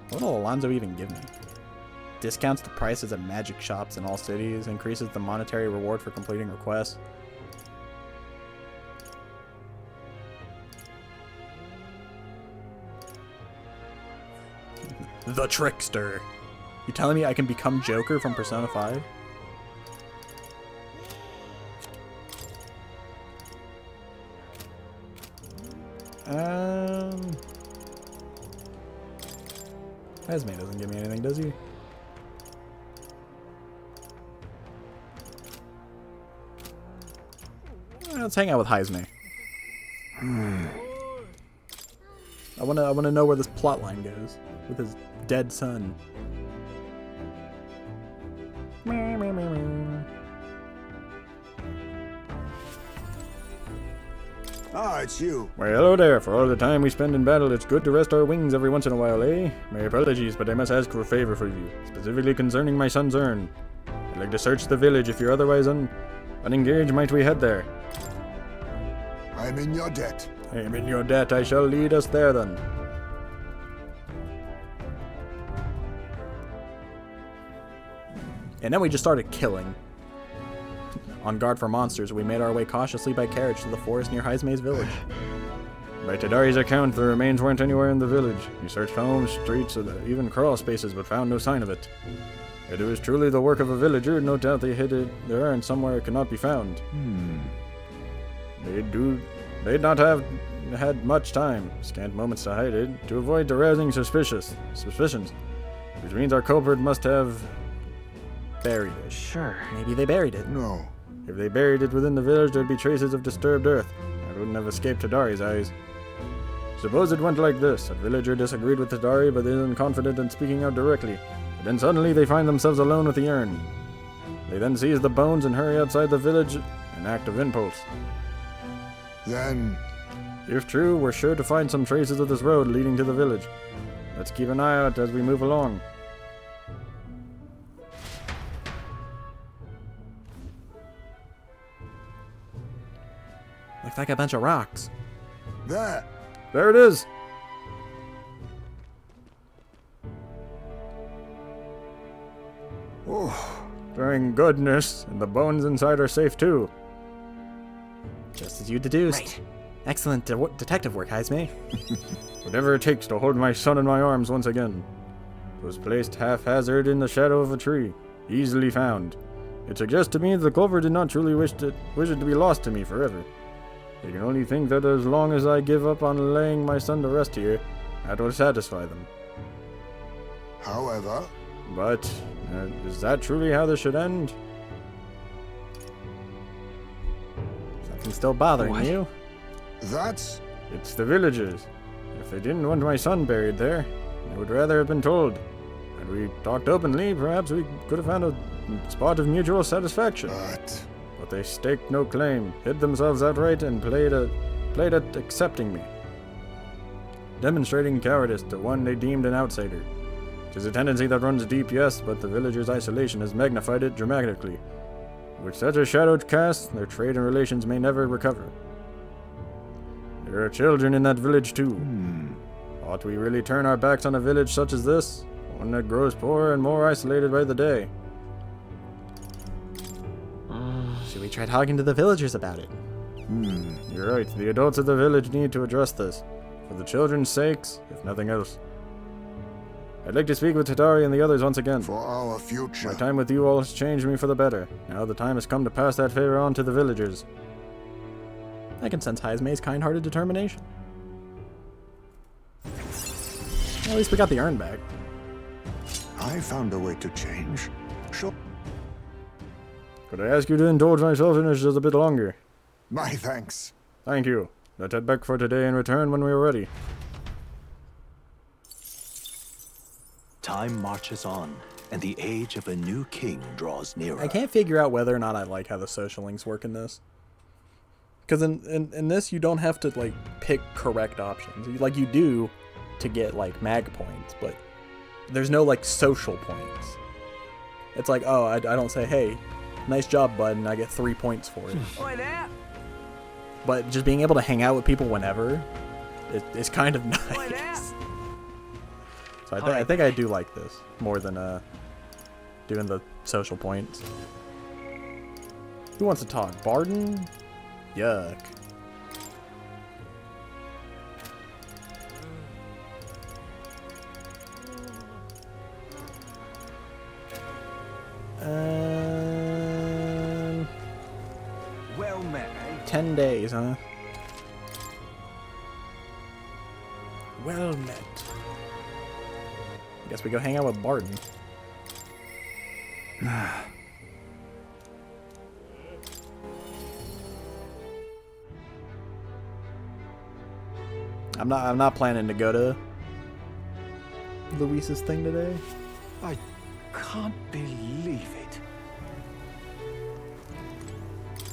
What will Alonzo even give me? Discounts the prices at magic shops in all cities. Increases the monetary reward for completing requests. The Trickster. You telling me I can become Joker from Persona 5? Esme doesn't give me anything, does he? Let's hang out with Heisme. I wanna know where this plot line goes with his dead son. Ah, it's you. Why, hello there. For all the time we spend in battle, it's good to rest our wings every once in a while, eh? My apologies, but I must ask for a favor for you, specifically concerning my son's urn. I'd like to search the village. If you're otherwise unengaged, might we head there? I'm in your debt. I am in your debt. I shall lead us there, then. And then we just started killing. On guard for monsters, we made our way cautiously by carriage to the forest near Heismay's village. By Tadari's account, the remains weren't anywhere in the village. He searched homes, streets, even crawl spaces, but found no sign of it. If it was truly the work of a villager, no doubt they hid it there and somewhere it could not be found. They'd not have had much time, scant moments to hide it, to avoid arousing suspicions, which means our culprit must have buried it. Sure. Maybe they buried it. No. If they buried it within the village, there'd be traces of disturbed earth. It wouldn't have escaped Tadari's eyes. Suppose it went like this. A villager disagreed with Tadari, but isn't confident in speaking out directly. But then suddenly they find themselves alone with the urn. They then seize the bones and hurry outside the village, an act of impulse. Then, if true, we're sure to find some traces of this road leading to the village. Let's keep an eye out as we move along. Looks like a bunch of rocks. There it is! oh, Thank goodness, and the bones inside are safe too. Just as you deduced. Right. Excellent detective work, Heismay. Whatever it takes to hold my son in my arms once again. It was placed haphazard in the shadow of a tree, easily found. It suggests to me that the culprit did not truly wish it to be lost to me forever. I can only think that as long as I give up on laying my son to rest here, that will satisfy them. However... But, is that truly how this should end? Something's still bothering you? It's the villagers. If they didn't want my son buried there, they would rather have been told. Had we talked openly, perhaps we could have found a spot of mutual satisfaction. But they staked no claim, hid themselves outright, and played at accepting me, demonstrating cowardice to one they deemed an outsider. 'Tis a tendency that runs deep, yes, but the villagers' isolation has magnified it dramatically. With such a shadow cast, their trade and relations may never recover. There are children in that village too. Ought we really turn our backs on a village such as this? One that grows poorer and more isolated by the day. Should we try talking to the villagers about it? You're right. The adults of the village need to address this. For the children's sakes, if nothing else. I'd like to speak with Tadari and the others once again. For our future. My time with you all has changed me for the better. Now the time has come to pass that favor on to the villagers. I can sense Heismay's kind-hearted determination. Well, at least we got the urn back. I found a way to change. Sure. Could I ask you to indulge my selfishness just a bit longer? My thanks. Thank you. Let's head back for today and return when we are ready. Time marches on, and the age of a new king draws nearer. I can't figure out whether or not I like how the social links work in this. Because in this, you don't have to, like, pick correct options. Like, you do to get, like, mag points, but there's no, like, social points. It's like, oh, I don't say, hey, nice job, bud, and I get 3 points for it. But just being able to hang out with people whenever is kind of nice. So I think I do like this more than doing the social points. Who wants to talk? Barden? Yuck. Well met, eh? 10 days, huh? Well met. I guess we go hang out with Barden. I'm not planning to go to Louis's thing today. I can't believe it.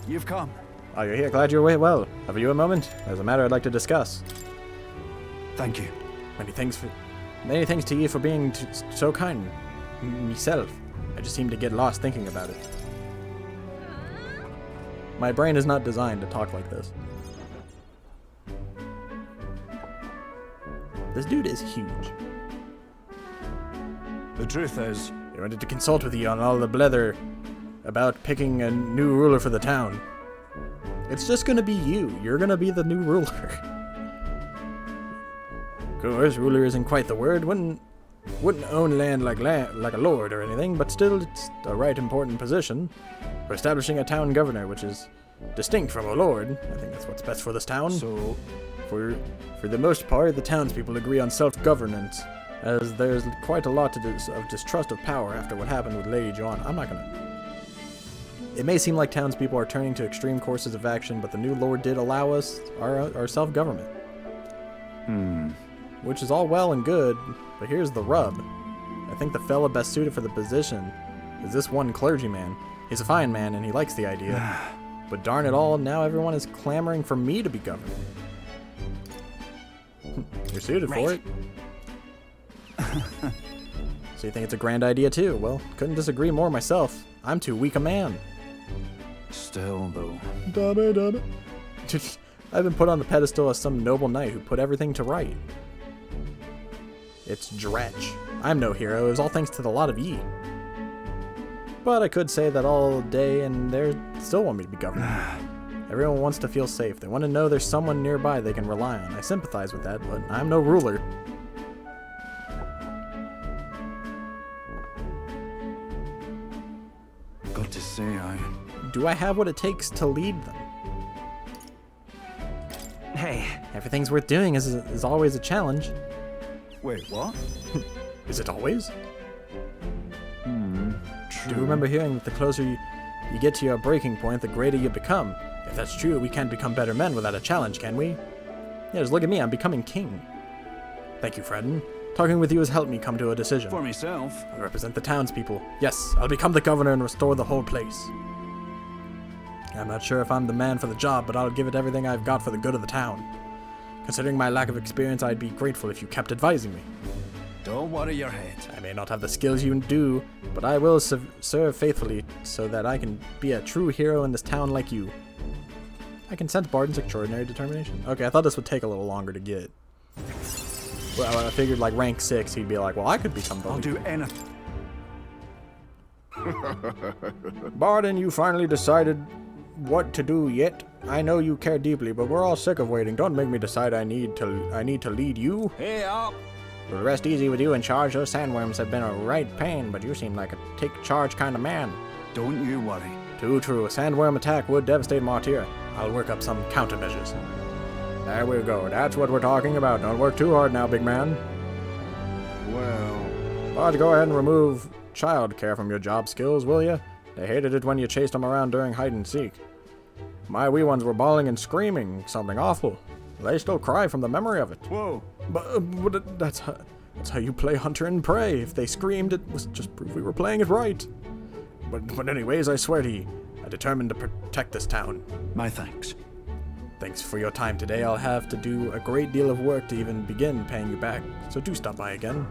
You've come. Oh, you're here. Glad you're away. Well, have you a moment? There's a matter I'd like to discuss. Thank you. Many thanks to you for being so kind. Myself. I just seem to get lost thinking about it. My brain is not designed to talk like this. This dude is huge. The truth is, I wanted to consult with you on all the blether about picking a new ruler for the town. It's just gonna be you. You're gonna be the new ruler. Of course, ruler isn't quite the word. Wouldn't own land like a lord or anything, but still, it's a right important position for establishing a town governor, which is distinct from a lord. I think that's what's best for this town. So, for the most part, the townspeople agree on self-governance, as there's quite a lot of distrust of power after what happened with Lady Joanna. I'm not gonna... It may seem like townspeople are turning to extreme courses of action, but the new lord did allow us our self-government. Which is all well and good, but here's the rub. I think the fella best suited for the position is this one clergyman. He's a fine man and he likes the idea. But darn it all, now everyone is clamoring for me to be governor. You're suited for it. So you think it's a grand idea too? Well, couldn't disagree more myself. I'm too weak a man. Still, though. Dummy. I've been put on the pedestal as some noble knight who put everything to right. It's dretch. I'm no hero. It was all thanks to the lot of ye. But I could say that all day and they still want me to be governor. Everyone wants to feel safe. They want to know there's someone nearby they can rely on. I sympathize with that, but I'm no ruler. Got to say, Do I have what it takes to lead them? Hey. Everything's worth doing is always a challenge. Wait, what? Is it always? True. Do you remember hearing that the closer you get to your breaking point, the greater you become? If that's true, we can't become better men without a challenge, can we? Yeah, just look at me, I'm becoming king. Thank you, Fredden. Talking with you has helped me come to a decision. For myself? I represent the townspeople. Yes, I'll become the governor and restore the whole place. I'm not sure if I'm the man for the job, but I'll give it everything I've got for the good of the town. Considering my lack of experience, I'd be grateful if you kept advising me. Don't worry your head. I may not have the skills you do, but I will serve faithfully so that I can be a true hero in this town like you. I can sense Barden's extraordinary determination. Okay, I thought this would take a little longer to get. Well, I figured like rank 6, he'd be like, well, I could become the I'll do anything. Barden, you finally decided what to do yet? I know you care deeply, but we're all sick of waiting. Don't make me decide I need to lead you. Hey up. We'll rest easy with you in charge. Those sandworms have been a right pain, but you seem like a take charge kind of man. Don't you worry. Too true. A sandworm attack would devastate Martyr. I'll work up some countermeasures. There we go. That's what we're talking about. Don't work too hard now, big man. Well... But go ahead and remove childcare from your job skills, will you? They hated it when you chased them around during hide and seek. My wee ones were bawling and screaming something awful. They still cry from the memory of it. Whoa. But that's how you play hunter and prey. If they screamed, it was just proof we were playing it right. But anyways, I swear to you, I determined to protect this town. My thanks. Thanks for your time today. I'll have to do a great deal of work to even begin paying you back, so do stop by again.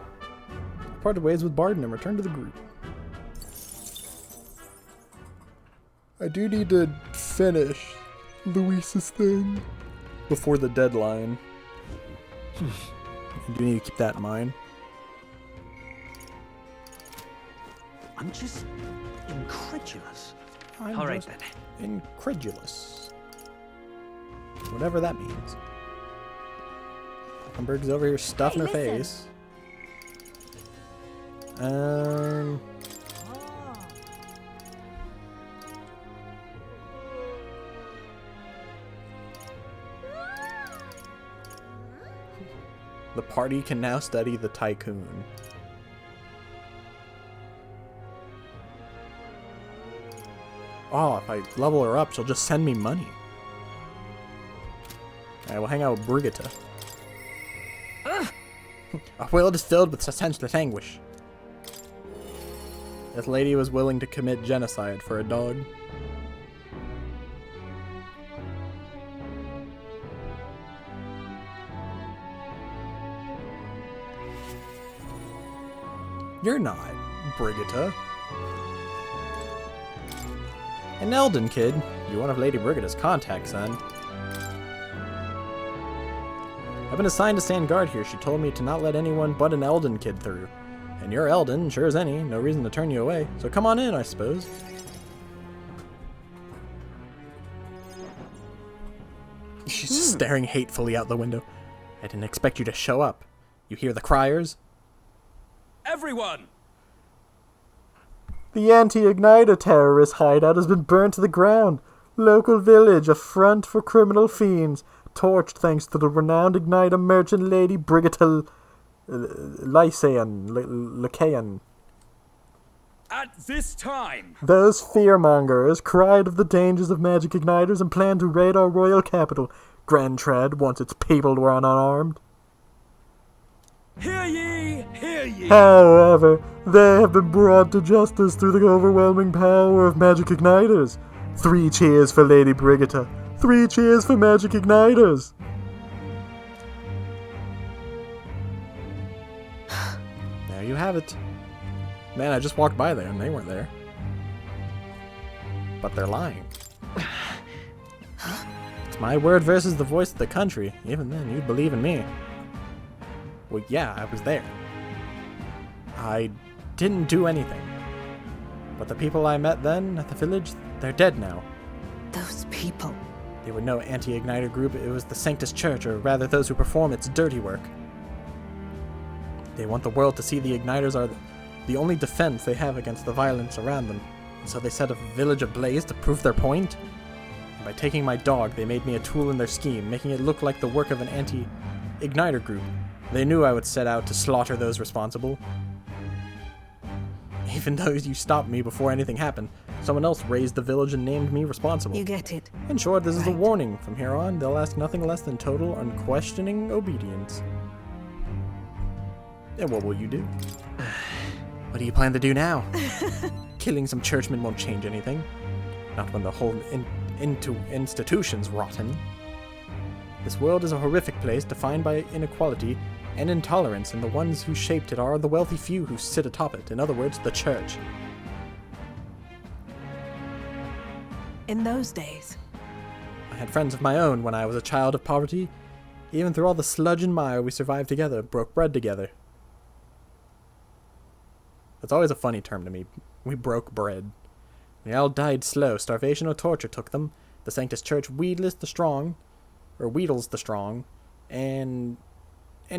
I parted ways with Barden and returned to the group. I do need to finish Louis's thing before the deadline. You do need to keep that in mind. I'm just incredulous. All right then. Incredulous. Whatever that means. Humberg's over here stuffing her face. The party can now study the tycoon. Oh, if I level her up, she'll just send me money. Alright, we'll hang out with Brigitte. Our will is filled with senseless anguish. This lady was willing to commit genocide for a dog. You're not, Brigitta. An Elden kid. You're one of Lady Brigitta's contacts, then. I've been assigned to stand guard here. She told me to not let anyone but an Elden kid through. And you're Elden, sure as any. No reason to turn you away. So come on in, I suppose. She's just staring hatefully out the window. I didn't expect you to show up. You hear the criers? Everyone! The anti-Igniter terrorist hideout has been burnt to the ground. Local village, a front for criminal fiends. Torched thanks to the renowned Igniter merchant Lady Brigitta Lycaean. At this time! Those fearmongers cried of the dangers of magic igniters and planned to raid our royal capital, Grand Trad, once its people were unarmed. Hear ye! Hear ye! However, they have been brought to justice through the overwhelming power of magic igniters. 3 cheers for Lady Brigitta. 3 cheers for magic igniters. There you have it. Man, I just walked by there and they weren't there. But they're lying. It's my word versus the voice of the country. Even then, you'd believe in me. Well, yeah, I was there. I didn't do anything. But the people I met then at the village, they're dead now. Those people. They were no anti-Igniter group. It was the Sanctus Church, or rather those who perform its dirty work. They want the world to see the Igniters are the only defense they have against the violence around them. And so they set a village ablaze to prove their point. And by taking my dog, they made me a tool in their scheme, making it look like the work of an anti-Igniter group. They knew I would set out to slaughter those responsible. Even though you stopped me before anything happened, someone else raised the village and named me responsible. You get it. In short, this is a warning. From here on, they'll ask nothing less than total, unquestioning obedience. And what will you do? What do you plan to do now? Killing some churchmen won't change anything. Not when the whole institution's rotten. This world is a horrific place defined by inequality and intolerance, and the ones who shaped it are the wealthy few who sit atop it. In other words, the church. In those days, I had friends of my own when I was a child of poverty. Even through all the sludge and mire, we survived together, broke bread together. That's always a funny term to me. We broke bread. They all died slow. Starvation or torture took them. The Sanctus Church wheedles the strong, and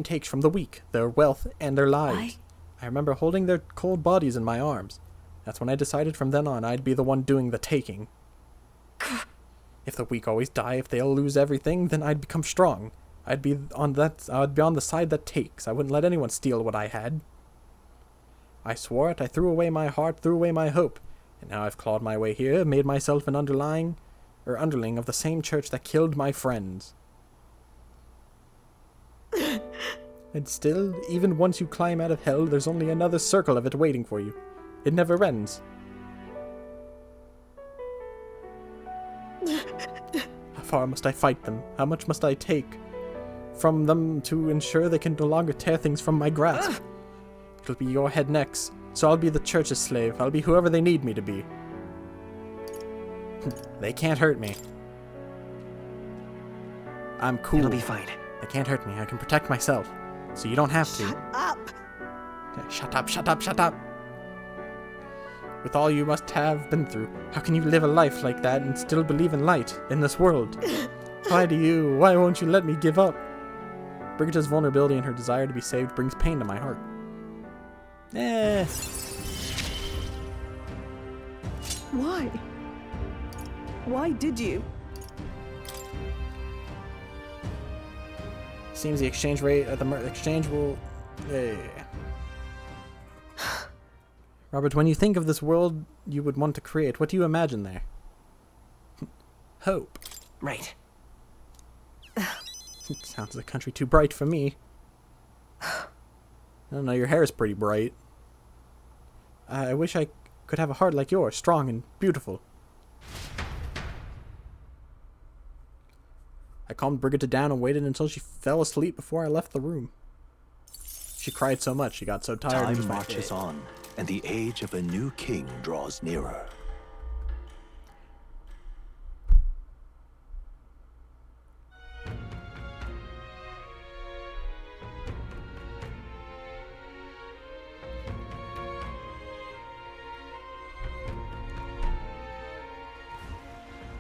takes from the weak, their wealth and their lives. I remember holding their cold bodies in my arms. That's when I decided from then on I'd be the one doing the taking. If the weak always die, if they'll lose everything, then I'd become strong. I'd be on the side that takes. I wouldn't let anyone steal what I had. I swore it. I threw away my heart, threw away my hope, and now I've clawed my way here, made myself an underling of the same church that killed my friends. And still, even once you climb out of hell, there's only another circle of it waiting for you. It never ends. How far must I fight them? How much must I take from them to ensure they can no longer tear things from my grasp? It'll be your head next, so I'll be the church's slave. I'll be whoever they need me to be. They can't hurt me. I'm cool. It'll be fine. They can't hurt me. I can protect myself. So you don't have to. Shut up! Shut up, shut up, shut up! With all you must have been through, how can you live a life like that and still believe in light in this world? Why won't you let me give up? Brigitta's vulnerability and her desire to be saved brings pain to my heart. Why? Why did you? Seems the exchange rate at the exchange will... Robert, when you think of this world you would want to create, what do you imagine there? Hope. Right. Sounds like a country too bright for me. I don't know, your hair is pretty bright. I wish I could have a heart like yours, strong and beautiful. I calmed Brigitta down and waited until she fell asleep before I left the room. She cried so much, she got so tired. Time marches on, and the age of a new king draws nearer.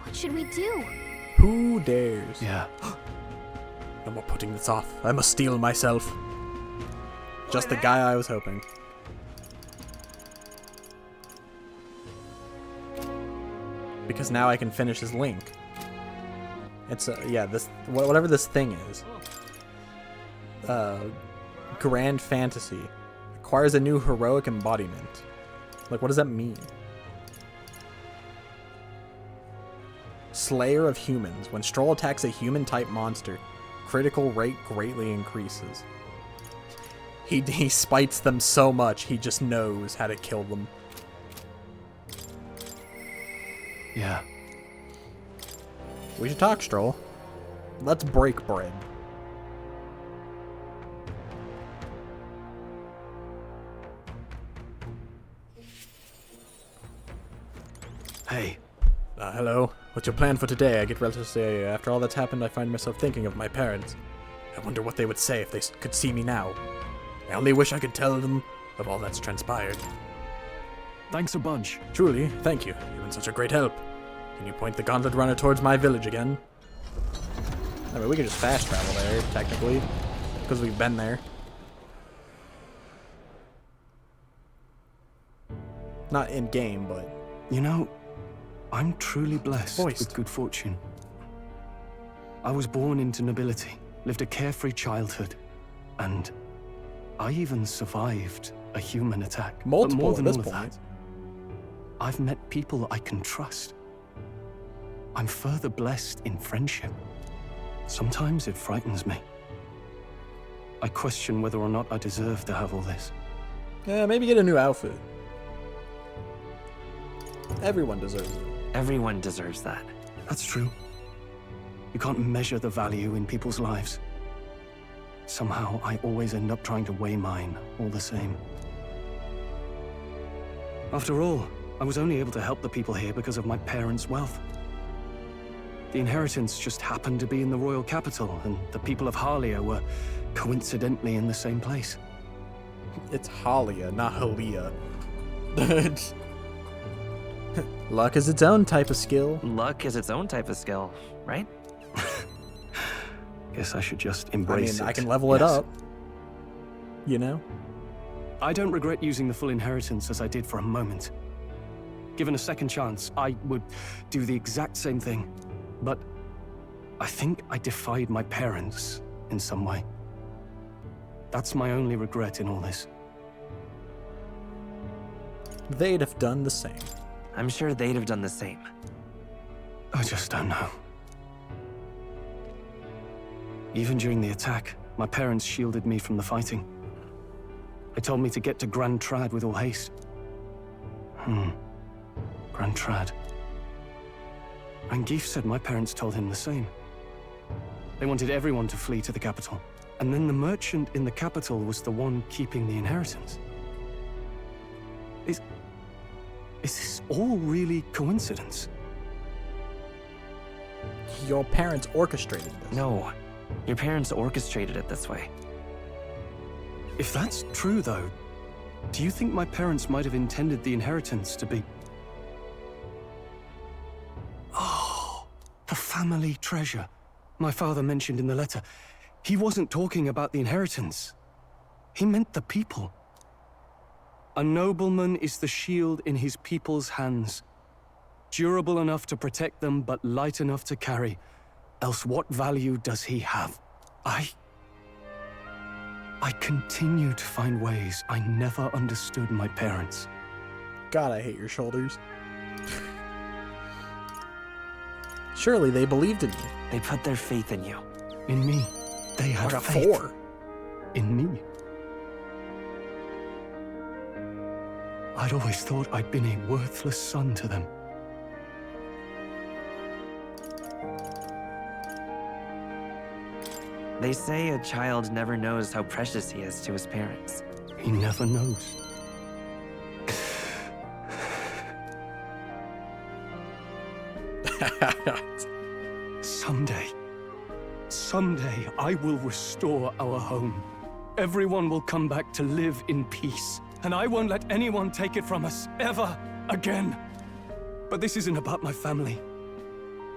What should we do? Who dares? Yeah. No more putting this off. I must steel myself. Just the guy I was hoping. Because now I can finish his link. It's yeah, this whatever this thing is. Grand Fantasy acquires a new heroic embodiment. Like, what does that mean? Slayer of humans. When Stroll attacks a human-type monster, critical rate greatly increases. He spites them so much, he just knows how to kill them. Yeah. We should talk, Stroll. Let's break bread. Hey. Hello. What's your plan for today? I get ready to say, after all that's happened, I find myself thinking of my parents. I wonder what they would say if they could see me now. I only wish I could tell them of all that's transpired. Thanks a bunch. Truly, thank you. You've been such a great help. Can you point the gauntlet runner towards my village again? I mean, we could just fast travel there, technically, because we've been there. Not in-game, but... You know, I'm truly blessed with good fortune. I was born into nobility, lived a carefree childhood, and I even survived a human attack. Multiple but more than at this all of point. that, I've met people I can trust. I'm further blessed in friendship. Sometimes it frightens me. I question whether or not I deserve to have all this. Yeah, maybe get a new outfit. Everyone deserves it. Everyone deserves that. That's true. You can't measure the value in people's lives. Somehow, I always end up trying to weigh mine all the same. After all, I was only able to help the people here because of my parents' wealth. The inheritance just happened to be in the royal capital, and the people of Halia were coincidentally in the same place. It's Halia, not Halia. Luck is its own type of skill. Luck is its own type of skill, right? Guess I should just embrace it. I can level it up. You know? I don't regret using the full inheritance as I did for a moment. Given a second chance, I would do the exact same thing. But I think I defied my parents in some way. That's my only regret in all this. They'd have done the same. I'm sure they'd have done the same. I just don't know. Even during the attack, my parents shielded me from the fighting. They told me to get to Grand Trad with all haste. Grand Trad. And Geef said my parents told him the same. They wanted everyone to flee to the capital. And then the merchant in the capital was the one keeping the inheritance. Is this all really coincidence? Your parents orchestrated this. No, your parents orchestrated it this way. If that's true, though, do you think my parents might have intended the inheritance to be... Oh, the family treasure my father mentioned in the letter. He wasn't talking about the inheritance. He meant the people. A nobleman is the shield in his people's hands, durable enough to protect them, but light enough to carry. Else what value does he have? I continue to find ways I never understood my parents. God, I hate your shoulders. Surely they believed in you. They put their faith in you. In me. They had What a faith. four. In me. I'd always thought I'd been a worthless son to them. They say a child never knows how precious he is to his parents. He never knows. Someday, I will restore our home. Everyone will come back to live in peace, and I won't let anyone take it from us, ever again. But this isn't about my family.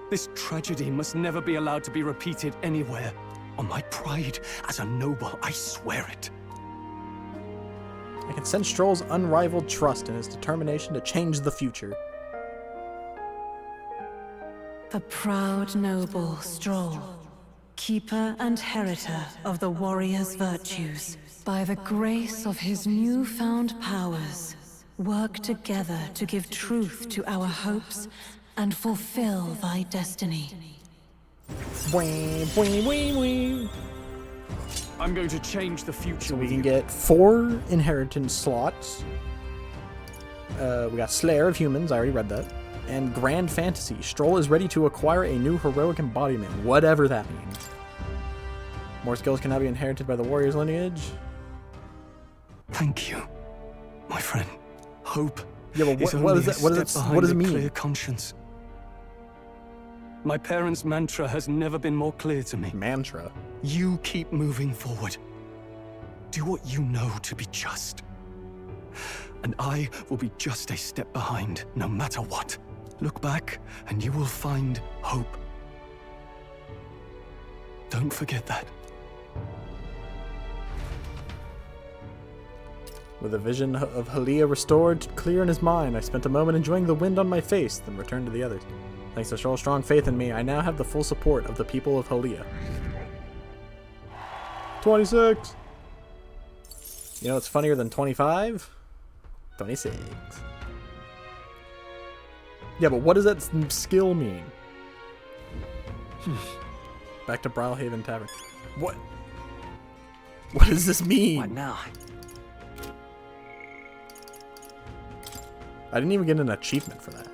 This tragedy must never be allowed to be repeated anywhere. On my pride as a noble, I swear it. I can sense Stroll's unrivaled trust in his determination to change the future. The proud noble Stroll, keeper and heritor of the warrior's virtues, by the grace of his newfound powers, work together to give truth to our hopes and fulfill thy destiny. I'm going to change the future. So we can get 4 inheritance slots. We got Slayer of Humans, I already read that. And Grand Fantasy. Stroll is ready to acquire a new heroic embodiment, whatever that means. More skills can now be inherited by the warrior's lineage. Thank you, my friend. Hope. Yeah, but is what does it mean? Clear conscience. My parents' mantra has never been more clear to me. Mantra? You keep moving forward. Do what you know to be just. And I will be just a step behind, no matter what. Look back, and you will find hope. Don't forget that. With a vision of Halia restored clear in his mind, I spent a moment enjoying the wind on my face, then returned to the others. Thanks to Stroll's strong faith in me, I now have the full support of the people of Halia. 26! You know what's funnier than 25? 26. Yeah, but what does that skill mean? Back to Brawlhaven Tavern. What? What does this mean? What now? I didn't even get an achievement for that.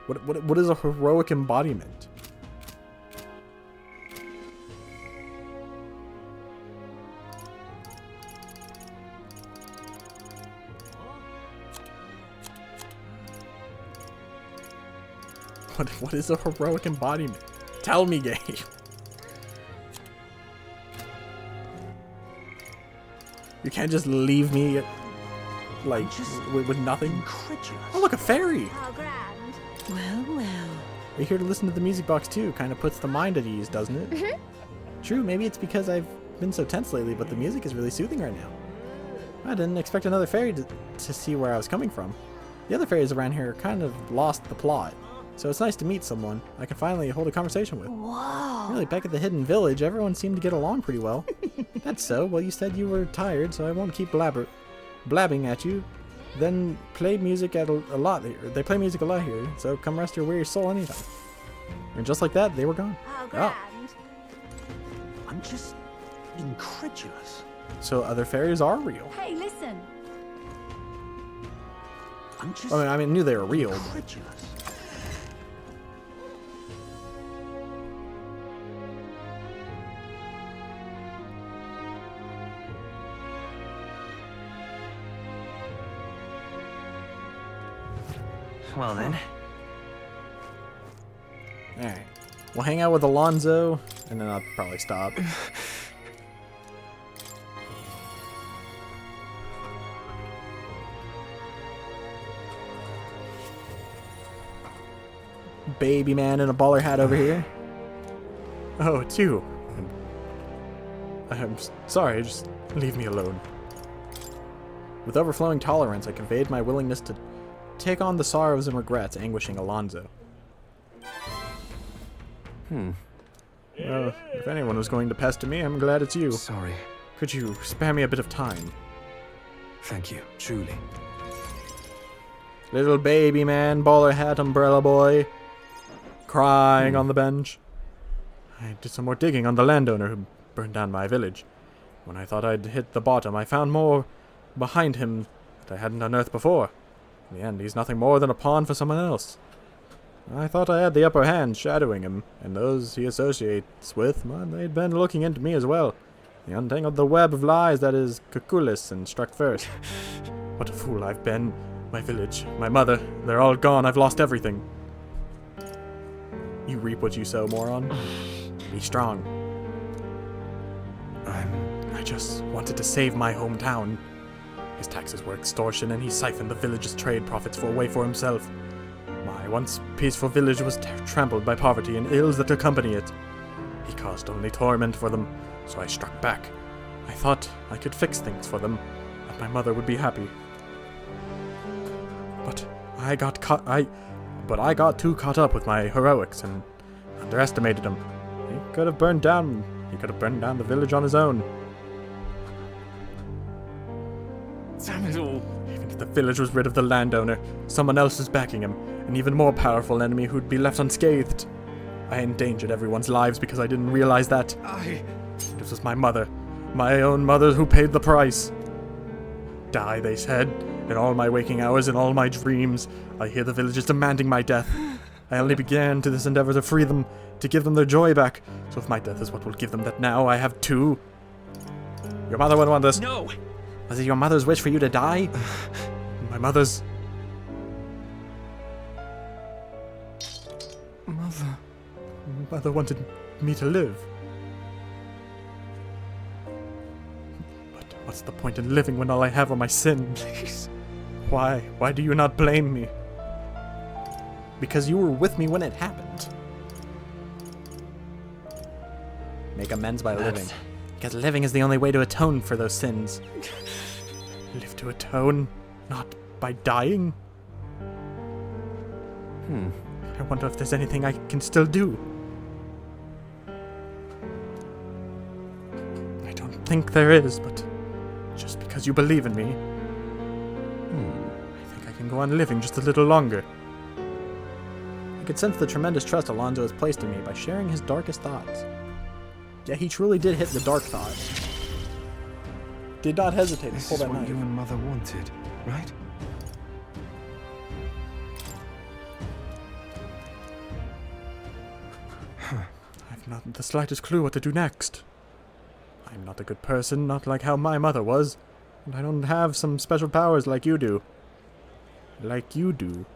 What is a heroic embodiment? What is a heroic embodiment? Tell me, game. You can't just leave me like with nothing. Oh, look, a fairy. Well, well. Are you here to listen to the music box too? Kind of puts the mind at ease, doesn't it? Mm-hmm. True, maybe it's because I've been so tense lately, but the music is really soothing right now. I didn't expect another fairy to see where I was coming from. The other fairies around here kind of lost the plot. So it's nice to meet someone I can finally hold a conversation with. Whoa. Really, back at the Hidden Village, everyone seemed to get along pretty well. That's so. Well, you said you were tired, so I won't keep blabbing at you. Then play music a lot here. They play music a lot here, so come rest your weary soul anytime. And just like that, they were gone. Oh, grand. I'm just incredulous. So other fairies are real. Hey, listen. I'm just I mean, I knew they were real. incredulous. Well then. Alright. We'll hang out with Alonzo, and then I'll probably stop. Baby man in a baller hat over here. Oh, it's you. I'm sorry, just leave me alone. With overflowing tolerance, I conveyed my willingness to take on the sorrows and regrets anguishing Alonzo. Well, if anyone was going to pester me, I'm glad it's you. Sorry. Could you spare me a bit of time? Thank you, truly. Little baby man, baller hat, umbrella boy, crying on the bench. I did some more digging on the landowner who burned down my village. When I thought I'd hit the bottom, I found more behind him that I hadn't unearthed before. In the end, he's nothing more than a pawn for someone else. I thought I had the upper hand, shadowing him, and those he associates with, well, they'd been looking into me as well. He untangled the web of lies that is Cucullus and struck first. What a fool I've been. My village, my mother, they're all gone. I've lost everything. You reap what you sow, moron. Be strong. I just wanted to save my hometown. His taxes were extortion, and he siphoned the village's trade profits away for himself. My once peaceful village was trampled by poverty and ills that accompany it. He caused only torment for them, so I struck back. I thought I could fix things for them, that my mother would be happy. But I got too caught up with my heroics and underestimated him. He could have burned down the village on his own. Damn it all. Even if the village was rid of the landowner, someone else was backing him, an even more powerful enemy who'd be left unscathed. I endangered everyone's lives because I didn't realize that. This was my mother, my own mother, who paid the price. Die, they said. In all my waking hours, in all my dreams, I hear the villagers demanding my death. I only began to this endeavor to free them, to give them their joy back. So if my death is what will give them that now, I have two. Your mother wouldn't want this. No! Was it your mother's wish for you to die? My mother's... Mother wanted me to live. But what's the point in living when all I have are my sins? Please. Why? Why do you not blame me? Because you were with me when it happened. Make amends by living. Because living is the only way to atone for those sins. Live to atone, not by dying. I wonder if there's anything I can still do. I don't think there is, but just because you believe in me, I think I can go on living just a little longer. I could sense the tremendous trust Alonso has placed in me by sharing his darkest thoughts. Yeah, he truly did hit the dark thought. Did not hesitate to pull that knife. This is what you and Mother wanted, right? I've not the slightest clue what to do next. I'm not a good person, not like how my mother was, and I don't have some special powers like you do. Like you do.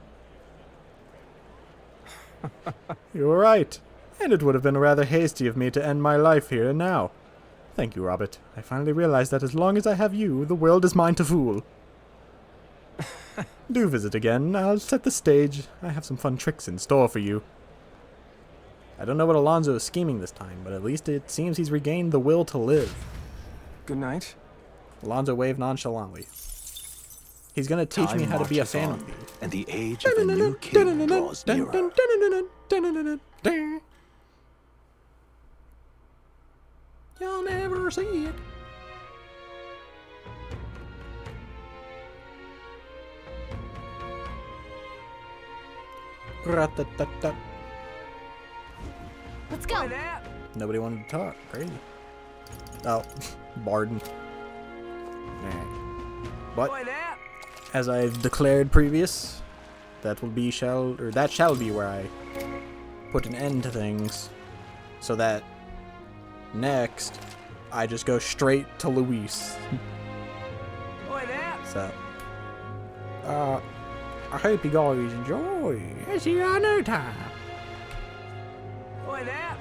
You were right, and it would have been rather hasty of me to end my life here and now. Thank you, Robert. I finally realized that as long as I have you, the world is mine to fool. Do visit again. I'll set the stage. I have some fun tricks in store for you. I don't know what Alonso is scheming this time, but at least it seems he's regained the will to live. Good night. Alonso waved nonchalantly. He's gonna teach me how to be a fan of me. And the age of a new king draws nearer. You'll never see it. Rat-tat-tat-tat. Let's go. Nobody wanted to talk. Crazy. Oh, Barden. Alright. But as I've declared previous, that shall be where I put an end to things, so that next I just go straight to Luis. So, I hope you guys enjoy. See you another time. Boy, that.